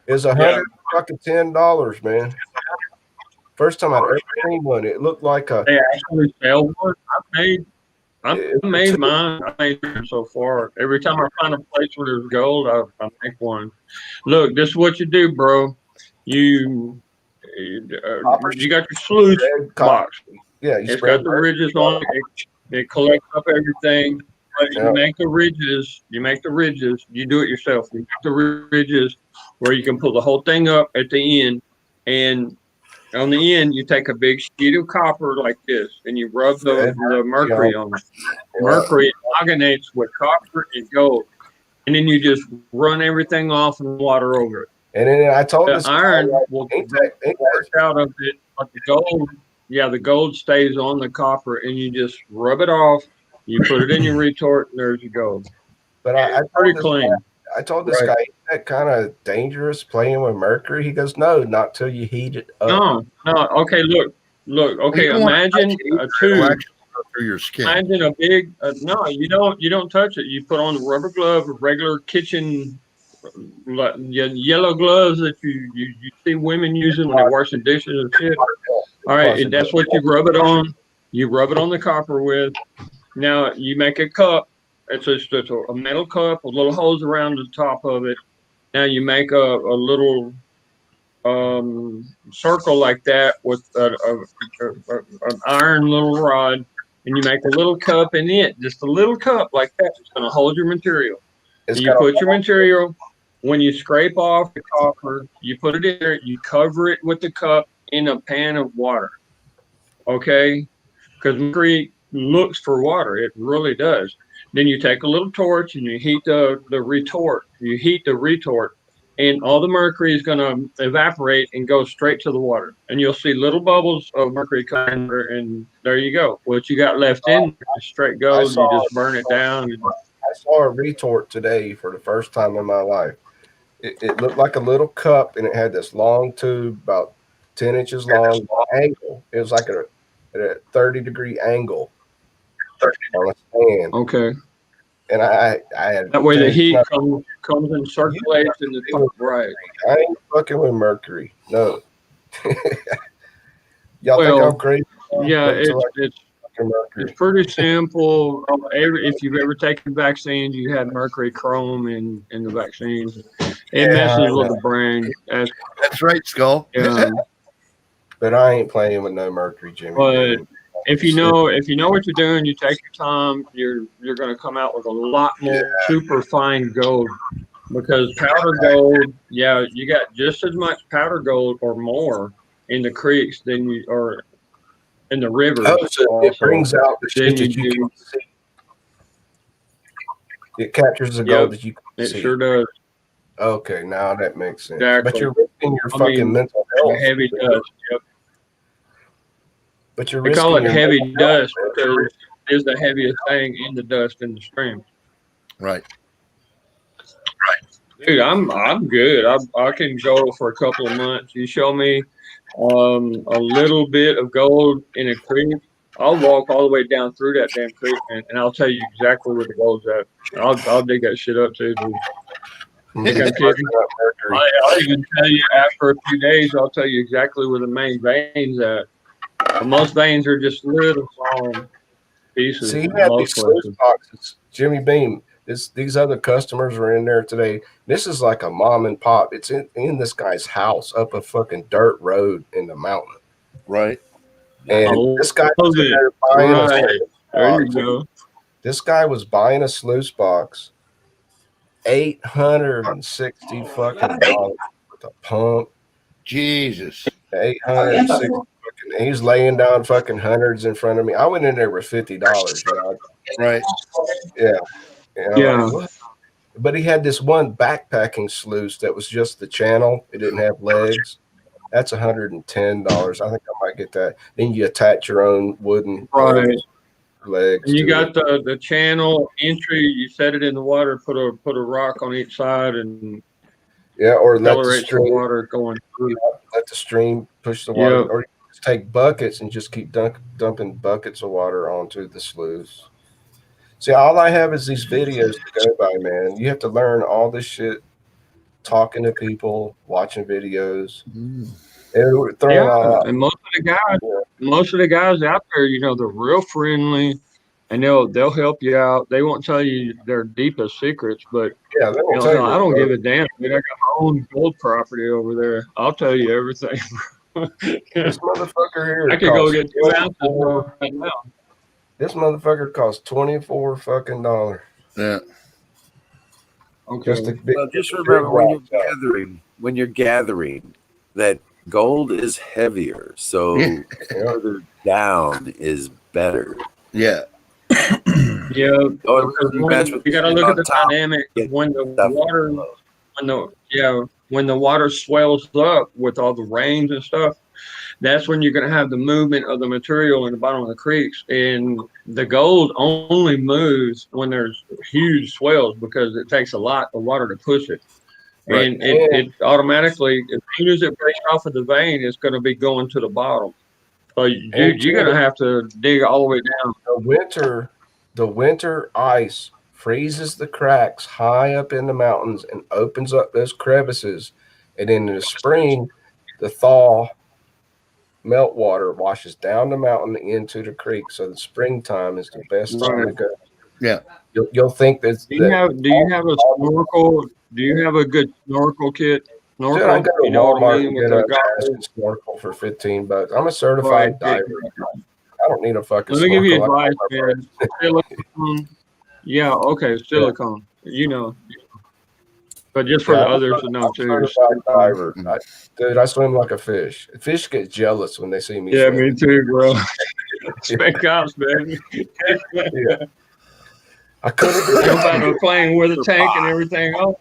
It's $110, man. First time I'd ever seen one. It looked like a. They actually sell one. I made mine. I made them so far. Every time I find a place where there's gold, I make one. Look, this is what you do, bro. You got your sluice box. Yeah, you It's spread got the ridges on it. It collects up everything. But you make the ridges. You do it yourself. You make the ridges where you can pull the whole thing up at the end, and on the end you take a big sheet of copper like this, and you rub the mercury on it. Mercury amalgamates with copper and gold, and then you just run everything off and water over it. And then I told the iron will wash out of it, but the gold, the gold stays on the copper, and you just rub it off. You put it in your retort, and there's your gold. But I pretty clean. I told this guy, isn't that kind of dangerous playing with mercury? He goes, no, not till you heat it up. No. Okay, look. Okay, imagine a tube. Through your skin. Imagine a big. No, you don't touch it. You put on the rubber glove, regular kitchen, yellow gloves that you see women using when they're washing dishes and shit. All right, and that's what you rub it on. You rub it on the copper with. Now you make a cup. It's just a metal cup with little holes around the top of it. Now you make a little circle like that with an iron little rod, and you make a little cup in it, just a little cup like that. It's going to hold your material. You put your material. When you scrape off the copper, you put it in there. You cover it with the cup in a pan of water. Okay, because mercury looks for water. It really does. Then you take a little torch and you heat the retort. You heat the retort, and all the mercury is going to evaporate and go straight to the water. And you'll see little bubbles of mercury coming, and there you go. What you got left in is straight gold. You just burn it down. I saw a retort today for the first time in my life. It looked like a little cup, and it had this long tube, about 10 inches long, angle. It was like at a 30-degree angle on a stand. Okay. And I had that way the heat comes and circulates in the top. Right. I ain't fucking with mercury. No. Y'all think I'm crazy? Yeah, it's pretty simple. If you've ever taken vaccines, you have mercury chrome in the vaccines. It messes with the brain. That's right, Skull. Yeah. But I ain't playing with no mercury, Jimmy. But if you know what you're doing, you take your time. You're going to come out with a lot more super fine gold, because powder gold, you got just as much powder gold or more in the creeks than you or in the rivers. Oh, so it brings out the shit that you can see. It captures the gold that you can It see. sure does. Okay, now that makes sense. Exactly. But you're risking your I fucking mean, mental The health. heavy dust. Yep. But you're They call risking it your heavy mental health, dust man. because it's the heaviest thing in the dust in the stream. Right. Dude, I'm good. I can go for a couple of months. You show me a little bit of gold in a creek, I'll walk all the way down through that damn creek, and I'll tell you exactly where the gold's at. I'll dig that shit up too, dude. Think I'm kidding? I'll even tell you after a few days. I'll tell you exactly where the main veins at. But most veins are just little small pieces. See, you have these Most sluice places. boxes. Jimmy Beam, these other customers are in there today. This is like a mom and pop. It's in this guy's house up a fucking dirt road in the mountain. Right. And this guy was in there buying a sluice There you box. go. This guy was buying a sluice box, $860 fucking dollars with a pump. Jesus. 860 fucking. He's laying down fucking hundreds in front of me. I went in there with $50. You know? Right. Yeah. You know, Yeah. like, what? But he had this one backpacking sluice that was just the channel. It didn't have legs. That's $110. I think I might get that. Then you attach your own wooden Right. legs. And you to got it. the channel entry. You set it in the water. Put a rock on each side and Yeah, or let the accelerates the stream water going through. let the stream push the water, Yeah. or you just take buckets and just keep dumping buckets of water onto the sluice. See, all I have is these videos to go by, man. You have to learn all this shit, talking to people, watching videos. And we're throwing Yeah, all out. and most of the guys out there, they're real friendly, and they'll help you out. They won't tell you their deepest secrets, but Yeah, they won't tell you. I don't give a damn. I mean, I got my own gold property over there. I'll tell you everything. This motherfucker here. I could go costs get 2 ounces 24 right now. This motherfucker costs $24 fucking dollars. Yeah. Okay. Just remember when you're gathering, that gold is heavier, so further down is better. Yeah. Yeah, you got to look at the dynamic when the water, when the water swells up with all the rains and stuff. That's when you're going to have the movement of the material in the bottom of the creeks, and the gold only moves when there's huge swells because it takes a lot of water to push it. Right. And it automatically, as soon as it breaks off of the vein, it's going to be going to the bottom. So, dude, you're going to have to dig all the way down. The winter ice freezes the cracks high up in the mountains and opens up those crevices. And in the spring, the thaw meltwater washes down the mountain into the creek. So the springtime is the best time to go. Yeah. You'll think that. Do you have a snorkel? Do you have a good snorkel kit? Dude, I go to Walmart and get a snorkel for $15. I'm a certified diver. I don't need a fucking snorkel. Let me give you advice, man. Silicone. Yeah, okay, silicone. But just for the others to know, too. Certified diver. Dude, I swim like a fish. Fish get jealous when they see me swim. swim. Me too, bro. Spec ops, baby. Yeah. I couldn't jump out of a plane with a tank and everything else.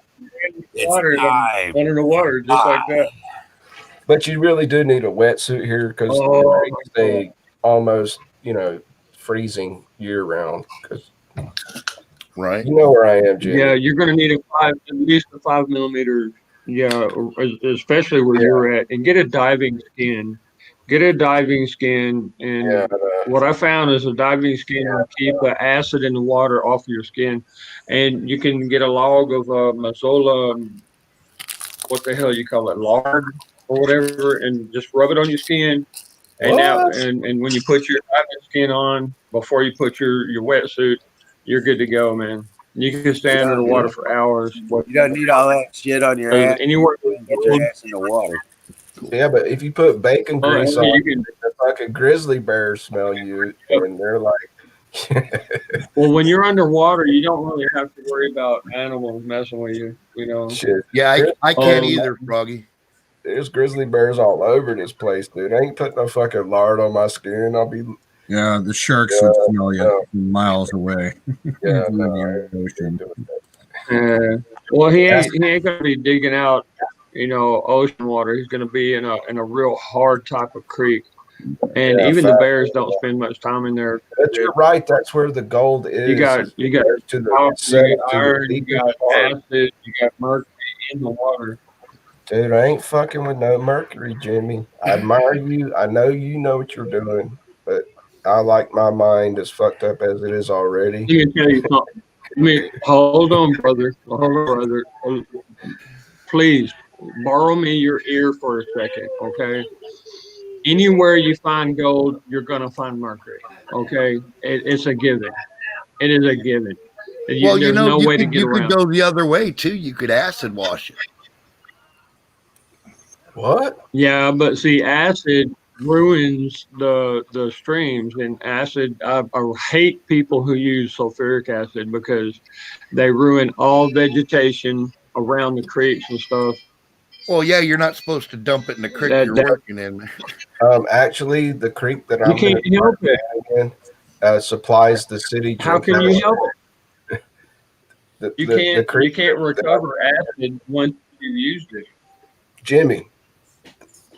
Water under the water, just like that. But you really do need a wetsuit here because they almost, freezing year round. Right. You know where I am, Jimmy. Yeah, you're going to need at least a 5 millimeter. Yeah, especially where you're at, and get a diving skin. And what I found is a diving skin will keep the acid in the water off of your skin, and you can get a log of Mazola, what the hell you call it, lard or whatever, and just rub it on your skin. And and when you put your diving skin on before you put your wetsuit, you're good to go, man. You can stay under the water for hours. You don't need all that shit on your ass. Anywhere get your ass in the water. Yeah, but if you put bacon grease on, the fucking grizzly bears smell you, and they're like. Well, when you're underwater, you don't really have to worry about animals messing with you. Shit. Yeah, I can't either, Froggy. There's grizzly bears all over this place, dude. I ain't putting no fucking lard on my skin. Yeah, the sharks would smell you from miles away. Yeah, in no, the ocean. Well, he ain't gonna be digging out, ocean water. He's gonna be in a real hard type of creek, and Yeah, even the fact. bears don't spend much time in there. But you're right. That's where the gold is. You got to the copper, setting, you got to iron, the you got acid, you got mercury in the water. Dude, I ain't fucking with no mercury, Jimmy. I admire you. I know you know what you're doing, but I like my mind as fucked up as it is already. Let me tell you something. Hold on, brother. Hold on, brother. Please borrow me your ear for a second, okay? Anywhere you find gold, you're gonna find mercury. Okay, it's a given. It is a given. Well, There's no way to get you could around. go the other way too. You could acid wash it. What? Yeah, but see, acid ruins the streams, and acid. I hate people who use sulfuric acid because they ruin all vegetation around the creeks and stuff. Well, yeah, you're not supposed to dump it in the creek you're working in. Actually, the creek that You I'm can't help it. supplies the city How drinking can you water. help it? You can't creek recover acid once you used it. Jimmy,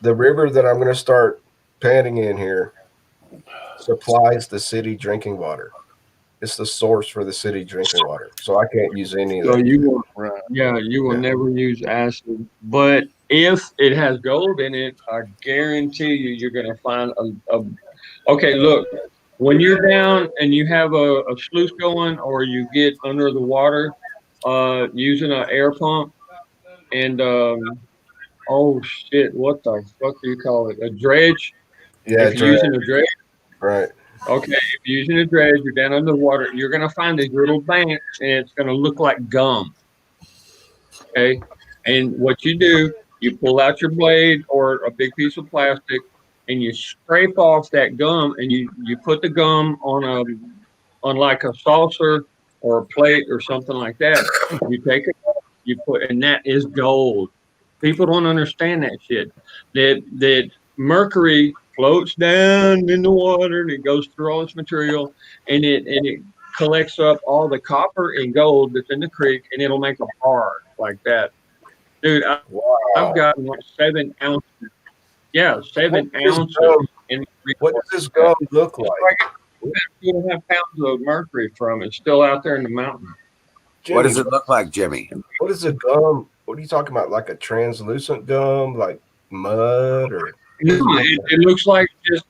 the river that I'm going to start panning in here supplies the city drinking water. It's the source for the city drinking water, so I can't use any of So that. you will never use acid. But if it has gold in it, I guarantee you're going to find a. Okay, look, when you're down and you have a sluice going, or you get under the water, using an air pump, and oh shit, what the fuck do you call it? A dredge. Yeah, If you're using a dredge. right. Okay, if you're using a dredge, you're down under the water, you're going to find these little banks, and it's going to look like gum. Okay, and what you do, you pull out your blade or a big piece of plastic, and you scrape off that gum, and you put the gum on like a saucer or a plate or something like that. You take it, you put, and that is gold. People don't understand that shit. That mercury floats down in the water and it goes through all this material, and it collects up all the copper and gold that's in the creek, and it'll make a bar like that. Dude, I've gotten like 7 ounces. Yeah, 7 ounces. What does this gum look like? 2.5 pounds of mercury from it, still out there in the mountain. Jimmy, what does it look like, Jimmy? What is a gum? What are you talking about? Like a translucent gum, like mud, or? No, it looks like just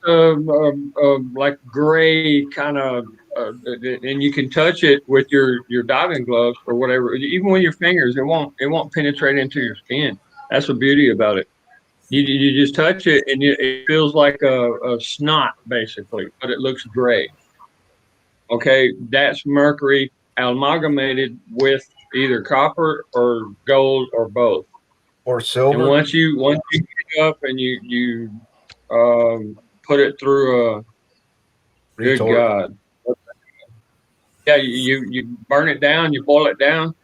like gray kind of, and you can touch it with your diving gloves or whatever. Even with your fingers, it won't penetrate into your skin. That's the beauty about it. You just touch it, and it feels like a snot basically, but it looks gray. Okay, that's mercury amalgamated with either copper or gold or both. Or silver. And once you pick it up and you put it through a good God, yeah, you burn it down, you boil it down.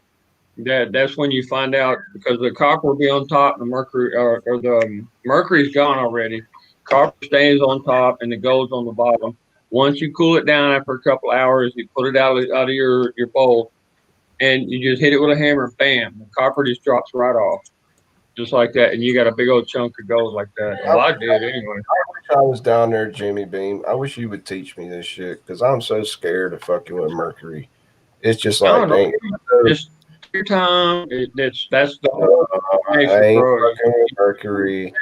That's when you find out, because the copper will be on top, and the mercury or the mercury's gone already. Copper stays on top, and the gold's on the bottom. Once you cool it down after a couple hours, you put it out of your bowl, and you just hit it with a hammer. Bam! The copper just drops right off, just like that, and you got a big old chunk of gold like that. Well, I did anyway. I was down there, Jimmy Beam. I wish you would teach me this shit, because I'm so scared of fucking with mercury. It's just like, just your time. That's the I ain't fucking with mercury.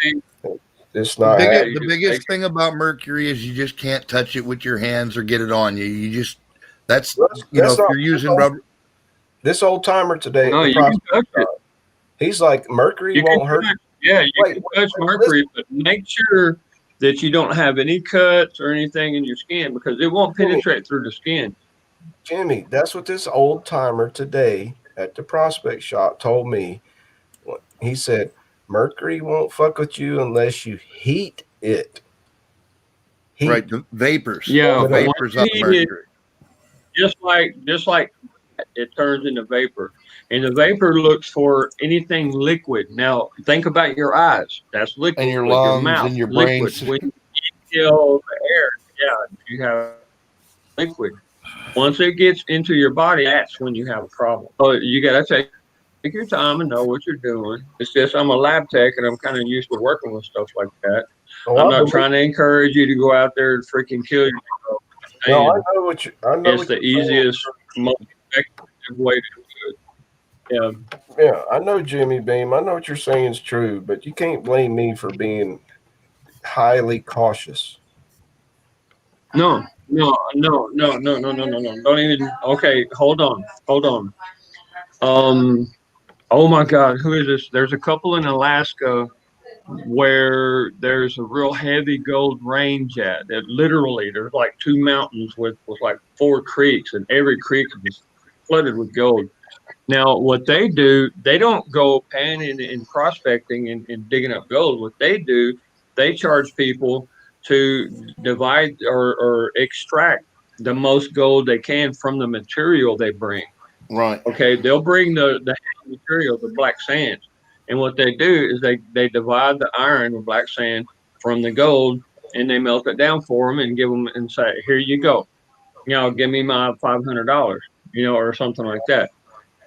It's not the biggest thing about mercury is you just can't touch it with your hands or get it on you. You just if you're using rubber. This old timer today, no, you can touch it. He's like, mercury won't hurt. Yeah, you can touch mercury, but make sure that you don't have any cuts or anything in your skin, because it won't penetrate through the skin. Jimmy, that's what this old timer today at the prospect shop told me. He said, mercury won't fuck with you unless you heat it. Right, the vapors. Yeah, vapors up mercury. Just like it turns into vapor. And the vapor looks for anything liquid. Now, think about your eyes. That's liquid. And your lungs, your mouth, and your liquid. brains. When you inhale the air, yeah, you have liquid. Once it gets into your body, that's when you have a problem. So you got to take your time and know what you're doing. It's just I'm a lab tech and I'm kind of used to working with stuff like that. Oh, I'm I not believe. trying to encourage you to go out there and freaking kill yourself. No, I And know what you. I know it's what the you're saying. easiest, most effective way to do it. Yeah. Yeah, I know, Jimmy Beam. I know what you're saying is true, but you can't blame me for being highly cautious. No, no, no, no, no, no, no, no, no. Don't even. Okay, hold on, hold on. Um. Oh my God, who is this? There's a couple in Alaska where there's a real heavy gold range at. That literally, there's like two mountains with like four creeks, and every creek is flooded with gold. Now, what they do, they don't go panning and prospecting and digging up gold. What they do, they charge people to divide or extract the most gold they can from the material they bring. Right. Okay, they'll bring the material, the black sands, and what they do is they divide the iron or black sand from the gold, and they melt it down for them and give them and say, "Here you go, give me my $500, or something like that."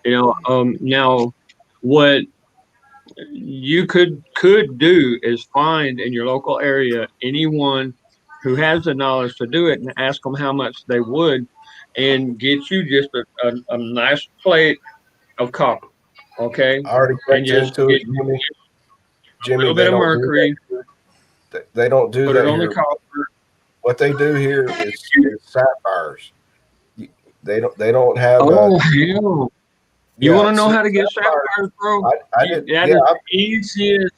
Now what you could do is find in your local area anyone who has the knowledge to do it and ask them how much they would, and get you just a nice plate of copper, okay, I already and checked just into get it, Jimmy. a Jimmy, little they bit of don't do that. mercury, They don't do put it that on the here. copper. What they do here is sapphires. They don't have Oh hell! You yeah, want to know how to get sapphires. sapphires, bro? I did, That yeah, is the easiest.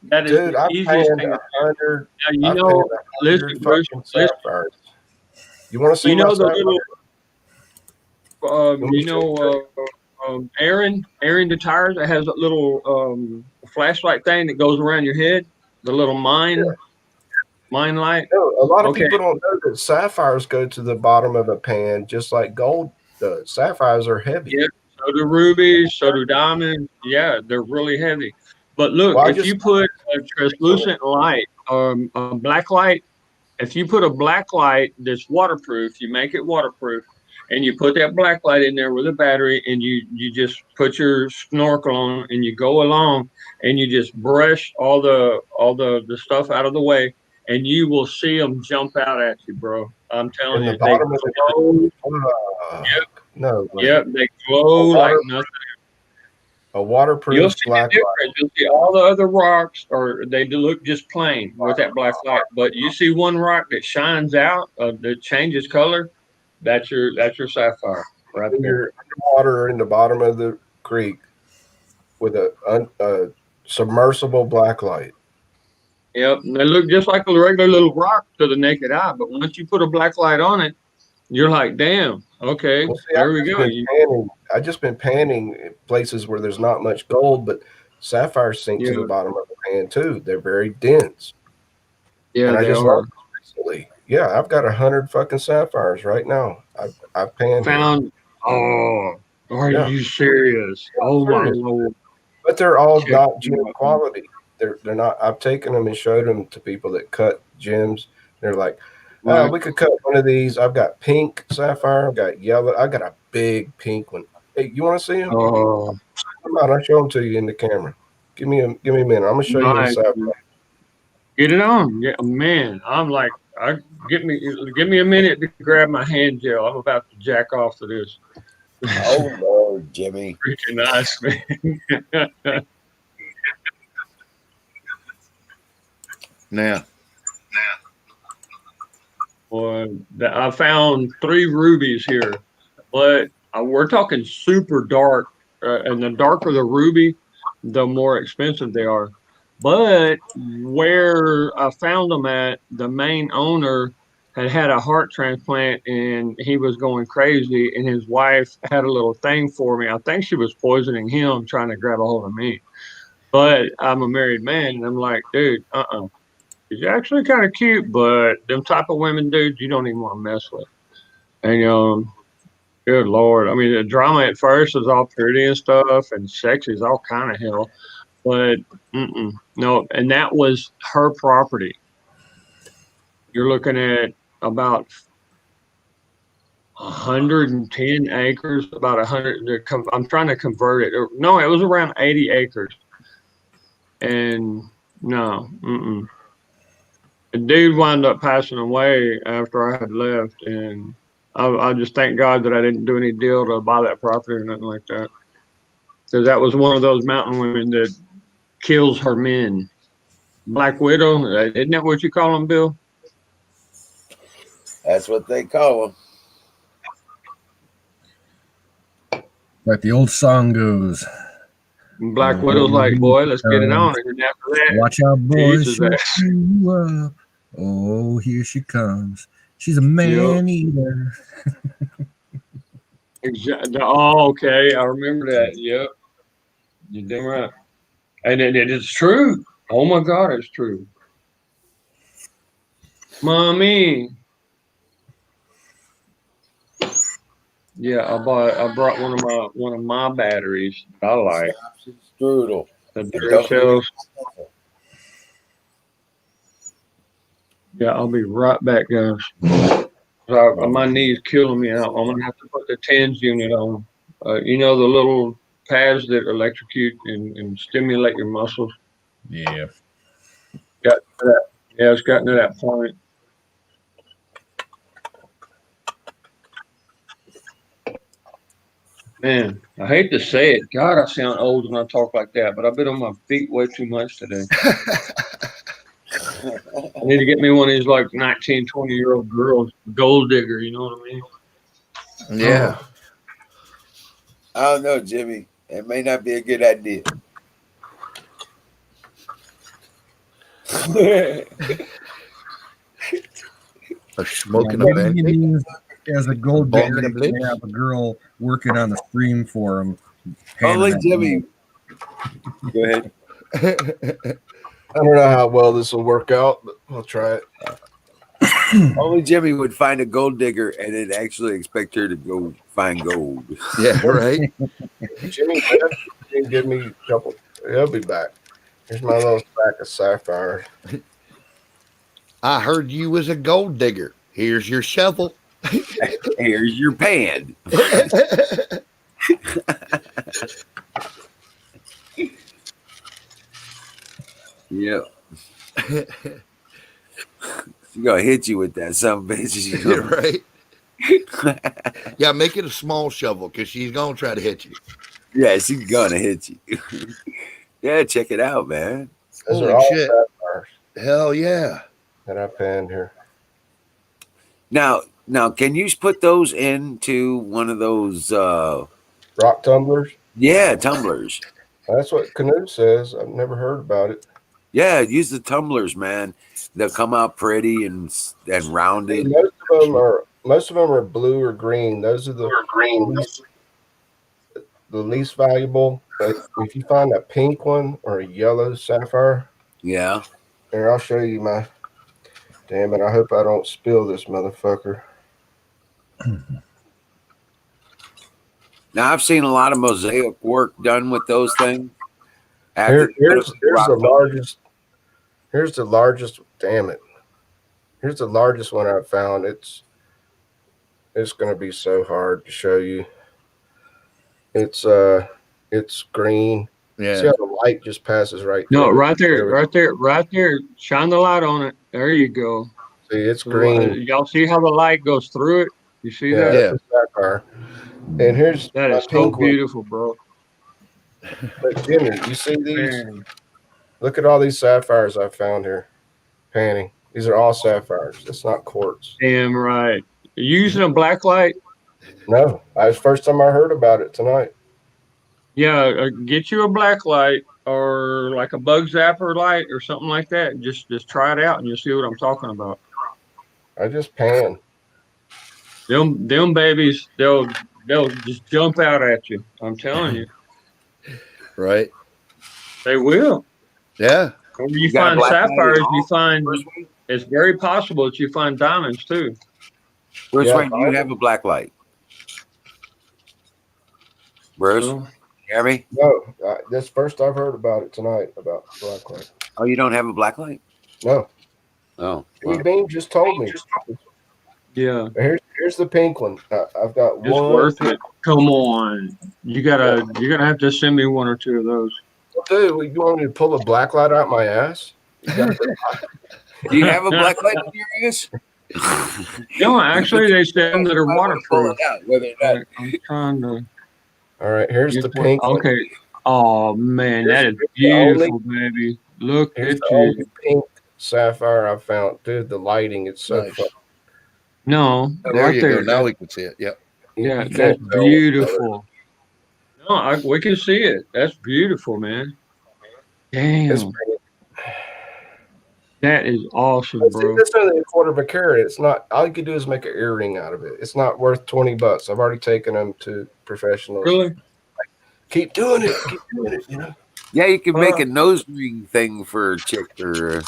That is dude. the I easiest panned thing to do. 100. Now I panned 100 listen, Bruce, fucking listen. sapphires. You want to see You my know the sapphire? little, Let me show you. Aaron the tires that has a little flashlight thing that goes around your head, the little mine light. No, a lot of Okay, people don't know that sapphires go to the bottom of a pan just like gold does. Sapphires are heavy. yeah. So do rubies, so do diamonds. Yeah, they're really heavy. But look, Well, I if just you put a translucent light, a black light, if you put a black light that's waterproof, you make it waterproof, and you put that black light in there with a battery, and you just put your snorkel on, and you go along, and you just brush all the stuff out of the way, and you will see them jump out at you, bro. I'm telling in the you, they bottom of the glow. no way. Yep, they A glow like water nothing. a You'll waterproof see the black light. difference. You'll see all the other rocks, or they do look just plain with that black light. But you see one rock that shines out, that changes color. That's your sapphire right When there. you're underwater in the bottom of the creek with a submersible black light. Yep, and they look just like a regular little rock to the naked eye. But once you put a black light on it, you're like, damn, okay, Well, see, there we go. I've just been panning in places where there's not much gold, but sapphires sink to Yeah, the bottom of the pan too. They're very dense. yeah, And I they just are. learned this recently. Yeah, I've got 100 fucking sapphires right now. I've panned here. Found. Oh, are Yeah, you serious? yeah, Oh I'm my serious. lord! But they're all Check not them gem out. quality. They're not. I've taken them and showed them to people that cut gems. They're like, Right. we could cut one of these. I've got pink sapphire. I've got yellow. I got a big pink one. Hey, you want to see them? Oh, Come on, I'll show them to you in the camera. Give me a minute. I'm gonna show you the nice. sapphire. Get it on. Yeah, man. I'm like, give me a minute to grab my hand gel. I'm about to jack off to this. Oh Lord, Jimmy. Freaking nice, man. Yeah. Boy, I found 3 rubies here, but we're talking super dark. And the darker the ruby, the more expensive they are. But where I found them at, the main owner had a heart transplant and he was going crazy. And his wife had a little thing for me. I think she was poisoning him, trying to grab a hold of me. But I'm a married man, and I'm like, dude, She's actually kind of cute, but them type of women, dude, you don't even want to mess with. And good lord, I mean, the drama at first was all pretty and stuff, and sexy is all kind of hell, but no, and that was her property. You're looking at about 110 acres, about 100. I'm trying to convert it. No, it was around 80 acres. And no, the dude wound up passing away after I had left, and I just thank God that I didn't do any deal to buy that property or nothing like that, because that was one of those mountain women that kills her men. Black Widow, isn't that what you call them, Bill? That's what they call them. Like the old song goes. Black Widow's like, boy, let's get it on. And after that, watch out, boys, Jesus, she'll chew you up. Oh, here she comes. She's a man eater. Exactly. Oh, okay. I remember that. Yep. You're damn right. And it is true. Oh my God, it's true. Mommy. Yeah, I brought one of my batteries that I like. Strudel. The Duracells. Yeah, I'll be right back, guys. My knee's killing me out. I'm gonna have to put the TENS unit on. You know, the little pads that electrocute and stimulate your muscles. Yeah. Got to that. Yeah, it's gotten to that point. Man, I hate to say it. God, I sound old when I talk like that, but I've been on my feet way too much today. I need to get me one of these like 19, 20-year-old girls, gold digger, you know what I mean? Yeah. Oh. I don't know, Jimmy. It may not be a good idea. Smoking a band. As a gold digger, you can have a girl working on the stream for him. Only Jimmy. Go ahead. I don't know how well this will work out, but I'll try it. Only Jimmy would find a gold digger and then actually expect her to go find gold. Yeah, right. Jimmy, give me a couple. He'll be back. Here's my little stack of sapphire. I heard you was a gold digger. Here's your shovel. Here's your pan. Yeah. She's gonna hit you with that some bitch. Yeah, right. Yeah, make it a small shovel because she's gonna try to hit you. Yeah, she's gonna hit you. Yeah, check it out, man. Those Holy are all shit. sapphires Hell yeah. that I panned here. Now, can you put those into one of those rock tumblers? Yeah, tumblers. That's what Canoe says. I've never heard about it. Yeah, use the tumblers, man. They'll come out pretty and rounded. Most of them are blue or green. Those are the least valuable. But if you find a pink one or a yellow sapphire, yeah. Here, I'll show you my. Damn it! I hope I don't spill this motherfucker. Now I've seen a lot of mosaic work done with those things. Here's the largest. Here's the largest. Damn it! Here's the largest one I've found. It's going to be so hard to show you. It's green. Yeah. See how the light just passes right No, through right there. Shine the light on it. There you go. See, it's green. Y'all see how the light goes through it? You see that? Yeah. Sapphire. And here's that is so beautiful, bro. But Jimmy, you see these? Man. Look at all these sapphires I found here. Panning. These are all sapphires. It's not quartz. Damn right. Are you using a black light? No. That was the first time I heard about it tonight. Yeah, get you a black light or like a bug zapper light or something like that. Just try it out and you'll see what I'm talking about. I just pan. Them babies, they'll just jump out at you. I'm telling you. Right. They will. Yeah. When you find sapphires, you find it's very possible that you find diamonds too. Which way do you have a black light? Bruce? Hear me? No, that's first I've heard about it tonight, about black light. Oh, you don't have a black light? No. Oh. Beam just told me. Yeah, Here's the pink one. I've got it's one. worth it. Come on, you're gonna have to send me one or two of those. Dude, you want me to pull a black light out my ass? You got Do you have a black light in your ears? No, actually, they sell them that are I want to pull waterproof. it out, whether or not. I'm trying to. All right, here's the pink one. Okay. Oh man, that is Here's the beautiful, baby. Look Here's at the you. only pink sapphire I found. Dude, the lighting, it's so Nice. fun. No, There right you there. go. Now we can see it. Yep. Yeah, You that's can't tell. beautiful. No, we can see it. That's beautiful, man. It's Damn, pretty. that is awesome, See, bro. this is only a quarter of a carat. It's not. All you could do is make an earring out of it. It's not worth $20. I've already taken them to professionals. Really? Keep doing it. Keep doing it. You know. Yeah, you can make a nose ring thing for a chick, or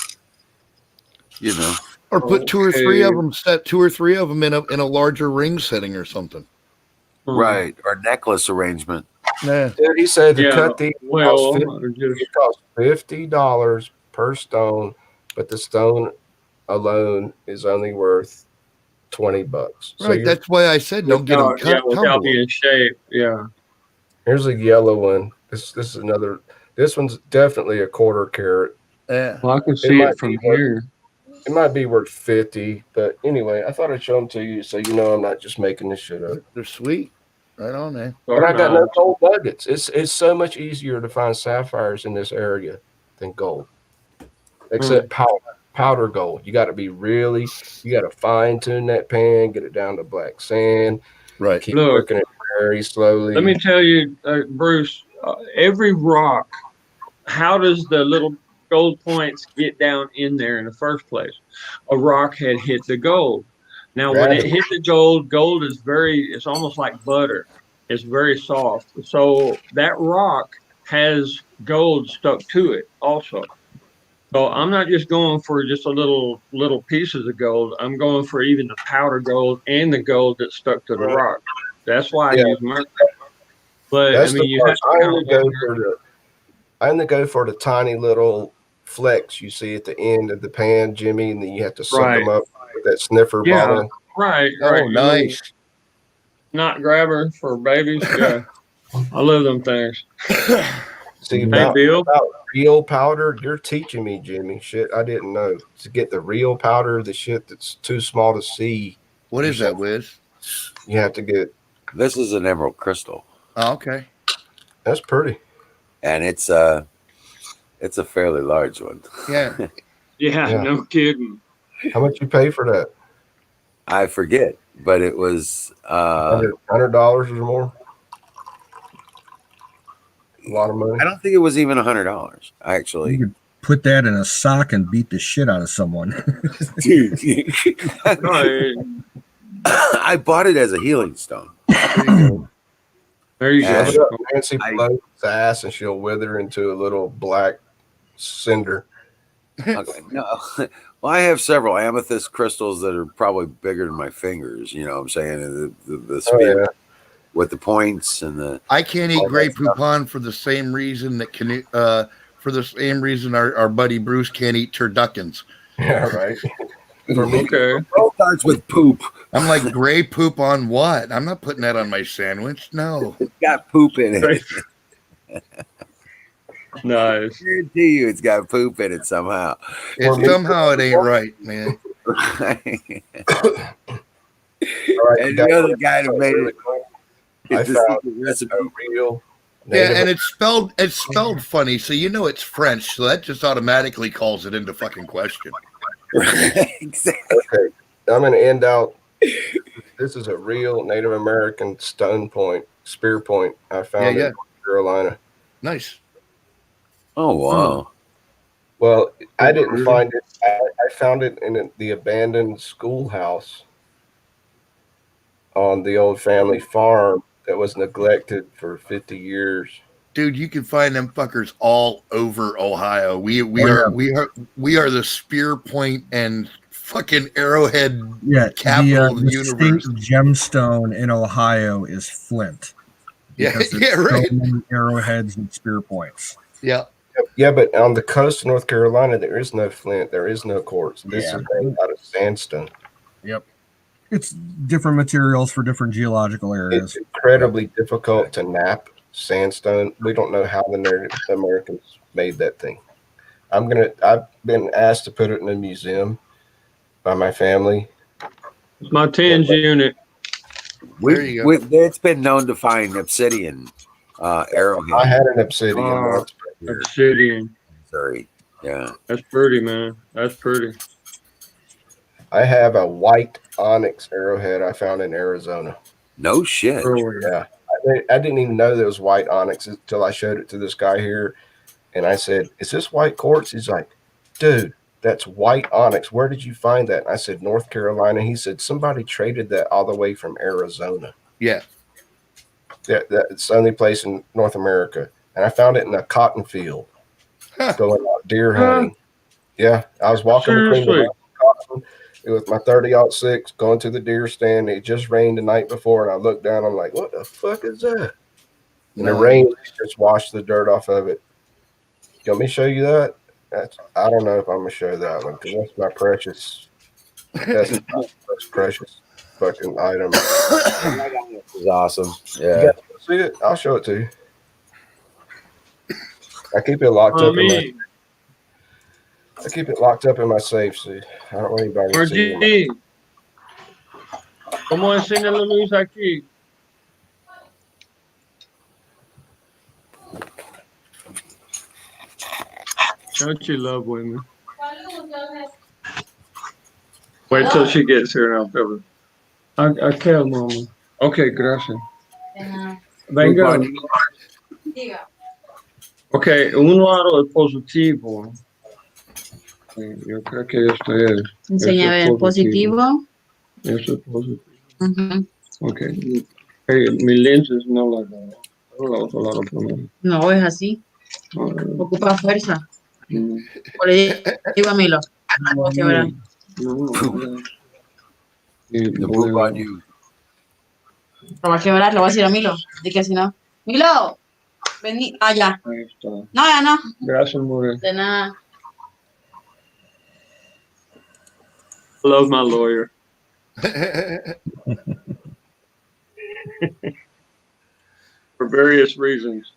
Or put two or three of Okay. them. Set 2 or 3 of them in a larger ring setting or something. right, or necklace arrangement. Yeah. Dude, he said to Yeah. cut these Well, it costs $50 per stone, but the stone alone is only worth $20. So Right. That's why I said don't get them cut. without tumble 'em. being shaped. Yeah. here's a yellow one. This is another. This one's definitely a quarter carat. Yeah. Well, I can see might it from be worth- here. It might be worth 50, but anyway, I thought I'd show them to you so you know I'm not just making this shit up. They're sweet. Right on there. But I got no gold nuggets. It's so much easier to find sapphires in this area than gold, except powder gold. You got to be you got to fine tune that pan, get it down to black sand. Right. Keep Look, working it very slowly. let me tell you, Bruce, every rock, how does the little gold points get down in there in the first place? A rock had hit the gold. Now, when it hit the gold is it's almost like butter. It's very soft. So that rock has gold stuck to it also. So I'm not just going for just a little pieces of gold. I'm going for even the powder gold and the gold that's stuck to the rock. That's why I use mercury. But That's I mean, the you part. have to I only go for the tiny little flecks you see at the end of the pan, Jimmy, and then you have to suck them up with that sniffer bottle. Right. Oh, nice. Not grabber for babies. Yeah, I love them things. See, Hey, Bill. about real powder, you're teaching me, Jimmy. Shit, I didn't know. To get the real powder, the shit that's too small to see, What is that, Wiz? you have to get. This is an emerald crystal, Oh, okay. That's pretty. and it's a fairly large one. Yeah. Yeah, no kidding. How much you pay for that? I forget, but it was $100 or more. A lot of money. I don't think it was even $100. Actually, You could put that in a sock and beat the shit out of someone. dude, Right. I bought it as a healing stone. There you Yeah. Put go. up Nancy Pelosi's ass and she'll wither into a little black cinder. Okay, no. Well, I have several amethyst crystals that are probably bigger than my fingers. You know what I'm saying? And the spear with the points and the. I can't eat Grey Poupon for the same reason our buddy Bruce can't eat turduckens. Yeah, right. For me, Okay. it starts with poop. I'm like, gray poop on what? I'm not putting that on my sandwich. No. It's got poop in it. Nice. I guarantee you, it's got poop in it somehow. Somehow it ain't right, man. And the other guy that made it. I It's a found secret recipe. a real. Yeah, and it's spelled funny, so you know it's French, so that just automatically calls it into fucking question. Exactly. Okay, I'm going to end out. This is a real Native American stone point, spear point. I found in North Carolina. Nice. Oh wow! Well, I didn't find it. I found it in the abandoned schoolhouse on the old family farm that was neglected for 50 years. Dude, you can find them fuckers all over Ohio. We are the spear point and fucking arrowhead capital of the universe. State gemstone in Ohio is Flint. Yeah, Because yeah, there's right. So many arrowheads and spear points. Yeah. Yeah, but on the coast of North Carolina, there is no flint. There is no quartz. This Yeah. is made out of sandstone. Yep. It's different materials for different geological areas. It's incredibly difficult to nap sandstone. We don't know how the Native Americans made that thing. I've been asked to put it in a museum by my family. It's my TANS unit. It's been known to find obsidian arrowhead. I had an obsidian once. Obsidian. Sorry. Yeah. That's pretty, man. That's pretty. I have a white onyx arrowhead I found in Arizona. No shit. Yeah. I didn't even know there was white onyx until I showed it to this guy here. And I said, "Is this white quartz?" He's like, "Dude, that's white onyx. Where did you find that?" And I said, "North Carolina." He said, "Somebody traded that all the way from Arizona." Yeah. That's the only place in North America. And I found it in a cotton field going out deer hunting. Yeah. I was walking between the cotton with my 30-06 going to the deer stand. It just rained the night before. And I looked down. I'm like, what the fuck is that? And the rain just washed the dirt off of it. You want me to show you that? I don't know if I'm going to show that one because that's my precious. That's my most precious fucking item. This is awesome. Yeah. You guys see it? I'll show it to you. I keep it locked up in my. I keep it locked up in my safe, so I don't want anybody to see it. ¿Cómo enseña la luz aquí? Don't you love women? Wait till she gets here and I'll cover it. Okay, mama. Okay, gracias. Venga. Okay, un lado es positivo. Yo creo que esto es. Enseña el positivo. Eso es positivo. Okay. Hey, mis lentes no la hago. No, es así. Ocupa fuerza. O le digo a Milo. The poop on you. Lo va a quebrar, lo va a decir a Milo. Di que si no. Milo, vení. Ah, ya. Ahí está. No, ya no. Gracias, More. De nada. I love my lawyer. For various reasons.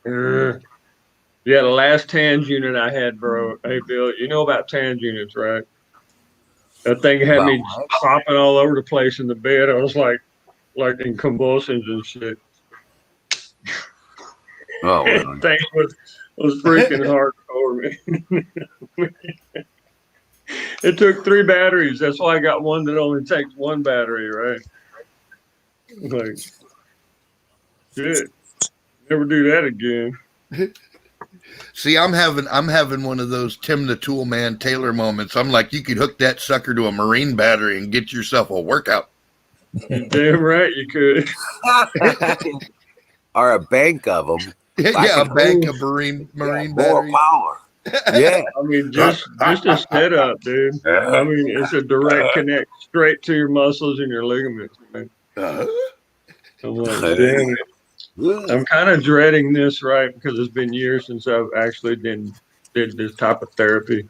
Yeah, the last TANS unit I had, bro. Hey, Bill, you know about TANS units, right? That thing had me popping all over the place in the bed. I was like in convulsions and shit. Oh, that thing was freaking hardcore, man. It took 3 batteries. That's why I got one that only takes 1 battery, right? Like, shit. Never do that again. See, I'm having one of those Tim the Tool Man Taylor moments. I'm like, you could hook that sucker to a marine battery and get yourself a workout. You're damn right you could. Or a bank of them. Yeah, a bank of marine batteries. More power. Yeah. I mean, just a setup, dude. I mean, it's a direct connect straight to your muscles and your ligaments, man. I'm like, damn it. I'm kind of dreading this, right? Because it's been years since I've actually did this type of therapy.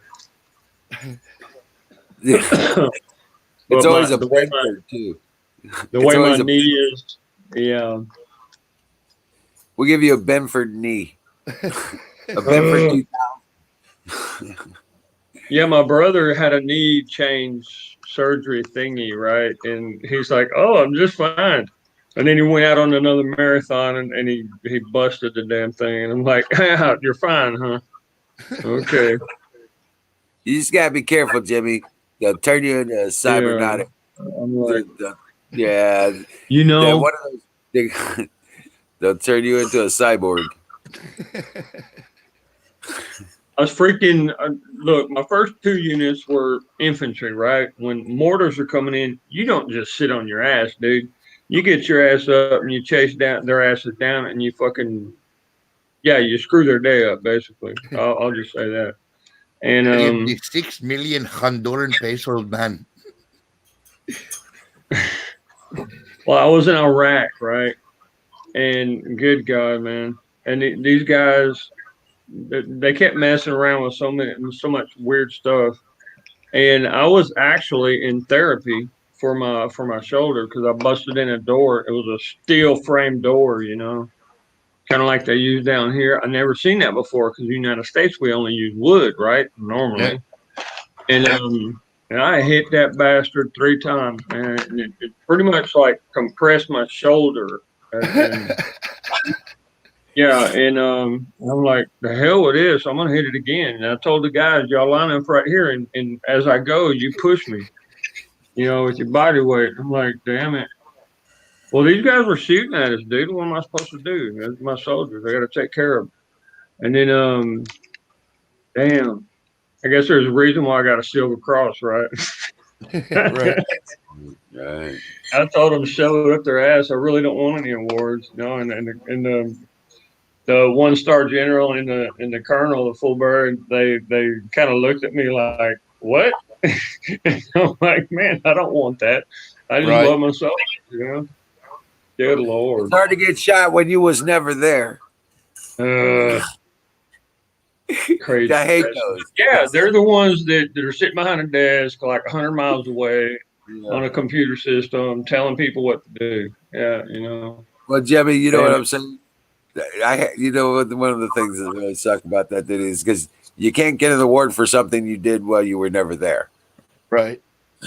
It's always a Bedford too. The way my knee is, yeah. We'll give you a Benford knee. A Benford 2000. Yeah, my brother had a knee change surgery thingy, right? And he's like, "Oh, I'm just fine." And then he went out on another marathon and he busted the damn thing. And I'm like, "Yeah, you're fine, huh?" Okay. You just gotta be careful, Jimmy. They'll turn you into a cybernetic. Yeah. I'm like, yeah. You know, one of those, they'll turn you into a cyborg. I was freaking look, my first 2 units were infantry, right? When mortars are coming in, you don't just sit on your ass, dude. You get your ass up and you chase down their asses down and you fucking you screw their day up, basically. I'll just say that. And 6 million Honduran pesos, man. Well, I was in Iraq, right? And good God, man. And these guys, they kept messing around with so much weird stuff. And I was actually in therapy for my shoulder because I busted in a door. It was a steel frame door, kind of like they use down here. I never seen that before because in the United States we only use wood, right? Normally. Yeah. And I hit that bastard 3 times, man. And it pretty much like compressed my shoulder. And yeah, and I'm like, the hell with this. I'm gonna hit it again. And I told the guys, y'all line up right here, and as I go, you push me, with your body weight. I'm like, damn it. Well, these guys were shooting at us, dude. What am I supposed to do? That's my soldiers. I got to take care of them. And then, damn. I guess there's a reason why I got a silver cross, right? Right. Right. I told them to shove it up their ass. I really don't want any awards, And the 1-star general and the colonel, the full bird, they kind of looked at me like, what? I'm like, man, I don't want that. I just love myself, Good Lord. It's hard to get shot when you was never there. Crazy. I hate those. Yeah, they're the ones that are sitting behind a desk like 100 miles away on a computer system telling people what to do. Yeah, Well, Jimmy, you know what I'm saying? One of the things that really suck about that is because you can't get an award for something you did while you were never there. Right.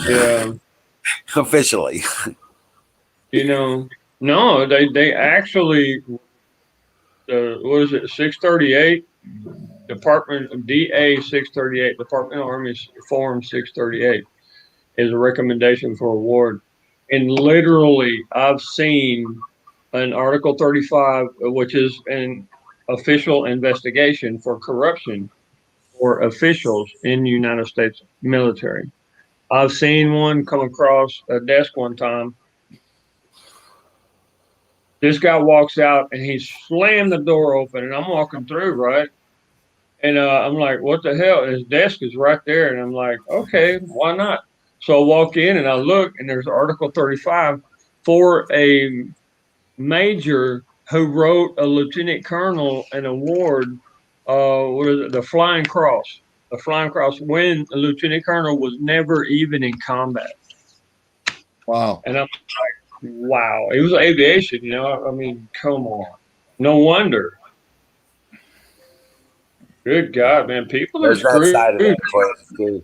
Yeah. Officially. No, they actually, what is it, 638? Department of DA 638, Department of Army Form 638 is a recommendation for award. And literally, I've seen an Article 35, which is an official investigation for corruption for officials in the United States military. I've seen one come across a desk one time. This guy walks out and he slammed the door open, and I'm walking through, right? And I'm like, what the hell? And his desk is right there. And I'm like, okay, why not? So I walk in and I look, and there's Article 35 for a major who wrote a lieutenant colonel an award, what is it, the Flying Cross. The Flying Cross when a lieutenant colonel was never even in combat. Wow. And I'm like, wow. It was aviation, I mean, come on. No wonder. Good God, man. People are screwed. Side of that too.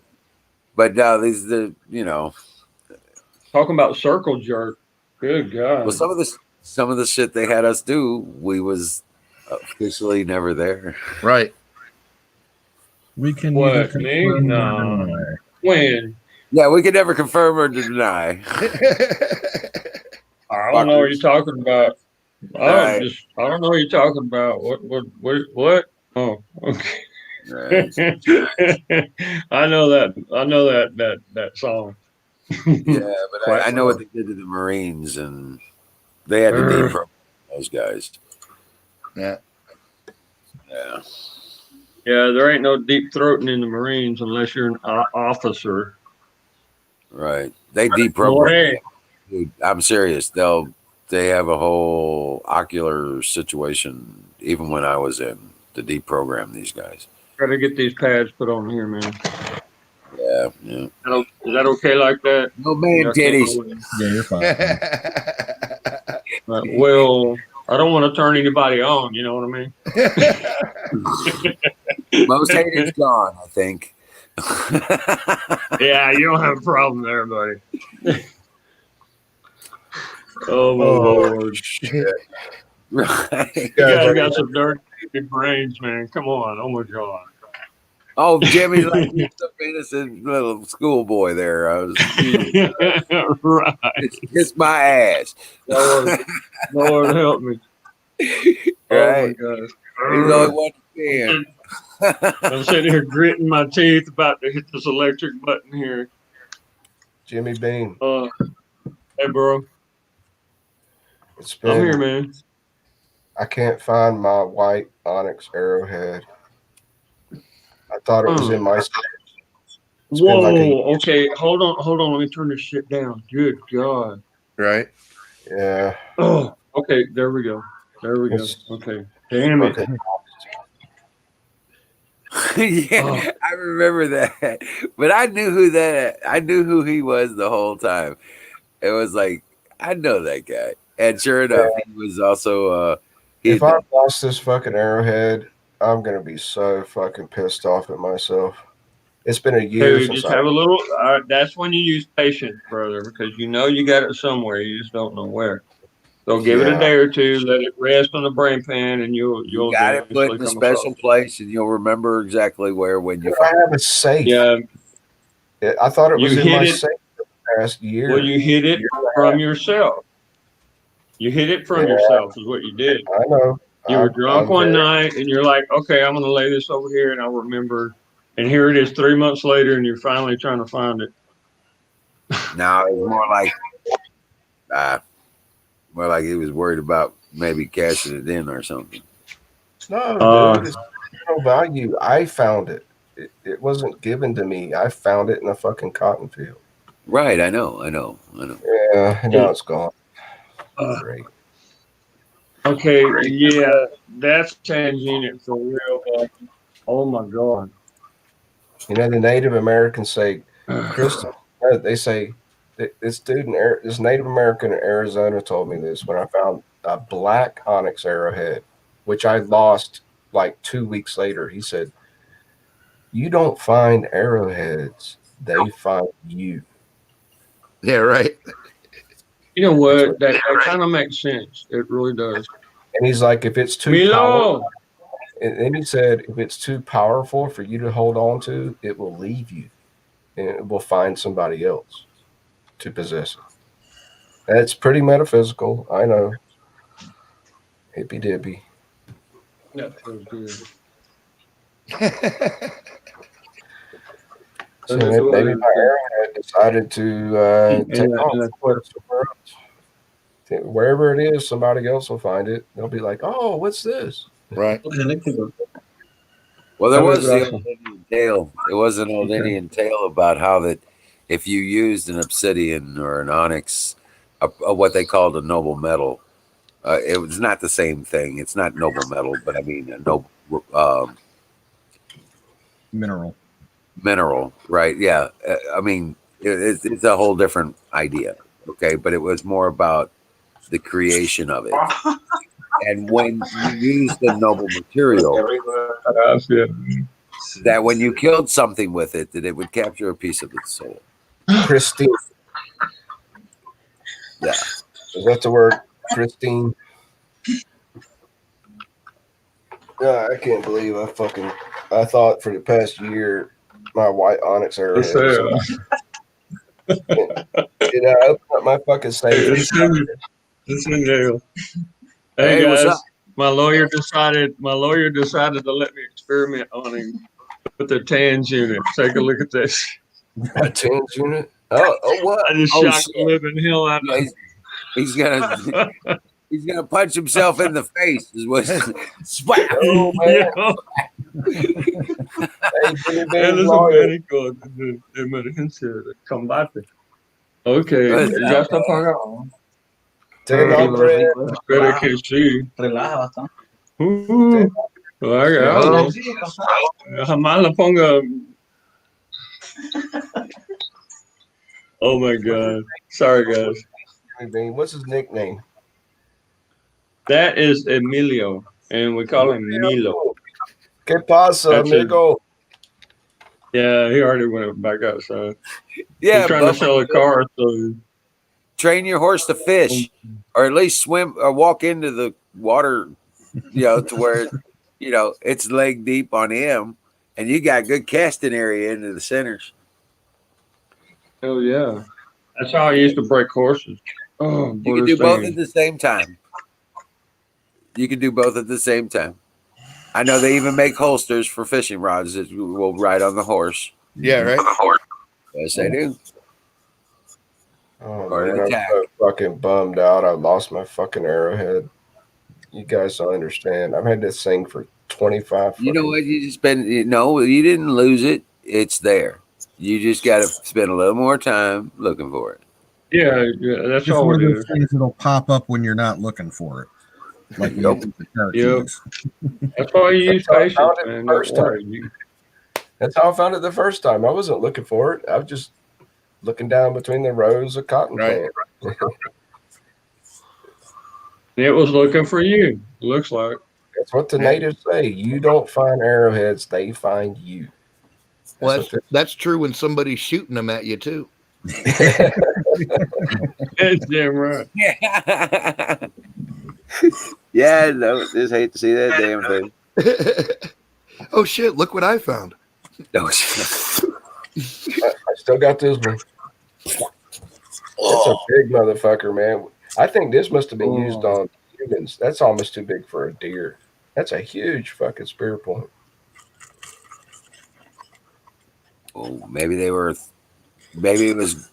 But no, talking about circle jerk. Good God. Well, some of the shit they had us do, we was officially never there. Right. We can what, me? No. When? Yeah, we can never confirm or deny. I don't know what you're talking about. I don't know what you're talking about. What? Oh, okay. Right. I know that song. Yeah, but I know what they did to the Marines, and they had to deprogram those guys. Yeah. Yeah, there ain't no deep throating in the Marines unless you're an officer. Right. They deprogram. Dude, I'm serious. They have a whole ocular situation, even when I was in, to deprogram these guys. Gotta get these pads put on here, man. Yeah. Is that okay like that? No man titties. Yeah, you're fine. Well, I don't want to turn anybody on, you know what I mean? Most hate is gone, I think. Yeah, you don't have a problem there, buddy. Oh, my Lord. Shit. Right. You guys got some dirty brains, man. Come on. Oh, my God. Oh, Jimmy's like some innocent little schoolboy there. I was right. Kiss my ass. Lord help me. Right. Oh, my God. He's only one fan. I'm sitting here gritting my teeth about to hit this electric button here. Jimmy Bean. Hey, bro. I'm here, man. I can't find my white onyx arrowhead. I thought it was in my state. Whoa, okay. Hold on. Let me turn this shit down. Good God. Right? Yeah. Oh, okay. There we go. Okay. Damn it. Yeah, I remember that. But I knew who he was the whole time. It was like, I know that guy. And sure enough, he was also if I lost this fucking arrowhead, I'm gonna be so fucking pissed off at myself. It's been a year Dude, since just have a little. That's when you use patience, brother, because you know you got it somewhere. You just don't know where. So give it a day or two, let it rest on the brain pan, and you'll got it put eventually in a come special across. place, and you'll remember exactly where when you I find have a safe. Yeah, I thought it was you in my hit it. safe for the past year. Well, you hit it from yourself. You hit it from yourself is what you did. I know. You were drunk one night, and you're like, "Okay, I'm going to lay this over here, and I'll remember." And here it is, 3 months later, and you're finally trying to find it. No, it was more like he was worried about maybe cashing it in or something. No, dude, it's no value. I found it. It wasn't given to me. I found it in a fucking cotton field. Right, I know. Yeah, now it's gone. Great. Okay, yeah, that's TransUnit for real. Oh my god! You know, the Native Americans say, Kristen, they say, this Native American in Arizona told me this when I found a black onyx arrowhead, which I lost like 2 weeks later. He said, "You don't find arrowheads; they find you." Yeah, right. You know what? That kind of makes sense. It really does. And he's like, if it's too powerful, and then he said, if it's too powerful for you to hold on to, it will leave you, and it will find somebody else to possess it. That's pretty metaphysical. I know. Hippy dippy. That feels good. So maybe my arrowhead decided to take off somewhere else. Wherever it is, somebody else will find it. They'll be like, "Oh, what's this?" Right. Well, there was the old Indian tale. It was an old Indian tale about how that if you used an obsidian or an onyx, what they called a noble metal, it was not the same thing. It's not noble metal, but I mean a noble mineral, right? Yeah. I mean, it's a whole different idea. Okay. But it was more about the creation of it. And when you use the noble material, that when you killed something with it, that it would capture a piece of its soul. Pristine. Yeah. Is that the word? Pristine. I can't believe I thought for the past year my white onyx arrowhead was I opened up my fucking safe. It's in jail. Hey, what's guys, up? my lawyer decided to let me experiment on him with the TransUnit. Take a look at this. A TransUnit? Oh, what? I just shocked the living hell out of him. He's gonna punch himself in the face. Is what? Swap. Oh man! Él es un médico de emergencia de combate. Okay, ya está apagado. Espero que sí. Relaja bastante. Jamás la ponga. Oh my god! Sorry, guys. What's his nickname? That is Emilio, and we call him Milo. ¿Qué pasa, amigo? Yeah, he already went back outside. Yeah, he's trying to sell a car. So train your horse to fish, or at least swim or walk into the water, to where it's leg deep on him, and you got good casting area into the centers. Hell yeah, that's how I used to break horses. Oh, you can do both at the same time. I know they even make holsters for fishing rods that will ride on the horse. Yeah, right. Yes, they do. Oh man, I'm so fucking bummed out. I lost my fucking arrowhead. You guys don't understand. I've had this thing for 25. You know what? You didn't lose it. It's there. You just got to spend a little more time looking for it. Yeah, that's it's all one it of those is. things that'll pop up when you're not looking for it. Like That's why you use patience, man. Don't worry. That's how I found it the first time. I wasn't looking for it. I was just looking down between the rows of cotton Right. plant. It was looking for you. Looks like. That's what the natives say. You don't find arrowheads; they find you. Well, that's true when somebody's shooting them at you too. That's damn right. Yeah. Yeah, no, just hate to see that damn thing. Oh shit! Look what I found. No, I still got this one. It's a big motherfucker, man. I think this must have been used on humans. That's almost too big for a deer. That's a huge fucking spear point. oh, maybe they were. Maybe it was.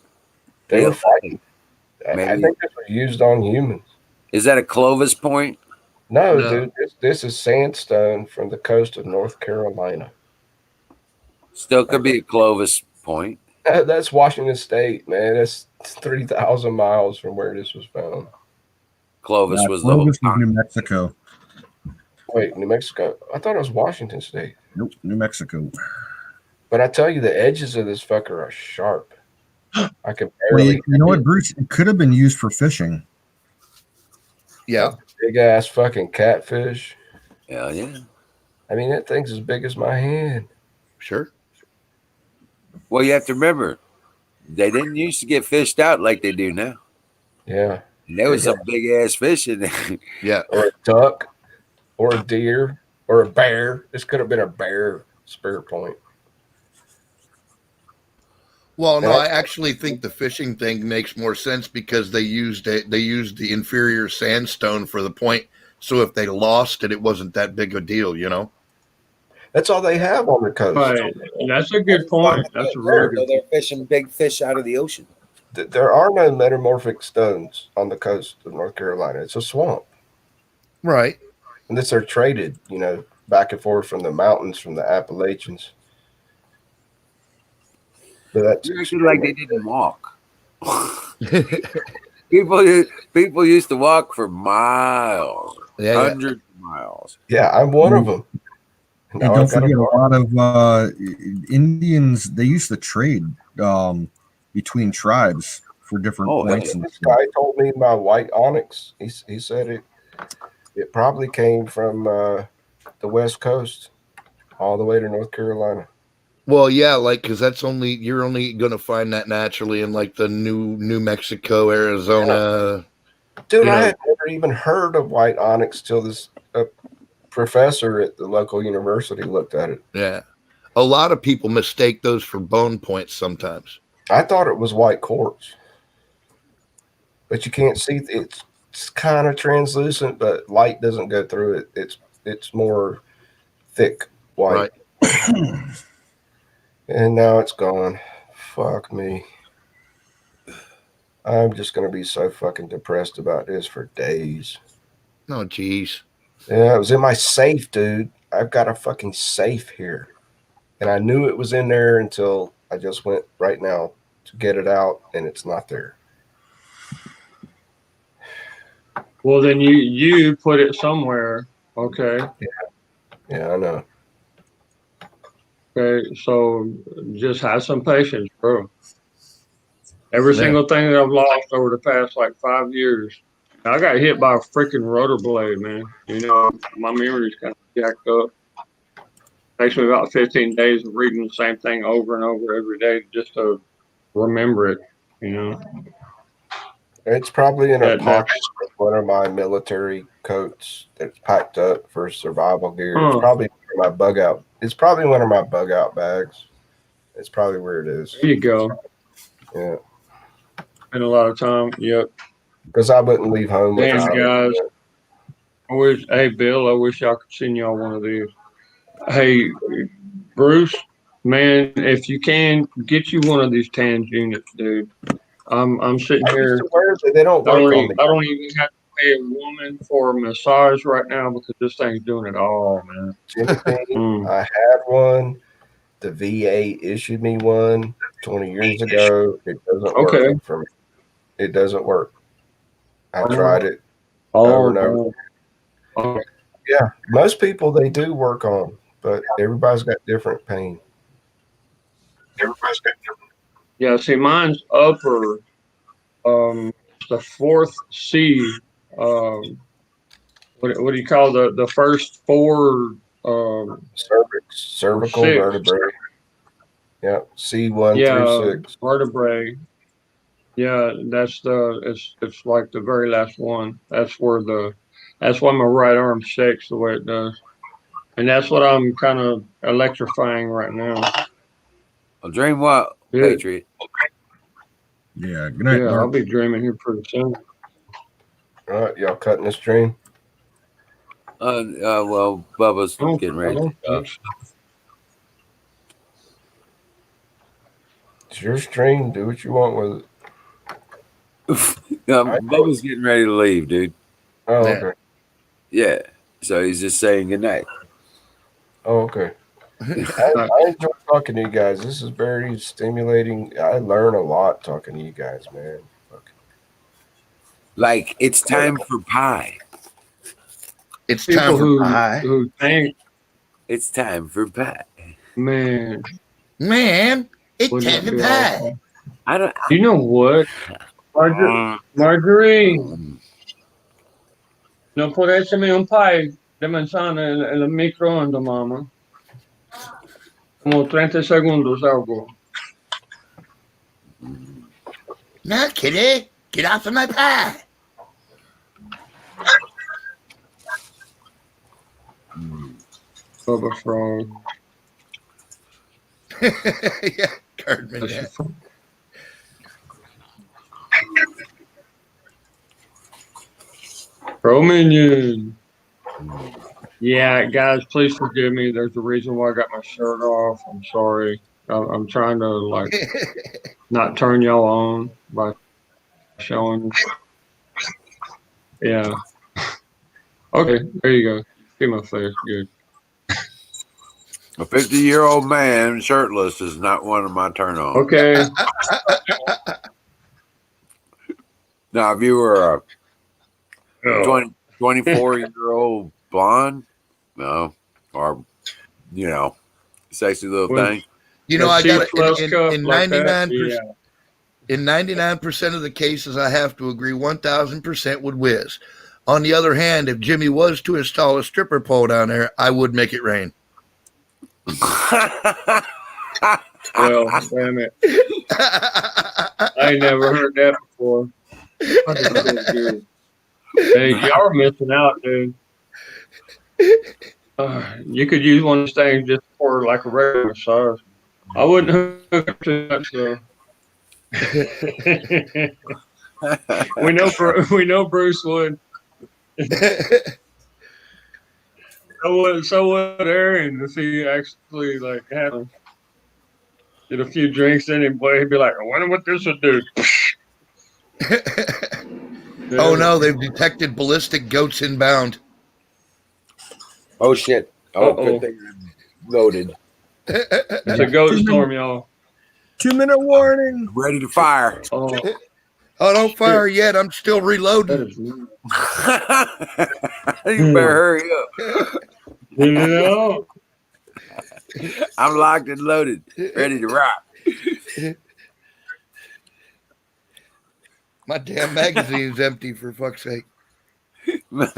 They were fighting. Maybe. I think this was used on humans. Is that a Clovis point? No. Dude. This is sandstone from the coast of North Carolina. Still could be a Clovis point. That's Washington State, man. That's 3,000 miles from where this was found. Clovis was the Clovis was New Mexico. Wait, New Mexico? I thought it was Washington State. Nope, New Mexico. But I tell you, the edges of this fucker are sharp. I can Well, barely. you know what, Bruce? It could have been used for fishing. Yeah. Big ass fucking catfish. Hell yeah. I mean, that thing's as big as my hand. Sure. Well, you have to remember, they didn't used to get fished out like they do now. Yeah. And there was some big ass fish in there. Yeah. Or a duck, or a deer, or a bear. This could have been a bear spear point. Well, no, I actually think the fishing thing makes more sense because they used the inferior sandstone for the point. So if they lost it, it wasn't that big a deal, you know. That's all they have on the coast. Right. That's a good point. That's a really good. They're fishing big fish out of the ocean. There are no metamorphic stones on the coast of North Carolina. It's a swamp. Right. And this are traded, back and forth from the mountains, from the Appalachians. But that's like they didn't walk. People used to walk for miles, hundreds of miles. Yeah, I'm one of them. And don't forget, a lot of Indians, they used to trade between tribes for different points. This guy told me my white onyx. He said it probably came from the West Coast all the way to North Carolina. Well, yeah, like because you're only going to find that naturally in like the New Mexico, Arizona. Yeah. Dude, I had never even heard of white onyx till this professor at the local university looked at it. Yeah, a lot of people mistake those for bone points sometimes. I thought it was white quartz, but you can't see. It's kind of translucent, but light doesn't go through it. It's more thick white. Right. And now it's gone. Fuck me. I'm just going to be so fucking depressed about this for days. Oh, geez. Yeah, it was in my safe, dude. I've got a fucking safe here. And I knew it was in there until I just went right now to get it out, and it's not there. Well, then you put it somewhere. Okay. Yeah, I know. Okay, so just have some patience, bro. Every single thing that I've lost over the past 5 years, I got hit by a freaking rotor blade, man. My memory's kind of jacked up. Takes me about 15 days of reading the same thing over and over every day just to remember it, It's probably in a pocket of one of my military coats that's packed up for survival gear. It's probably my bug out. It's probably one of my bug out bags. It's probably where it is. There you go. Yeah. Spend a lot of time. Yep. Because I wouldn't leave home. Damn, guys. Hey, Bill, I wish I could send y'all one of these. Hey, Bruce, man, if you can, get you one of these TANs units, dude. I'm sitting here. They don't. I don't even have to pay a woman for a massage right now because this thing's doing it all, man. I had one. The VA issued me one 20 years ago. It doesn't work for me. It doesn't work. I tried it over and over. Yeah, most people they do work on, but everybody's got different pain. Yeah, see, mine's upper. The fourth C. What do you call the first four? Cervical six. vertebrae. Yeah, C1 Yeah, through 6. vertebrae. Yeah, it's like the very last one. That's why my right arm shakes the way it does, and that's what I'm kind of electrifying right now. I'll dream what, Yeah. Patriot? Yeah, good night, Yeah, Mark. I'll be dreaming here pretty soon. All right, y'all cutting this stream? Well, Bubba's getting ready. It's your stream. Do what you want with it. Bubba's getting ready to leave, dude. Oh, Yeah. okay. Yeah. So he's just saying good night. Oh, okay. I enjoy talking to you guys. This is very stimulating. I learn a lot talking to you guys, man. Like, it's time for pie. It's People time for pie. who think, It's time for pie. man, it's wouldn't time that for be pie. awesome? I don't. You know what, Marjorie? No può essermi un paio di manzane nel microonde, mamma. Como 30 segundos, algo. Now, kitty, get off of my pie. Bubba Frog. Yeah, Cardman. Yeah. Pro Minion. Yeah, guys, please forgive me. There's a reason why I got my shirt off. I'm sorry. I'm trying to not turn y'all on by showing. Yeah. Okay, there you go. See my face. Good. A 50-year-old man shirtless is not one of my turn on. Okay. Now, if you were a 24-year-old blonde, no, or sexy little thing. I got in 99%. In 99% of the cases, I have to agree 1,000% with Wiz. On the other hand, if Jimmy was to install a stripper pole down there, I would make it rain. Well, damn it. I never heard that before. Hey, y'all are missing out, dude. You could use one of those things just for like a regular massage. I wouldn't hook up too much though. we know Bruce would. So would Aaron if he actually had get a few drinks in him, boy, he'd be like, I wonder what this would do. Oh no, they've detected ballistic goats inbound. Oh shit. Oh, good thing I'm loaded. It's a goat storm, y'all. 2-minute warning. Ready to fire. Oh, don't fire yet. I'm still reloading. You better hurry up. I'm locked and loaded, ready to rock. My damn magazine's empty, for fuck's sake. Well,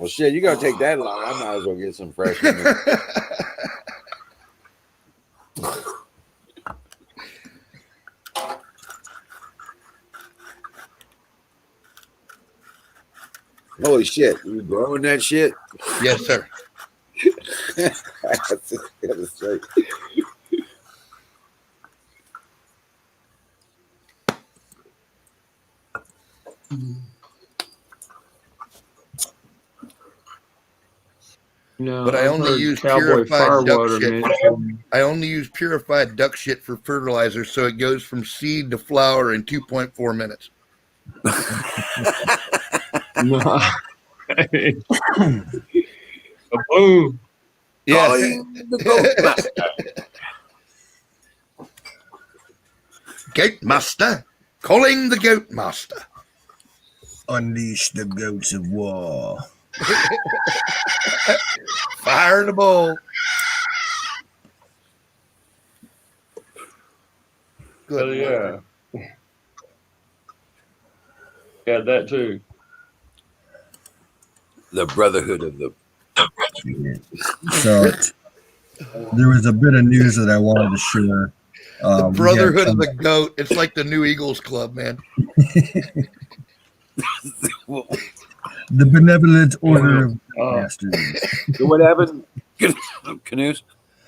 shit, you're going to take that long. I might as well get some fresh. Holy shit, you growing that shit? Yes, sir. That's straight. No, but I only use purified duck shit. I only use purified duck shit for fertilizer, so it goes from seed to flower in 2.4 minutes. No. Boom. Yeah. Goat master. Calling the goat master. Unleash the goats of war. Fire the bull. Good. Hell yeah. Yeah, that too. The brotherhood of the. So there was a bit of news that I wanted to share. The We had Brotherhood of some- the Goat. It's like the new Eagles Club, man. the benevolent order of masters. What happened? Canoes?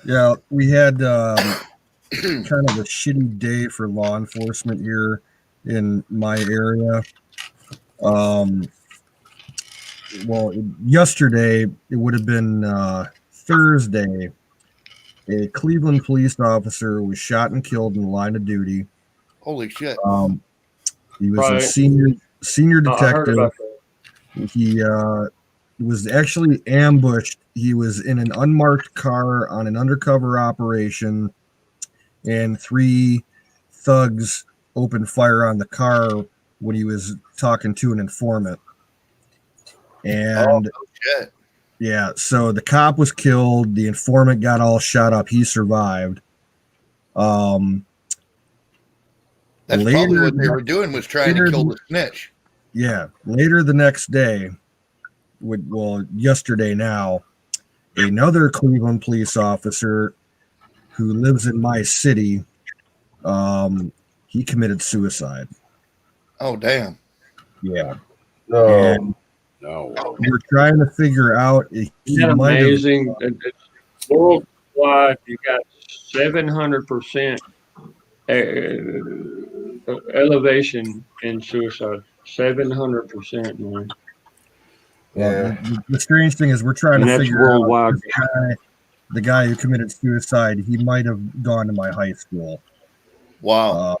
Yeah, we had kind of a shitty day for law enforcement here in my area. Well, yesterday it would have been Thursday. A Cleveland police officer was shot and killed in the line of duty. Holy shit. He was a Right. senior I heard detective. about that. He was actually ambushed. He was in an unmarked car on an undercover operation, and 3 thugs opened fire on the car when he was talking to an informant. And Shit. yeah, so the cop was killed. The informant got all shot up. He survived. That's Later probably what they that- were doing, was trying to later kill the- the snitch. Yeah, later the next day, yesterday now, another Cleveland police officer who lives in my city, he committed suicide. Oh, damn. Yeah, No. and No. we're trying to figure out if he Isn't that might have. amazing? Worldwide, you got 700% elevation in suicide. 700%, man. Well, Yeah. the strange thing is we're trying And to that's figure worldwide. out the guy who committed suicide. He might have gone to my high school. Wow.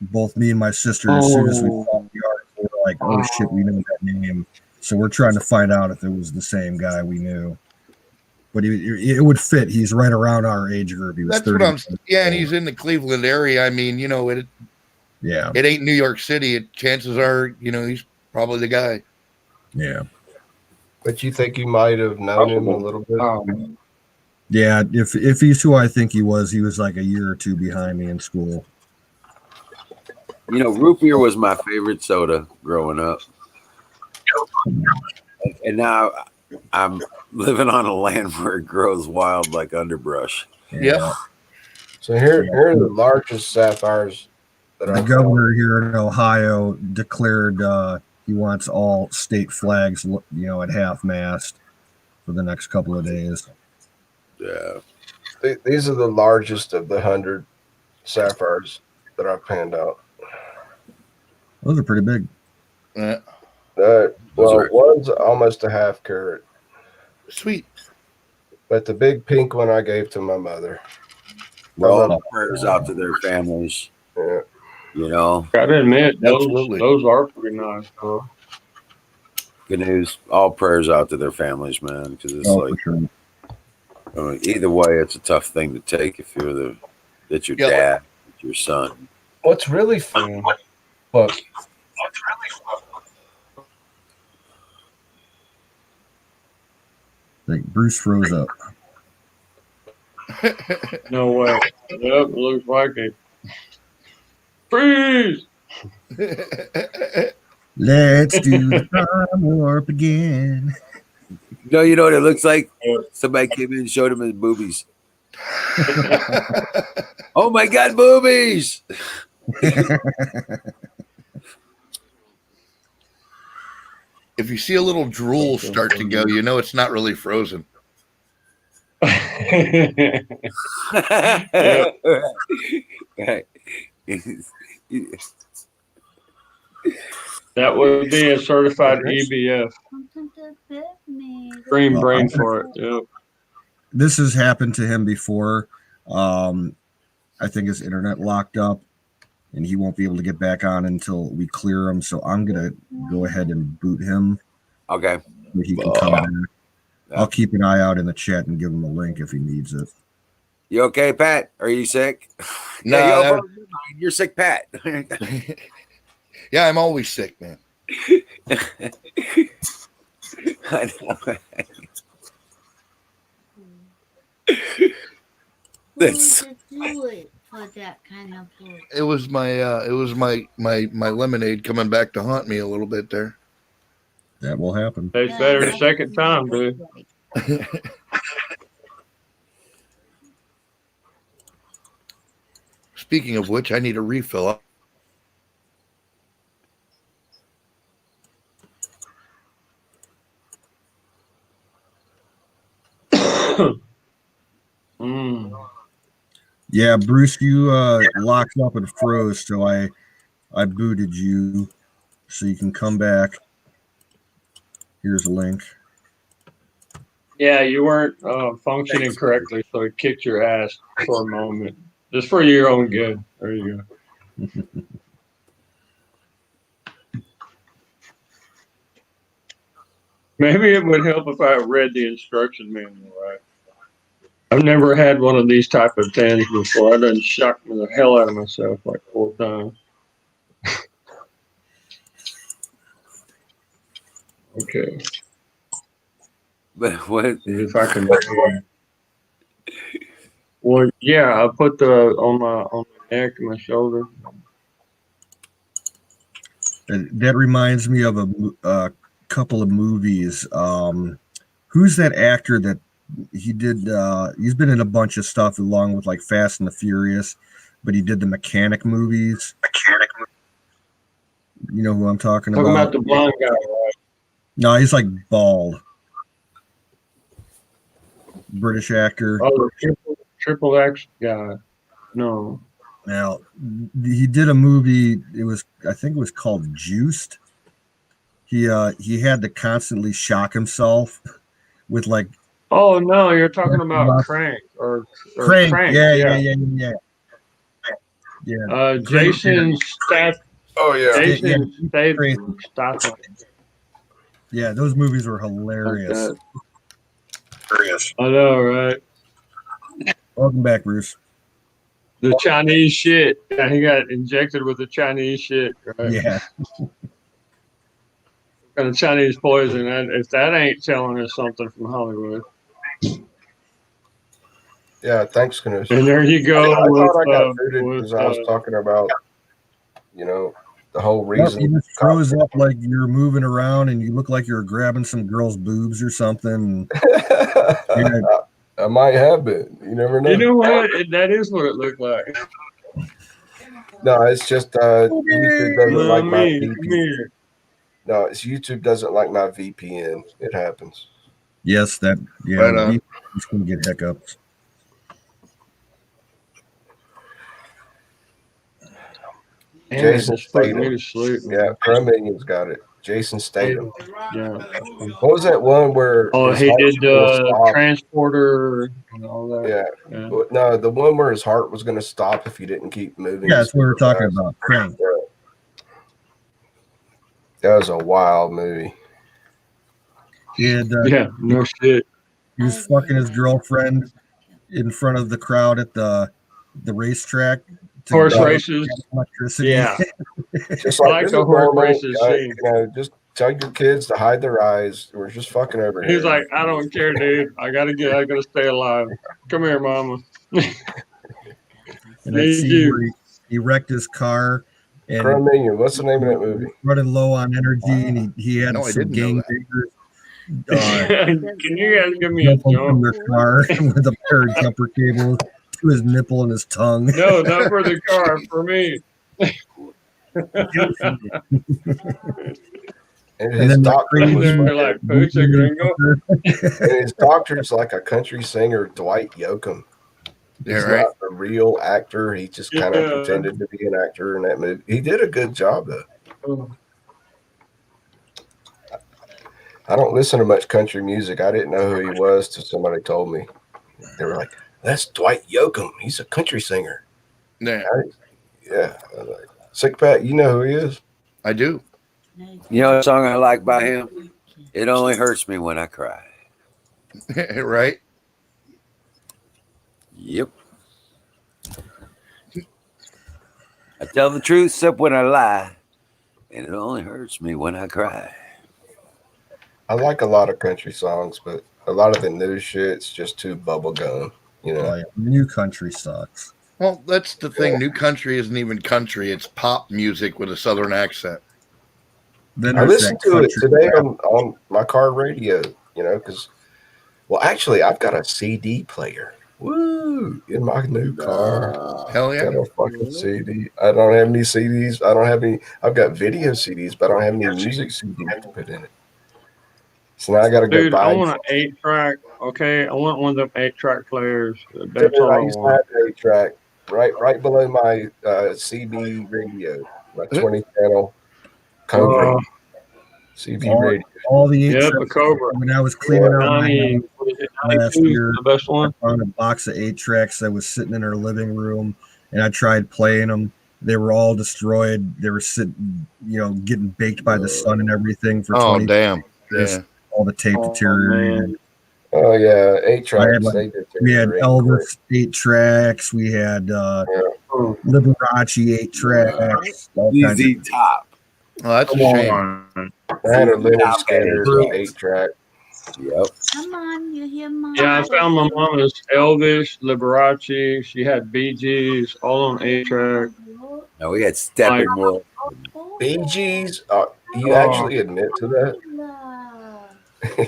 Both me and my sister, as soon as we Oh. saw the article, we're like, "Oh shit, we know that name." So we're trying to find out if it was the same guy we knew. But it would fit. He's right around our age group. He was That's 30. what I'm. Yeah, and he's in the Cleveland area. I mean, it Yeah, ain't New York City. Chances are, he's probably the guy. yeah, But you think you might have known him a little bit? yeah. If he's who I think he was like a year or two behind me in school. Root beer was my favorite soda growing up. And now I'm living on a land where it grows wild like underbrush. Yep. So here are the largest sapphires that The I've governor here in Ohio declared he wants all state flags, at half mast for the next couple of days. Yeah. These are the largest of the 100 sapphires that I've panned out. Those are pretty big. Yeah. One's almost a half carat, Sweet. but the big pink one I gave to my mother. Well, prayers out to their families. Yeah. Gotta admit, Absolutely. those are pretty nice, huh? Good news. All prayers out to their families, man. Because it's For sure. Either way, it's a tough thing to take if it's your dad, it's your son. What's really fun? Look. I think Bruce froze up. No way. Yep, looks like it. Freeze! Let's do the time warp again. You know what it looks like? Somebody came in and showed him his boobies. Oh my God, boobies! If you see a little drool start to go, it's not really frozen. That would be a certified EBF. Green brain for it. Yep. This has happened to him before. I think his internet locked up and he won't be able to get back on until we clear him. So I'm going to go ahead and boot him. Okay. So he can come back. I'll keep an eye out in the chat and give him a link if he needs it. You okay, Pat? Are you sick? No, you're sick, Pat. Yeah, I'm always sick, man. I know. for that kind of food? It was my lemonade coming back to haunt me a little bit there. That will happen. Tastes better the second time, dude. Speaking of which, I need a refill. Yeah, Bruce, you locked up and froze, so I booted you, so you can come back. Here's a link. Yeah, you weren't functioning correctly, so it kicked your ass for a moment. Just for your own good. There you go. Maybe it would help if I read the instruction manual, right? I've never had one of these type of tens before. I done shocked the hell out of myself like 4 times. Okay. But what? If I can. Well, yeah, I put on my neck and my shoulder. And that reminds me of a couple of movies. Who's that actor that he did? He's been in a bunch of stuff along with like Fast and the Furious, but he did the Mechanic movies. You know who I'm talking Talking about? about the blonde guy, right? No, he's like bald. British actor. Oh, the triple X guy. No. Now, he did a movie. I think it was called Juiced. He had to constantly shock himself with like. Oh no, you're talking about Crank or Crank. Crank. Yeah. Jason Statham. Oh yeah. Jason Statham. Yeah, those movies were hilarious. I know, right? Welcome back, Bruce. The Chinese shit. Yeah, he got injected with the Chinese shit, right? Yeah. Kind of Chinese poison. If that ain't telling us something from Hollywood. Yeah, thanks, Canoes. And there you go. I thought I got booted because I was talking about, the whole reason. You just froze up like you're moving around and you look like you're grabbing some girl's boobs or something. I might have been. You never know. You know what? That is what it looked like. No, it's just YouTube doesn't like my VPN. No, it's YouTube doesn't like my VPN. It happens. Yes, VPN's gonna get hiccups. Jason Statham. Yeah, Pro Minion's got it. Jason Statham. Yeah. What was that one where? Oh, he did Transporter and all that. Yeah. No, the one where his heart was going to stop if he didn't keep moving. Yeah, that's what we were talking about. Crank. That was a wild movie. Yeah, no shit. He was fucking his girlfriend in front of the crowd at the racetrack. Horse races. Electricity. Yeah. Just like the horse races scene. Just tell your kids to hide their eyes. We're just fucking over here. He's like, I don't care, dude. I gotta stay alive. Come here, mama. And I see where he wrecked his car. And Pro Minion, what's the name of that movie? Running low on energy, and he had some gangbangers. Can you guys give me a jump from jump? their car with a pair of jumper cables to his nipple and his tongue? No, not for the car, for me. And his doctor's like a country singer, Dwight Yoakam. He's not a real actor. He just kind of pretended to be an actor in that movie. He did a good job, though. I don't listen to much country music. I didn't know who he was till somebody told me. They were like, "That's Dwight Yoakam. He's a country singer." Yeah. Sick Pat, you know who he is? I do. You know a song I like by him? It Only Hurts Me When I Cry. Right? Yep. I tell the truth except when I lie, and it only hurts me when I cry. I like a lot of country songs, but a lot of the new shit's just too bubblegum, New country sucks. Well, that's the thing. New country isn't even country. It's pop music with a southern accent. Then I there's listened that to it country today rap. on my car radio, because, well, actually, I've got a CD player. Woo! In my new car. Hell yeah. Got a fucking CD. I don't have any CDs. I don't have any. I've got video CDs, but I don't have any music CDs to put in it. So now I got to go Dude, buy. I want an 8-track. Okay, I want one of them 8-track players. Dude, That's all I I used to want. have an 8-track right below my CB radio, my 20 channel Cobra CB radio. All the eight Yep, a tracks. Cobra. When I was cleaning out my 90, house what is it, last 92 year, the best one? I found a box of 8 tracks that was sitting in our living room, and I tried playing them. They were all destroyed. They were sitting, getting baked by the sun and everything for Oh 20 damn. years. Yeah. All the tape deteriorated. Man. Oh yeah, 8-tracks. We had Elvis 8 tracks. We had Liberace 8 tracks. All kinds Easy of Top. Well, that's a Come shame. on. I had a CC Leonard Top Skinner 8 tracks. 8-track. Yep. Come on, you hear mom? Yeah, I found my mama's Elvis, Liberace. She had Bee Gees, all on 8-track. No, we had Steppenwolf. Bee Gees. You Oh. actually admit to that?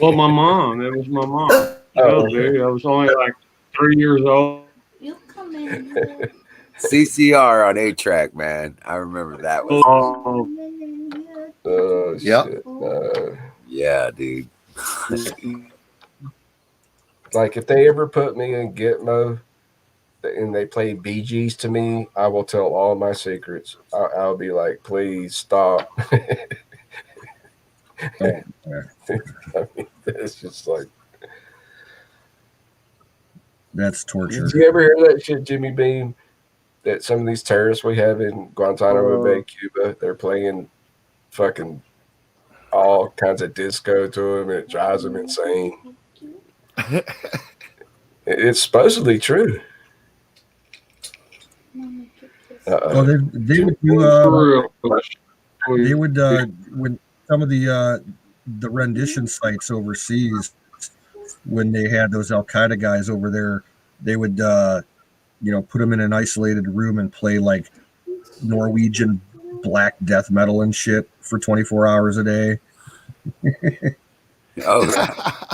Well, my mom. It was my mom. Oh, Dude, I was only like 3 years old. You come in. CCR on 8-track, man. I remember that was. Oh Yep. shit. Yeah, dude. Like if they ever put me in Gitmo and they play Bee Gees to me, I will tell all my secrets. I'll be like, please stop. I mean, it's just like, That's torture. did you ever hear that shit, Jimmy Beam? That some of these terrorists we have in Guantanamo Bay, Cuba, they're playing fucking all kinds of disco to them, and it drives them insane. It's supposedly true. Oh, they would do. They would when some of the rendition sites overseas, when they had those Al Qaeda guys over there, they would put them in an isolated room and play like Norwegian black death metal and shit for 24 hours a day. Oh,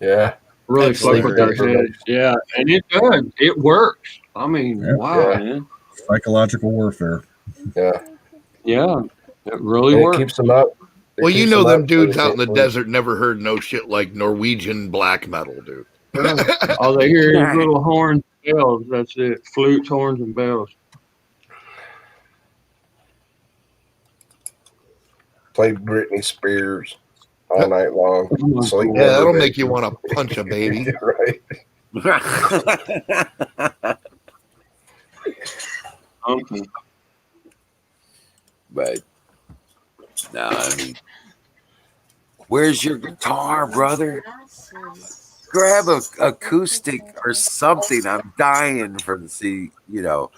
Yeah. Really fuck with their head. Yeah, and it does. It works. I mean, wow, man. Psychological warfare. Yeah. Yeah, it really And works. it keeps them up. Well, you know them dudes out in the desert never heard no shit like Norwegian black metal, dude. All they hear is little horns and bells. That's it. Flutes, horns, and bells. Play Britney Spears all night long. Sleep Yeah, that'll make you want to punch a baby. Right. But no, I mean, where's your guitar, brother? Grab a acoustic or something. I'm dying for the see. You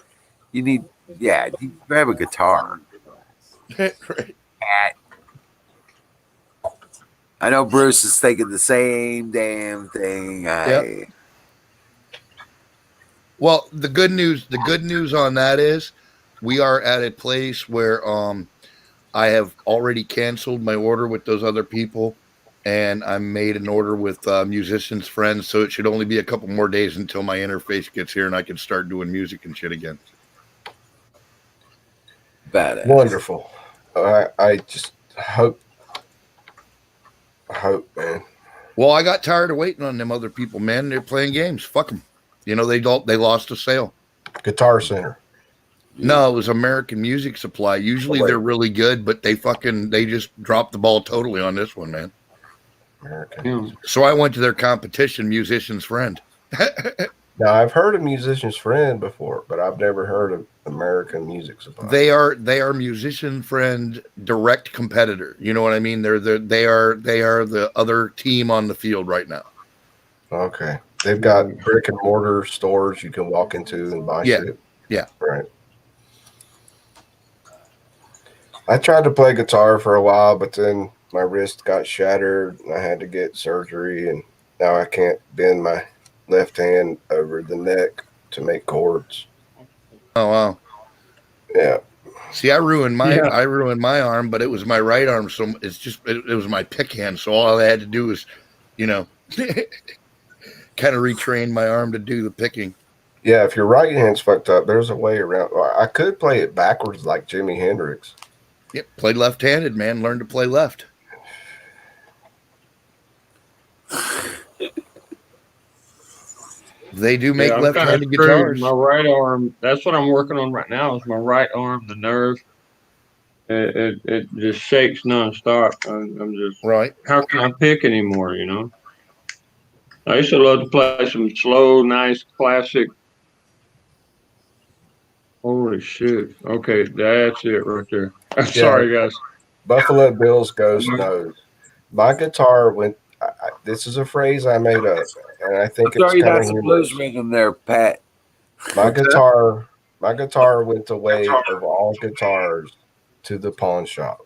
need, you grab a guitar. I know Bruce is thinking the same damn thing. Yep. Well, the good news on that is we are at a place where I have already canceled my order with those other people, and I made an order with musicians friends, so it should only be a couple more days until my interface gets here and I can start doing music and shit again. Badass. Wonderful. I just hope, man. Well, I got tired of waiting on them other people, man. They're playing games. Fuck them. They lost a sale. Guitar Center. No, it was American Music Supply. Usually they're really good, but they just dropped the ball totally on this one, man. American. So I went to their competition, Musician's Friend. Now I've heard of Musician's Friend before, but I've never heard of American Music Supply. They are Musician Friend direct competitor. You know what I mean? They are the other team on the field right now. Okay. They've got brick and mortar stores you can walk into and buy shit. Yeah. Right. I tried to play guitar for a while, but then my wrist got shattered and I had to get surgery, and now I can't bend my left hand over the neck to make chords. Oh wow. Yeah. See, I ruined my arm, but it was my right arm, so it's just it was my pick hand. So all I had to do was, kind of retrain my arm to do the picking. Yeah, if your right hand's fucked up, there's a way around. I could play it backwards like Jimi Hendrix. Yep, play left-handed, man. Learn to play left. They do make left-handed guitars. My right arm. That's what I'm working on right now. Is my right arm, the nerve. It just shakes nonstop. I'm just right. How can I pick anymore? I used to love to play some slow, nice, classic. Holy shit! Okay, that's it right there. I'm sorry, guys. Buffalo Bill's Ghost knows. My guitar went. This is a phrase I made up, and I think it's kind of some blues rhythm there, Pat. My guitar went the way of all guitars to the pawn shop.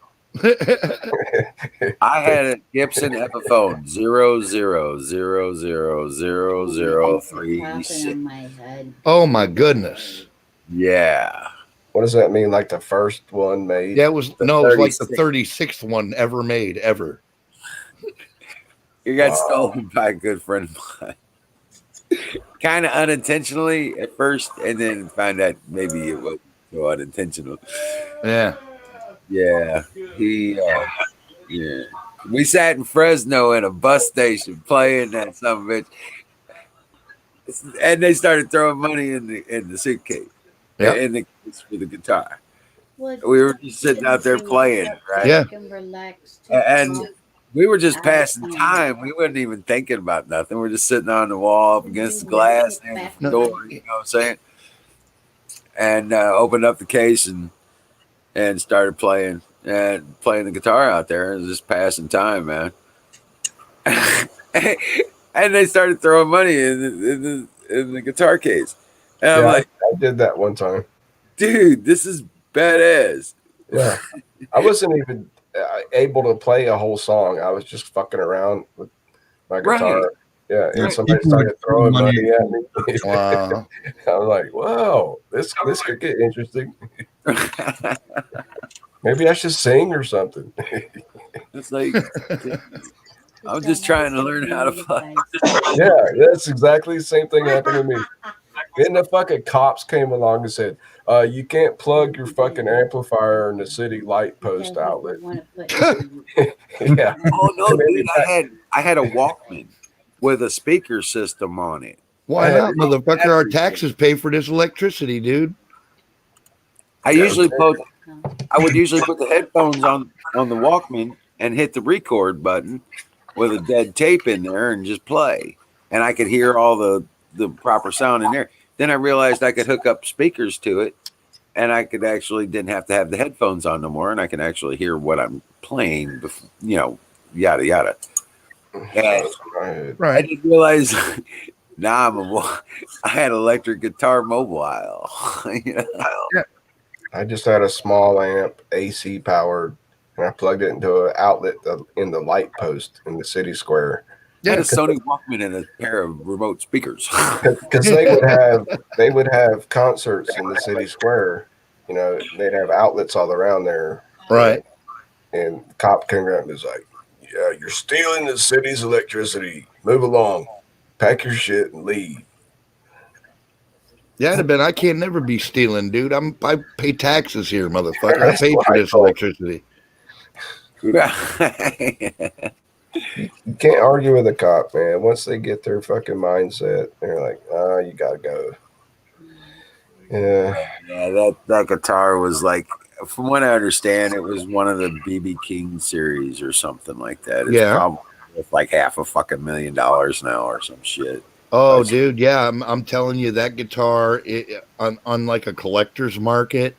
I had a Gibson Epiphone 00000036. Oh my goodness! Yeah. What does that mean? Like the first one made? Yeah, it was like the 36th one ever made ever. You got stolen by a good friend of mine. Kind of unintentionally at first, and then found out maybe it wasn't so unintentional. Yeah. Yeah. We sat in Fresno in a bus station playing that son of a bitch. And they started throwing money in the suitcase. Yeah. In the case for the guitar. We were just sitting out there playing, right? Yeah. And we were just passing time. We weren't even thinking about nothing. We're just sitting on the wall up against the glass and the door, you know what I'm saying? And opened up the case and started playing the guitar out there and just passing time, man. And they started throwing money in the guitar case. And I'm like, I did that one time. Dude, this is badass. Yeah. I wasn't even able to play a whole song. I was just fucking around with my guitar. Right. Yeah, and somebody started throwing money at me. Wow. I was like, whoa, this could get interesting. Maybe I should sing or something. It's like, I'm just trying to learn how to play. Yeah, that's exactly the same thing happened to me. Then the fucking cops came along and said, you can't plug your fucking amplifier in the city light post outlet. Yeah. Oh no, dude, I had a Walkman with a speaker system on it. Why not, motherfucker? Our taxes pay for this electricity, dude. I would usually put the headphones on the Walkman and hit the record button with a dead tape in there and just play. And I could hear all the proper sound in there. Then I realized I could hook up speakers to it, and I could actually didn't have to have the headphones on no more, and I can actually hear what I'm playing, yada yada. And right. I didn't realize. I had electric guitar mobile. Yeah. I just had a small amp, AC powered, and I plugged it into an outlet in the light post in the city square. Yeah, a Sony Walkman and a pair of remote speakers. Because they would have concerts in the city square. They'd have outlets all around there. Right. And the cop came around and was like, "Yeah, you're stealing the city's electricity. Move along, pack your shit, and leave." Yeah, Ben, I can't never be stealing, dude. I pay taxes here, motherfucker. I paid for this electricity. You can't argue with a cop, man. Once they get their fucking mindset, they're like, "Oh, you gotta go." Yeah. Yeah, that guitar was like, from what I understand, it was one of the BB King series or something like that. It's probably worth like half a fucking $1 million now or some shit. Oh, dude, yeah, I'm telling you, that guitar, on like a collector's market,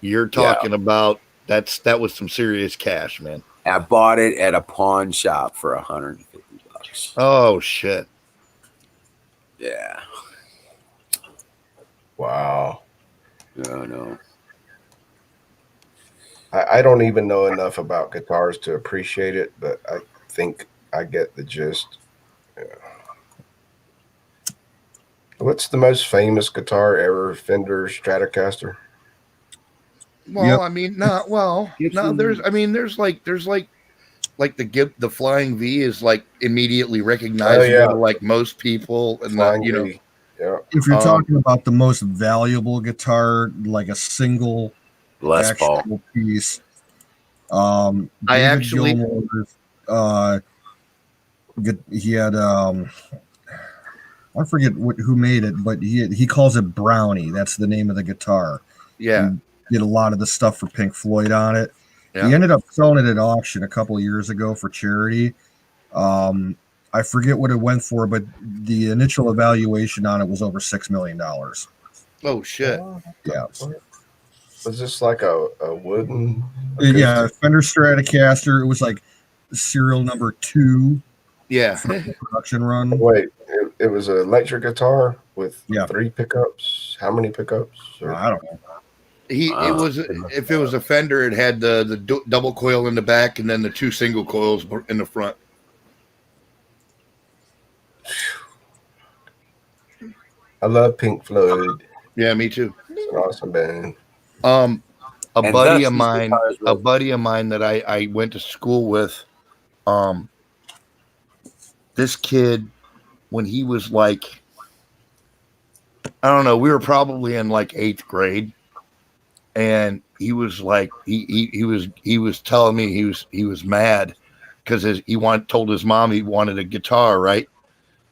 you're talking about that was some serious cash, man. I bought it at a pawn shop for $150. Oh shit! Yeah. Wow. No. I don't even know enough about guitars to appreciate it, but I think I get the gist. Yeah. What's the most famous guitar ever? Fender Stratocaster. Well, Yep. I mean, no. There's like the Flying V is like immediately recognizable to like most people, and Flying you know, V. Yeah. If you're talking about the most valuable guitar, like a single Les Paul. actual piece, I David actually Gilmour, he had I forget who made it, but he calls it Brownie. That's the name of the guitar. yeah. He did a lot of the stuff for Pink Floyd on it. He Yeah. ended up selling it at auction a couple of years ago for charity. I forget what it went for, but the initial evaluation on it was over $6 million. Oh shit. Yeah. Was this like a wooden? Yeah, Fender Stratocaster. It was like serial number 2 Yeah. for the production run. Wait, it was an electric guitar with Yeah. 3 pickups. How many pickups? I don't know. It was if it was a Fender, it had the double coil in the back and then the 2 single coils in the front. I love Pink Floyd. Yeah, me too. It's an awesome band. A buddy of mine that I went to school with, this kid, when he was like, I don't know, we were probably in like 8th grade, and he was like, he was telling me he was mad because told his mom he wanted a guitar, right?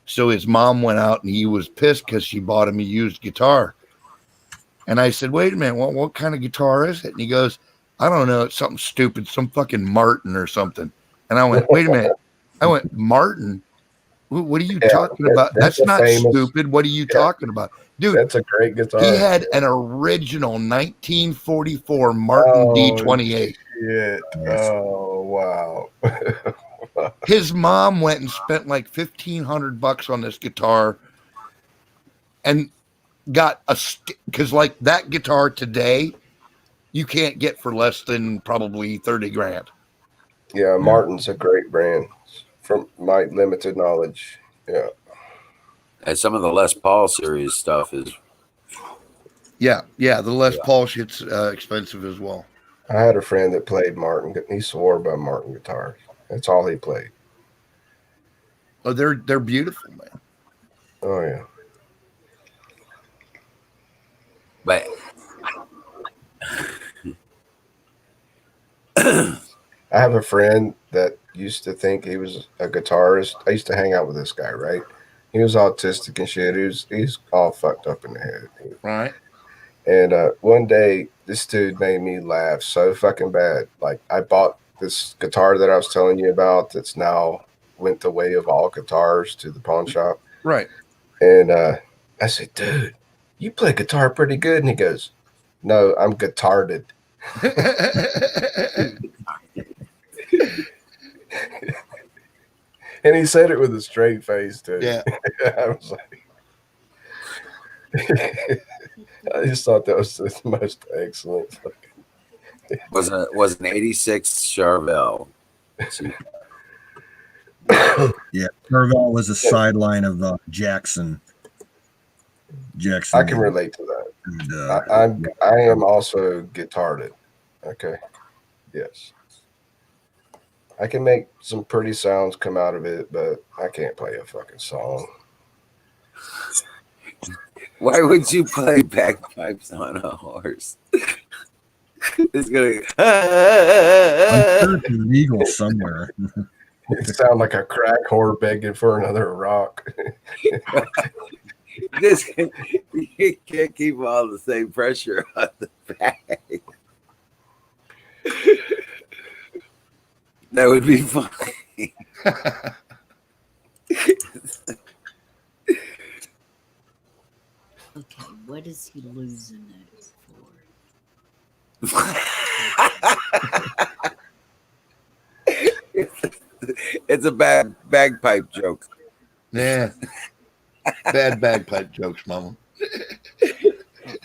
So his mom went out and he was pissed because she bought him a used guitar. And I said, wait a minute, what kind of guitar is it? And he goes, I don't know, it's something stupid, some fucking Martin or something. And I went, wait a minute. I went, Martin? What are you talking about? That's not stupid. What are you talking about? Dude, that's a great guitar. He had an original 1944 Martin D28. Shit. Oh, wow. His mom went and spent like $1,500 on this guitar and got because like that guitar today you can't get for less than probably 30 grand. Yeah, Martin's a great brand from my limited knowledge. Yeah. And some of the Les Paul series stuff is the Les Paul shit's expensive as well. I had a friend that played Martin. He swore by Martin guitars. That's all he played. Oh, they're beautiful, man. Oh yeah. But I have a friend that used to think he was a guitarist. I used to hang out with this guy, right? He was autistic and shit. He's all fucked up in the head. Right. And one day, this dude made me laugh so fucking bad. Like, I bought this guitar that I was telling you about that's now went the way of all guitars to the pawn shop. Right. And I said, dude, you play guitar pretty good. And he goes, no, I'm guitarded. And he said it with a straight face, too. Yeah. I was like, I just thought that was the most excellent. was an 86 Charvel. Yeah, Charvel was a sideline of Jackson. I can relate to that. And, I am also guitarded. Okay. Yes. I can make some pretty sounds come out of it, but I can't play a fucking song. Why would you play bagpipes on a horse? It's gonna. I'm sure it's illegal somewhere. It sounds like a crack whore begging for another rock. You can't keep all the same pressure on the bag. That would be funny. Okay, what is he losing it for? It's a bad bagpipe joke. Yeah. Bad bagpipe jokes, mama.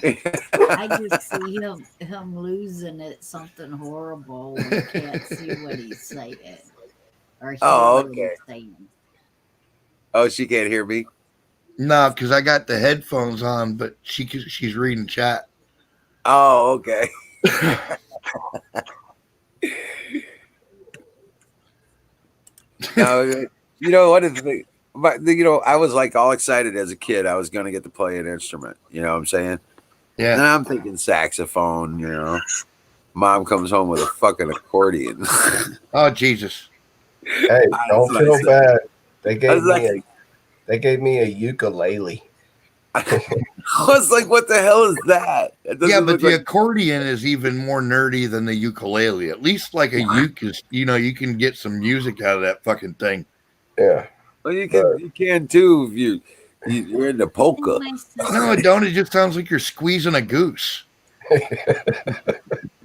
I just see him losing it something horrible and can't see what he's saying. Or hear what he's saying. Oh, she can't hear me? No, because I got the headphones on, but she's reading chat. Oh, okay. No, you know what is the thing? But you know, I was like all excited as a kid. I was going to get to play an instrument. You know what I'm saying? Yeah. And I'm thinking saxophone. You know, mom comes home with a fucking accordion. Oh Jesus! Hey, don't feel bad. They gave they gave me a ukulele. I was like, what the hell is that? Yeah, but the accordion is even more nerdy than the ukulele. At least like a uke is, you know, you can get some music out of that fucking thing. Yeah. Well, you can too if you're into polka. No, it don't. It just sounds like you're squeezing a goose.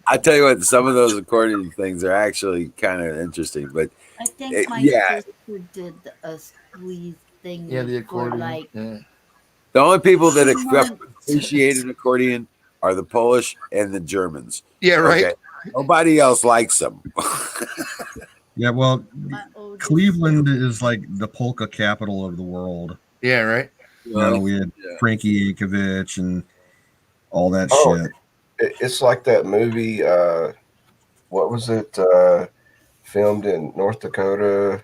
I tell you what, some of those accordion things are actually kind of interesting. But I think my sister did a squeeze thing. Yeah, the accordion. Like, the only people that appreciate an accordion are the Polish and the Germans. Yeah, right. Okay? Nobody else likes them. Yeah, well, Cleveland is like the polka capital of the world. Yeah, right. You know, we had Frankie Akovich and all that shit. It's like that movie. What was it? Filmed in North Dakota.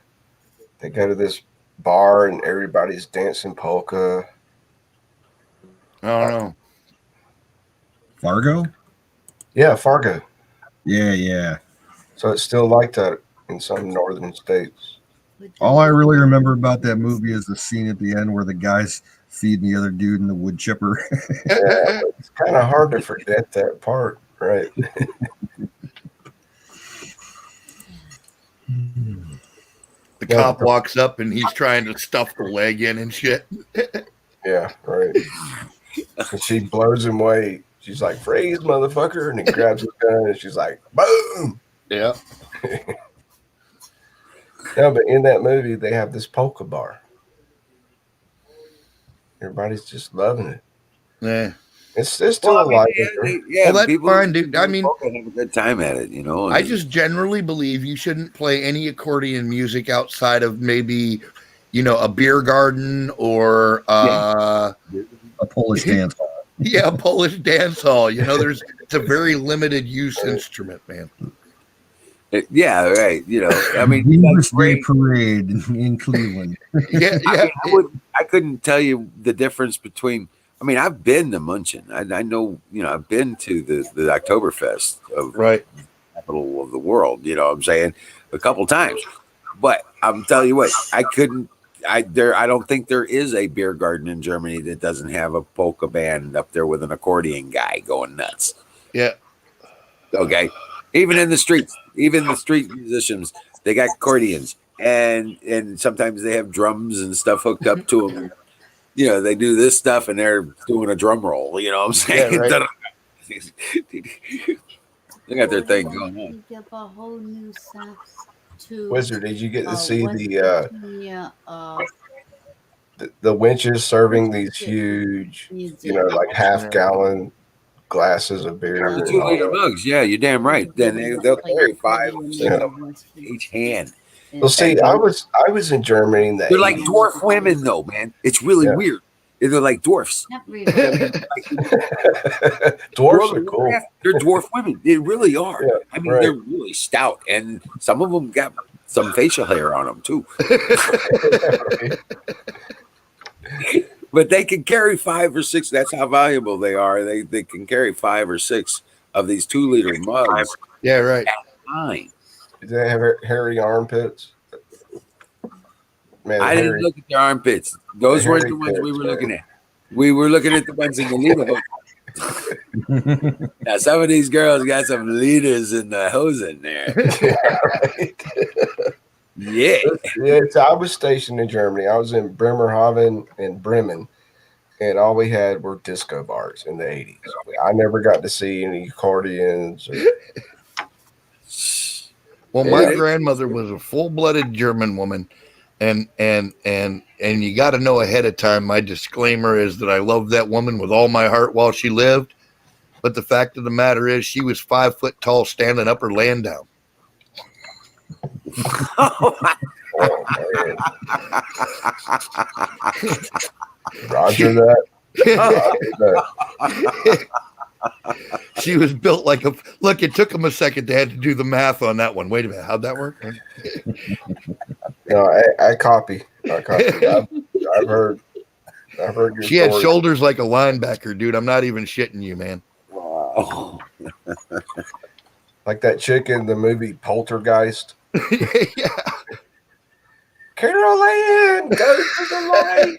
They go to this bar and everybody's dancing polka. I don't know. Fargo? Yeah, Fargo. Yeah. So it's still like that in some northern states. All I really remember about that movie is the scene at the end where the guy's feeding the other dude in the wood chipper. Yeah, it's kind of hard to forget that part, right? The cop walks up and he's trying to stuff the leg in and shit. Yeah, right. And she blows him away. She's like, "Freeze, motherfucker!" And he grabs his gun and she's like, "Boom!" Yeah. No, but in that movie, they have this polka bar. Everybody's just loving it. Yeah. It's still alive. Yeah, well, that's fine, dude. I mean, have a good time at it, you know. I just generally believe you shouldn't play any accordion music outside of maybe, you know, a beer garden or a Polish dance hall. Yeah, a Polish dance hall. You know, it's a very limited use instrument, man. Yeah, right. You know, I mean, Weaver's Day Parade in Cleveland. Yeah. I couldn't tell you the difference between. I mean, I've been to Munchen. I know, you know, I've been to the Oktoberfest of the capital of the world. You know what I'm saying? A couple times. But I'm telling you what, I don't think there is a beer garden in Germany that doesn't have a polka band up there with an accordion guy going nuts. Yeah. Okay. Even in the streets, even the street musicians, they got accordions, and sometimes they have drums and stuff hooked up to them. You know, they do this stuff and they're doing a drum roll. You know what I'm saying? Yeah, right. They got their thing going on. Give a whole new set to Wizard, did you get to see the winches serving these huge, you know, like half-gallon glasses of beer? The 2-liter mugs. Yeah, you're damn right. Then they'll carry 5 or 6 of them each hand. Well, see, I was in Germany in the They're like dwarf women, though, man. It's really weird. They're like dwarfs. Not really. Dwarfs are cool. They're dwarf women. They really are. Yeah, I mean, they're really stout, and some of them got some facial hair on them too. But they can carry 5 or 6. That's how valuable they are. They can carry 5 or 6 of these 2-liter mugs. Yeah, right. Fine. Do they have hairy armpits? Man, I didn't look at their armpits. Those weren't the ones we were looking at. We were looking at the ones in the leader hose. Now, some of these girls got some leaders in the hose in there. Yeah. So I was stationed in Germany. I was in Bremerhaven and Bremen, and all we had were disco bars in the 80s. I never got to see any accordions. Well, my grandmother was a full-blooded German woman, and you got to know ahead of time. My disclaimer is that I loved that woman with all my heart while she lived, but the fact of the matter is, she was 5 foot tall, standing up or laying down. Roger that. Roger that. She was built like a look. It took him a second. They had to do the math on that one. Wait a minute, how'd that work? No, I copy. I copy. I've heard your She had story. shoulders like a linebacker, dude. I'm not even shitting you, man. Wow. Like that chick in the movie Poltergeist. Yeah. Carol Ann, go to the light.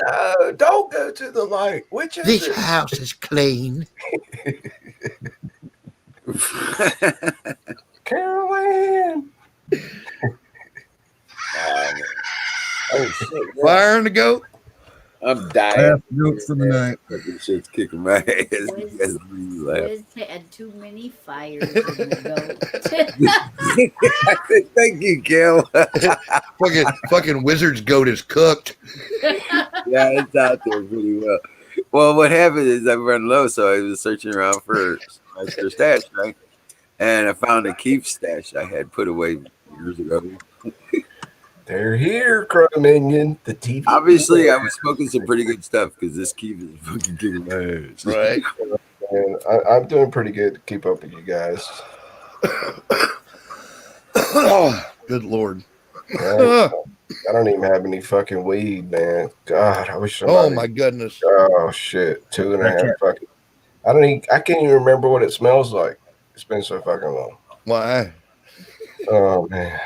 No, don't go to the light. Which is This it? house is clean. Carol Ann. Oh shit! Yeah. Firing to go. I'm dying. Last joke for the night. Fucking shit's kicking my ass. You guys really laugh. Wiz had too many fires in the goat. Thank you, Gil. fucking wizard's goat is cooked. Yeah, it's out there pretty well. Well, what happened is I run low, so I was searching around for extra stash, right? And I found a Keith stash I had put away years ago. They're here, Crow Minion. The TV. Obviously, I was smoking some pretty good stuff because this Keith is fucking kicking my ass. Right. And I'm doing pretty good to keep up with you guys. Oh, good Lord. I don't even have any fucking weed, man. God, I wish somebody. Oh my goodness. Oh shit, 2.5 fucking. I can't even remember what it smells like. It's been so fucking long. Why? Oh man.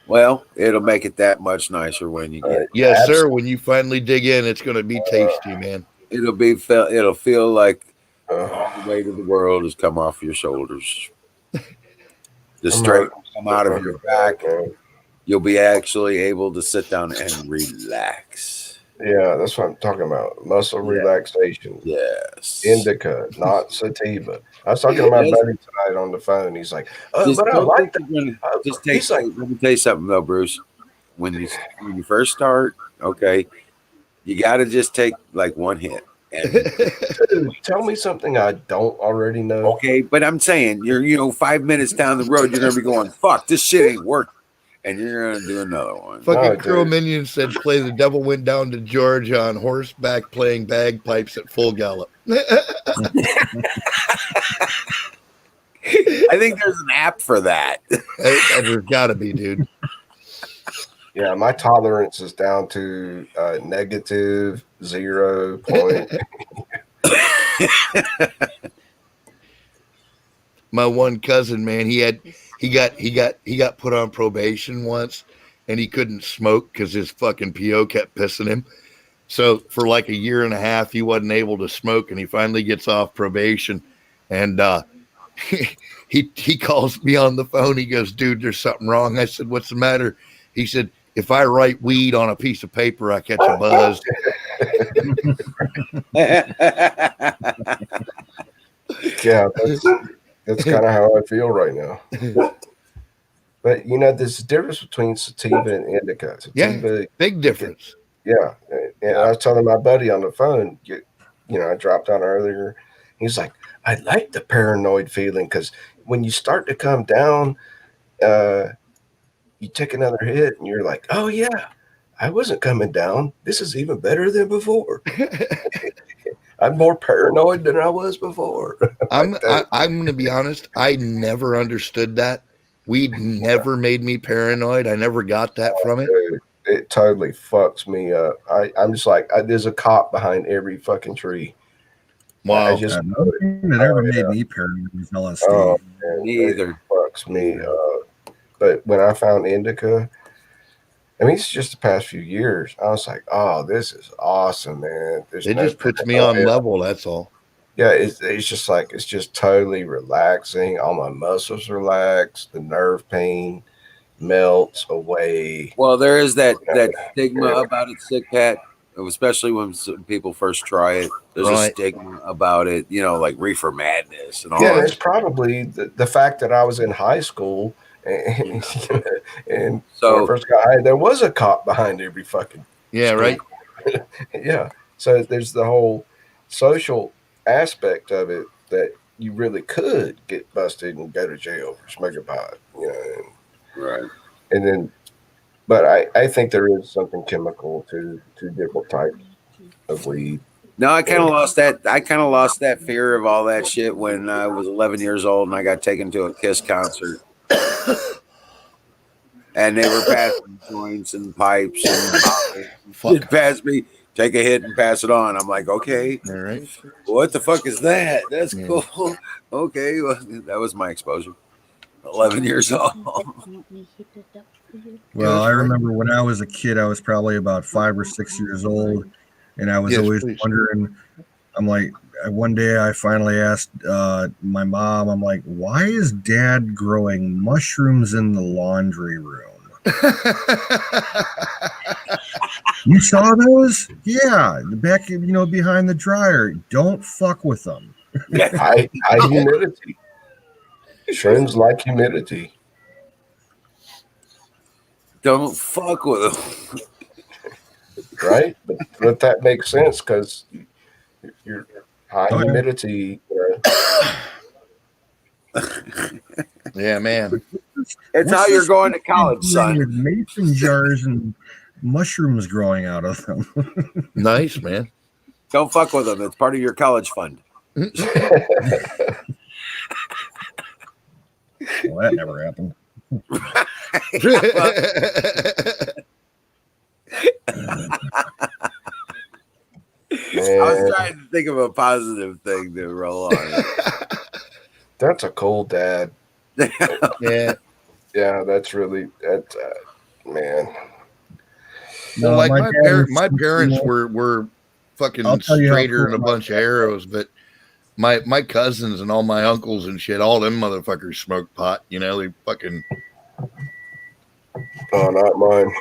Well, it'll make it that much nicer when you get it. Yes, sir. When you finally dig in, it's going to be tasty, man. It'll feel like Uh, the weight of the world has come off your shoulders. The strength will come out of your back. You'll be actually able to sit down and relax. Yeah, that's what I'm talking about. Muscle relaxation. Yes. Indica, not sativa. I was talking to my buddy tonight on the phone. He's like, "Oh, Just but I don't like think that." you're gonna- just take. He's like, Let me tell you something though, Bruce. When you first start, okay, you got to just take like one hit. And, "Dude, tell me something I don't already know." okay, but I'm saying you're 5 minutes down the road, you're gonna be going, "Fuck, this shit ain't working," and you're gonna do another one. Fucking Crow Minion said, "Play The Devil Went Down to Georgia on horseback playing bagpipes at full gallop." I think there's an app for that. There's got to be, dude. Yeah, my tolerance is down to negative 0 point. My one cousin, man, he got put on probation once, and he couldn't smoke because his fucking PO kept pissing him. So for like 1.5 years, he wasn't able to smoke, and he finally gets off probation, and he calls me on the phone. He goes, "Dude, there's something wrong." I said, "What's the matter?" He said, "If I write weed on a piece of paper, I catch a buzz." Yeah, that's kind of how I feel right now. But there's a difference between sativa and indica. Sativa, big difference. Yeah, and I was telling my buddy on the phone. I dropped on earlier. He's like, "I like the paranoid feeling because when you start to come down, you take another hit and you're like, oh yeah, I wasn't coming down. This is even better than before." I'm more paranoid than I was before. I'm going to be honest. I never understood that. Weed never made me paranoid. I never got that from it. It totally fucks me up. I'm just like, there's a cop behind every fucking tree. Wow. Nothing that ever made me paranoid was LSD. Oh, man, Me either. It fucks me up. But when I found indica, I mean, it's just the past few years. I was like, "Oh, this is awesome, man." It just puts me on level. That's all. Yeah, it's just like it's just totally relaxing. All my muscles relax. The nerve pain melts away. Well, there is that stigma about it, Sick Pat, especially when people first try it. There's a stigma about it, like reefer madness and all that. Yeah, it's probably the fact that I was in high school. And so when I first got high, there was a cop behind every fucking right. Yeah, so there's the whole social aspect of it that you really could get busted and go to jail for smoking pot, right. And then, but I think there is something chemical to different types of weed. No, I kind of lost that. I kind of lost that fear of all that shit when I was 11 years old and I got taken to a Kiss concert. And they were passing joints and pipes and they'd pass me, take a hit and pass it on. I'm like, okay, All right. what the fuck is that? That's Yeah. cool. Okay, well, that was my exposure. 11 years old. Definitely hit it up for you. Well, Yes, I right. remember when I was a kid, I was probably about 5 or 6 years old, and I was Yes, always please. wondering. I'm like, one day I finally asked my mom, I'm like, why is Dad growing mushrooms in the laundry room? You saw those? Yeah, the back, behind the dryer. Don't fuck with them. High humidity. Shrooms like humidity. Don't fuck with them. Right? But that makes sense because you're high Oh, yeah. humidity. Yeah, man. It's What's how you're this going to thing college, doing son. with mason jars and mushrooms growing out of them. Nice, man. Don't fuck with them. It's part of your college fund. Well, that never happened. I was trying to think of a positive thing to roll on. That's a cool dad. Yeah. Yeah, that's really man. Well, No, like my dad my was- parents were fucking I'll tell you how straighter cool than a my bunch of arrows, but my cousins and all my uncles and shit, all them motherfuckers smoke pot. You know, they fucking Oh, not mine.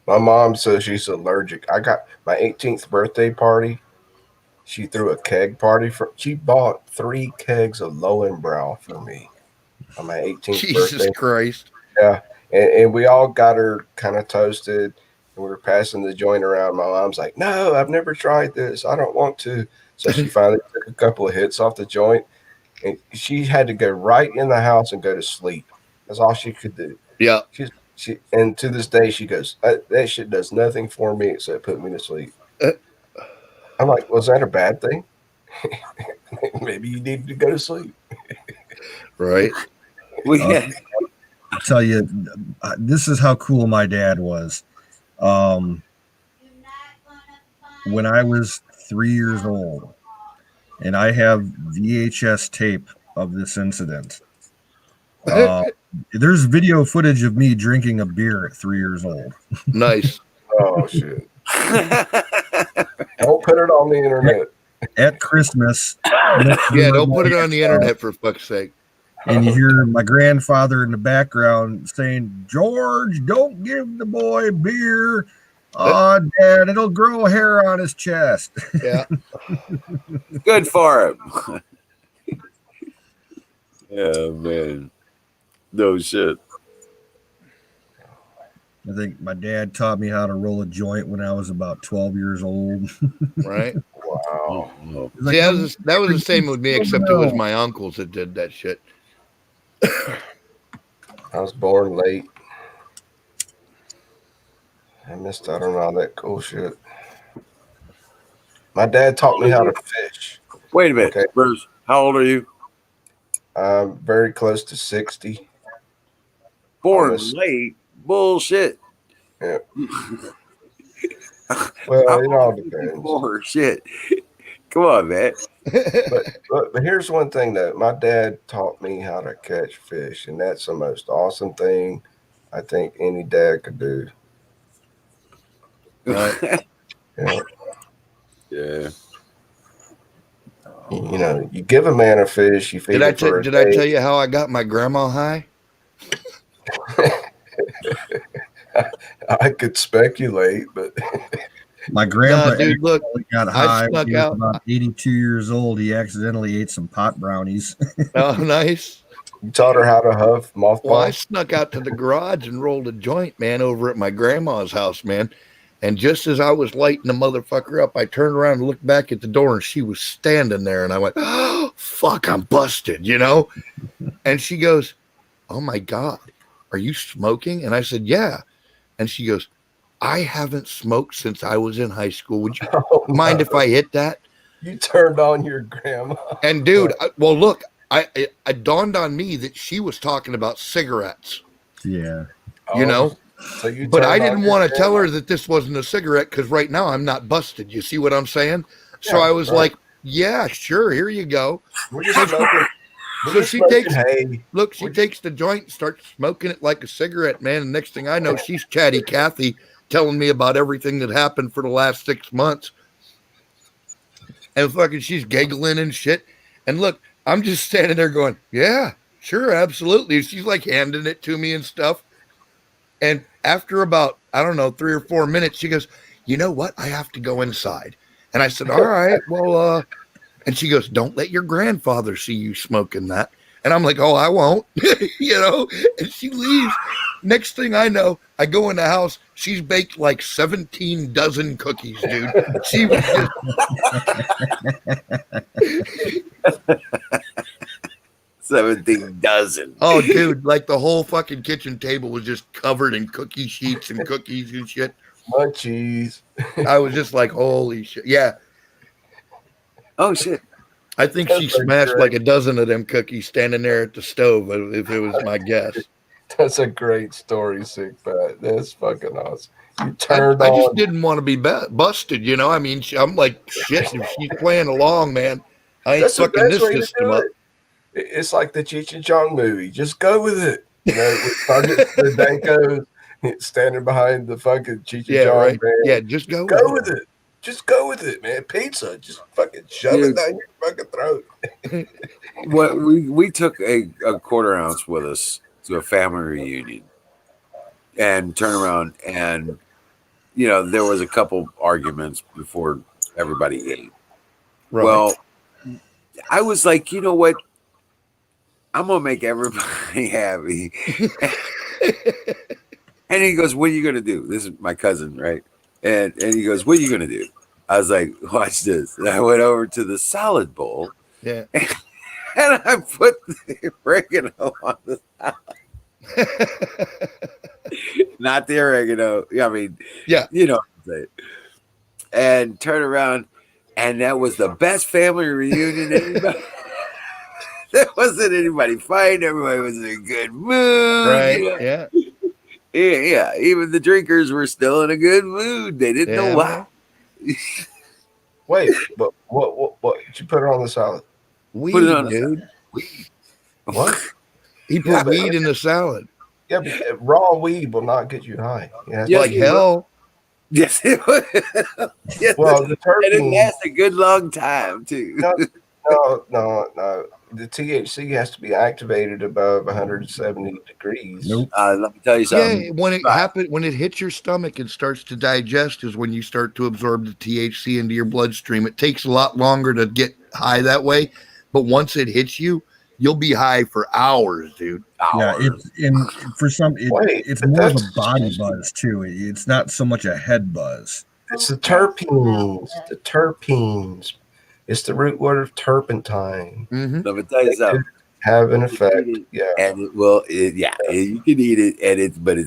My mom says she's allergic. I got my 18th birthday party. She threw a keg party she bought 3 kegs of Lowenbrow for me on my 18th Jesus birthday. Christ. Yeah. And we all got her kind of toasted and we were passing the joint around. My mom's like, no, I've never tried this. I don't want to. So she finally took a couple of hits off the joint and she had to go right in the house and go to sleep. That's all she could do. Yeah. And to this day, she goes, that shit does nothing for me except put me to sleep. I'm like, was that a bad thing? Maybe you needed to go to sleep. Right. I'll tell you, this is how cool my dad was. When I was 3 years old, and I have VHS tape of this incident. There's video footage of me drinking a beer at 3 years old. Nice. Oh, shit. Don't put it on the internet. At Christmas. Yeah, don't put it on the internet for fuck's sake. And you hear my grandfather in the background saying, George, don't give the boy beer. Oh, Dad, it'll grow hair on his chest. Yeah. Good for him. Yeah, man. No shit. I think my dad taught me how to roll a joint when I was about 12 years old. Right. Wow. Like, See, that was the same with me, except it was my uncles that did that shit. I was born late. I missed out on all that cool shit. My dad taught me how to fish. Wait a minute, Okay. Bruce. How old are you? I'm very close to 60. Born Almost. late. Bullshit. Yeah. Well, it all depends. Shit. Come on, man. But here's one thing that my dad taught me how to catch fish, and that's the most awesome thing I think any dad could do. Right. Yeah. Yeah. You know, you give a man a fish, you feed Did I him for a did I day. tell you how I got my grandma high? I could speculate, but My grandpa Nah, dude, look, got I high when snuck he was out. about 82 years old. He accidentally ate some pot brownies. Oh, nice. you taught her how to huff Well, I mothballs. snuck out to the garage and rolled a joint, man, over at my grandma's house, man. And just as I was lighting the motherfucker up, I turned around and looked back at the door, and she was standing there. And I went, oh, fuck, I'm busted, you know? And she goes, oh, my God, are you smoking? And I said, yeah. And she goes, I haven't smoked since I was in high school. Would you Oh, mind if I hit that? You turned on your grandma. And dude, well, look, I dawned on me that she was talking about cigarettes, Yeah. you know, So you but I turned on didn't your want to tell grandma. her that this wasn't a cigarette because right now I'm not busted. You see what I'm saying? So Yeah, I was right. like, yeah, sure, here you go. We're just smoking. We're So just she smoking takes, hay. look, she We're takes the joint, starts smoking it like a cigarette, man. And next thing I know, she's chatty Cathy telling me about everything that happened for the last 6 months. And fucking she's giggling and shit. And look, I'm just standing there going, yeah, sure, absolutely. She's like handing it to me and stuff. And after about, I don't know, 3 or 4 minutes, she goes, you know what? I have to go inside. And I said, all right, well, and she goes, don't let your grandfather see you smoking that. And I'm like, oh, I won't, you know, and she leaves. Next thing I know, I go in the house. She's baked like 17 dozen cookies, dude. She was just 17 dozen. Oh, dude, like the whole fucking kitchen table was just covered in cookie sheets and cookies and shit. Munchies. I was just like, holy shit. Yeah. Oh, shit. I think she That's smashed great. like a dozen of them cookies standing there at the stove, if it was my guess. That's a great story, Sick Pat. That's fucking awesome. You turned I just on. didn't want to be busted, you know? I mean, I'm like, shit, if she's playing along, man, I ain't That's the fucking best this way to system do up. it. It's like the Cheech and Chong movie. Just go with it. You know, with Sergeant Stadenko standing behind the fucking Cheech and Yeah, Chong right. band. Yeah, just go Go with with it. Just go with it, man. Pizza. Just fucking shove Dude. it down your fucking throat. What we took a quarter ounce with us to a family reunion and turn around and you know there was a couple arguments before everybody ate. Right. Well, I was like, you know what? I'm gonna make everybody happy. And he goes, what are you gonna do? This is my cousin, right? And he goes, what are you gonna do? I was like, watch this. And I went over to the salad bowl. Yeah. And I put the oregano on the salad. Not the oregano. I mean, yeah, you know what I'm saying. And turn around, and that was the best family reunion. Anybody, there wasn't anybody fighting. Everybody was in a good mood. Right. You know? Yeah. Yeah. Even the drinkers were still in a good mood. They didn't know why. Wait, but what did you put it on the salad? Weed, Put it on dude. What? He put weed in the salad. Yeah, but raw weed will not get you high. Yeah, Like hell. Yes, it would. Yes, well, the and it terpene lasts a good long time too. No. The THC has to be activated above 170 degrees. Nope. Let me tell you something. Yeah, when it happens, when it hits your stomach and starts to digest, is when you start to absorb the THC into your bloodstream. It takes a lot longer to get high that way, but once it hits you, you'll be high for hours, dude. Yeah, it's more of a body buzz too. It's not so much a head buzz. It's the terpenes. The terpenes. It's the root word of turpentine. Mm-hmm. Let me tell you something. Have an effect. Yeah, and it will. You can eat it, and it's gonna,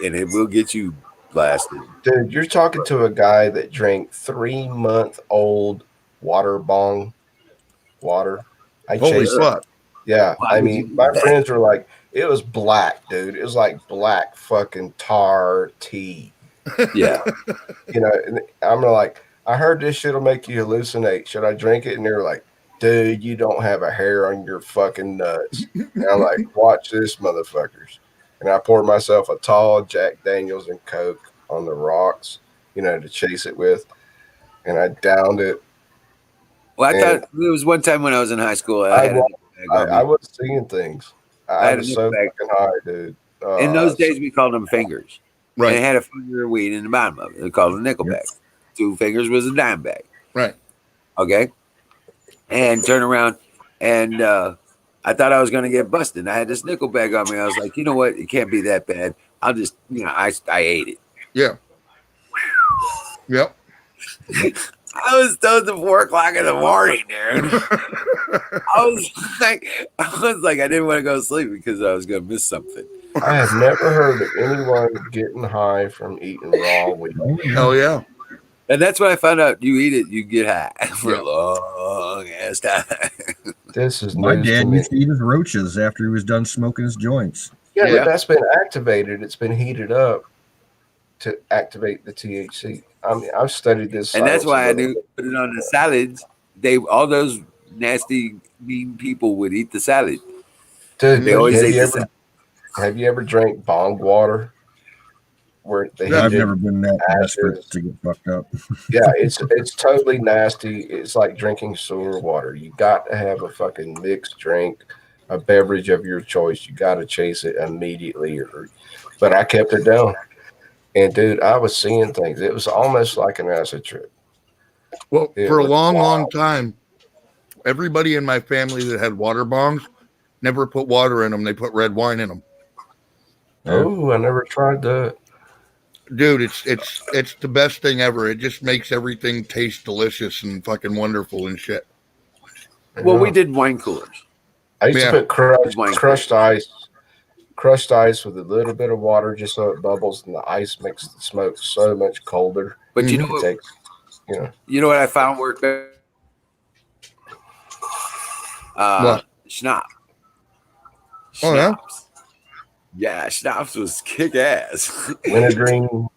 and it will get you blasted. Dude, you're talking to a guy that drank 3-month-old water bong water. Holy fuck! Yeah, I mean, my friends were like, it was black, dude. It was like black fucking tar tea. Yeah, you know. And I'm like, I heard this shit'll make you hallucinate. Should I drink it? And they're like, dude, you don't have a hair on your fucking nuts. And I'm like, watch this, motherfuckers. And I poured myself a tall Jack Daniels and Coke on the rocks, you know, to chase it with. And I downed it. Well, I thought it was one time when I was in high school. I was seeing things. I was so bag. fucking high, dude. In those days, we called them fingers. Right. And it had a finger of weed in the bottom of it. They called it a nickel bag. 2 fingers was a dime bag. Right. Okay. And turn around, and I thought I was going to get busted. I had this nickel bag on me. I was like, you know what? It can't be that bad. I'll just, I ate it. Yeah. Yep. I was stoned at 4 o'clock in the morning, dude. I was like, I didn't want to go to sleep because I was going to miss something. I have never heard of anyone getting high from eating raw weed. Oh, Hell yeah. And that's when I found out you eat it, you get high for Yeah. a long ass time. This is My news to dad me. used to eat his roaches after he was done smoking his joints. Yeah, Yeah. but that's been activated. It's been heated up to activate the THC. I mean, I've studied this And that's science a why I little knew bit. put it on the salads. All those nasty mean people would eat the salad. Dude, They always have ate you the ever salad. drank bong water where they Yeah. I've heated never been that desperate ashes? to get fucked up. Yeah, it's totally nasty. It's like drinking sewer water. You got to have a fucking mixed drink, a beverage of your choice. You got to chase it immediately. But I kept it down, and dude, I was seeing things. It was almost like an acid trip. Well, It for a was long, long wild. time, everybody in my family that had water bongs never put water in them. They put red wine in them. Yeah. Oh, I never tried that. Dude, it's the best thing ever. It just makes everything taste delicious and fucking wonderful and shit. Well, we Yeah. did wine coolers. I used to Yeah. put Wine crushed coolers. ice with a little bit of water just so it bubbles, and the ice makes the smoke so much colder. But you know It what? takes, you know. You know what I found worked better? What? Schnapps. Oh, yeah? Schnapps. Yeah, schnapps was kick ass. Wintergreen,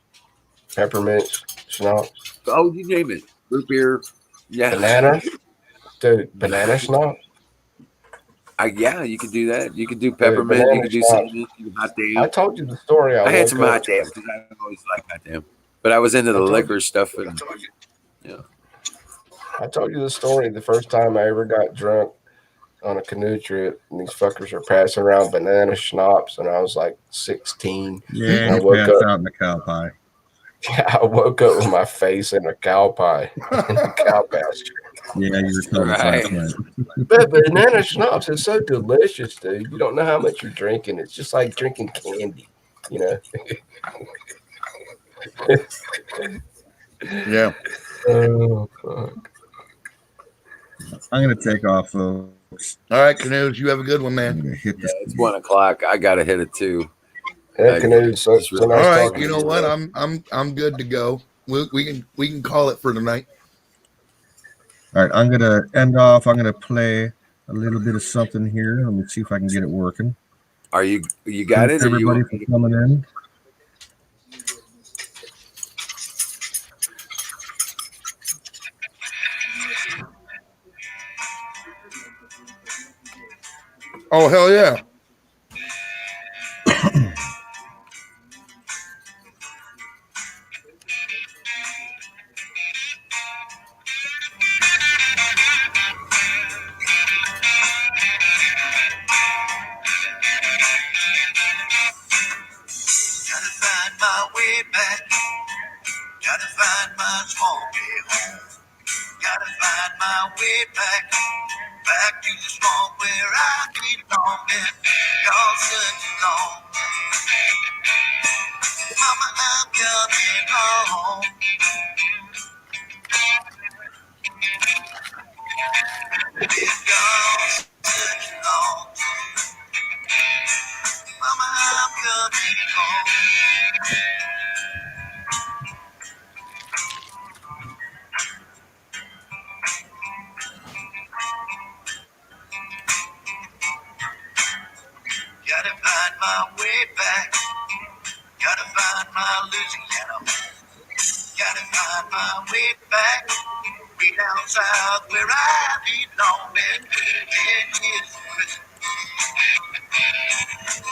peppermint, schnapps, Oh, you name it. Root beer. Yeah. banana, dude, banana schnapps, Yeah, you could do that. You could do dude, peppermint. You banana could do schnapps. cinnamon. You could hot I damn. told you the story. I I had woke some up. hot damn because I always like hot damn. But I was into the I told liquor you, stuff. And yeah. I told you the story. The first time I ever got drunk on a canoe trip, and these fuckers are passing around banana schnapps, and I was like 16. Yeah, And I you woke passed up. out in the cow pie. I woke up with my face in a cow pie in the cow pasture. Yeah, you were telling us last Right. night. But banana schnapps is so delicious, dude. You don't know how much you're drinking. It's just like drinking candy, you know. Yeah. Oh fuck. I'm gonna take off, folks. All right, Canoes, you have a good one, I'm man. gonna hit Yeah, this. it's 1 o'clock. I gotta hit it too. Yeah, Canoe, so Just nice All right, talking you to know you, what? man. I'm good to go. We can call it for tonight. All right, I'm gonna end off. I'm gonna play a little bit of something here. Let me see if I can get it working. Are you got Thanks it? Or everybody you for coming in. Oh, hell yeah. Gotta find my way back. Gotta find my swampy home. Gotta find my way back. Back to the swamp where I belong. Been gone such long. Mama, I'm coming home. Been gone such long. Mama, I'm coming home. Gotta find my way back. Gotta find my Louisiana home. Gotta find my way back. Way down south where I belong. Been 10 years.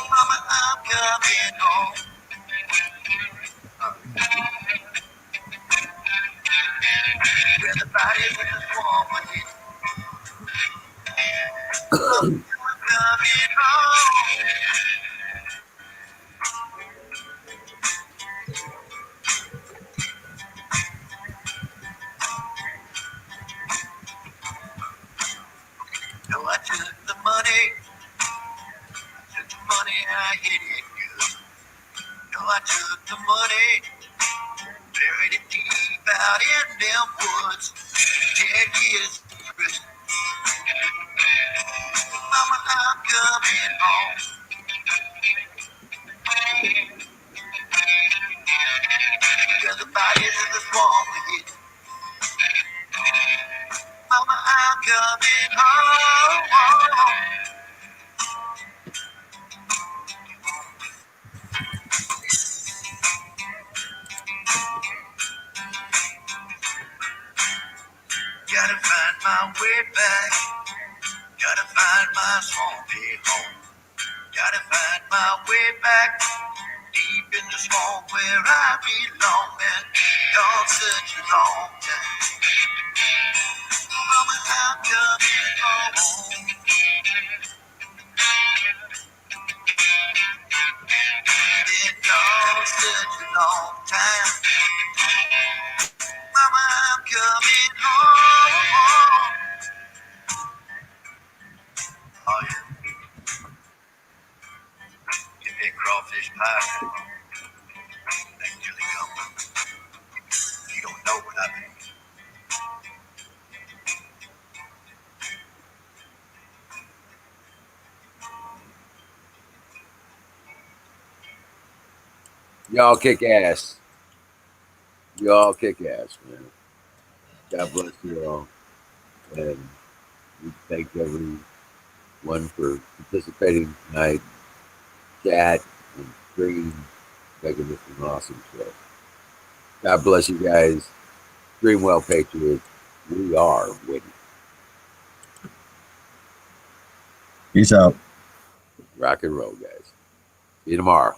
Mama, I'm coming home. Where the body's in the swamp again. Mama, I'm coming home. No, I took the money. Took the money, I hid it good. No, I took the money. Buried it deep out in them woods. 10 years. Mama, I'm coming home. right into the swamp with it. Mama, I'm coming home. Gotta find my way back. Gotta find my swampy home. Gotta find my way back deep in the swamp where I belong. And gone such a long time. Mama, I'm coming home. Been gone such a long time. Mama, I'm coming home. Oh yeah, give me a crawfish pie. Thank you, come. You don't know what I've been. Y'all kick ass. Y'all kick ass, man. God bless you all. And we thank everyone for participating tonight. Chat and stream, making this an awesome show. God bless you guys. Dream well, Patriots. We are winning. Peace out. Rock and roll, guys. See you tomorrow.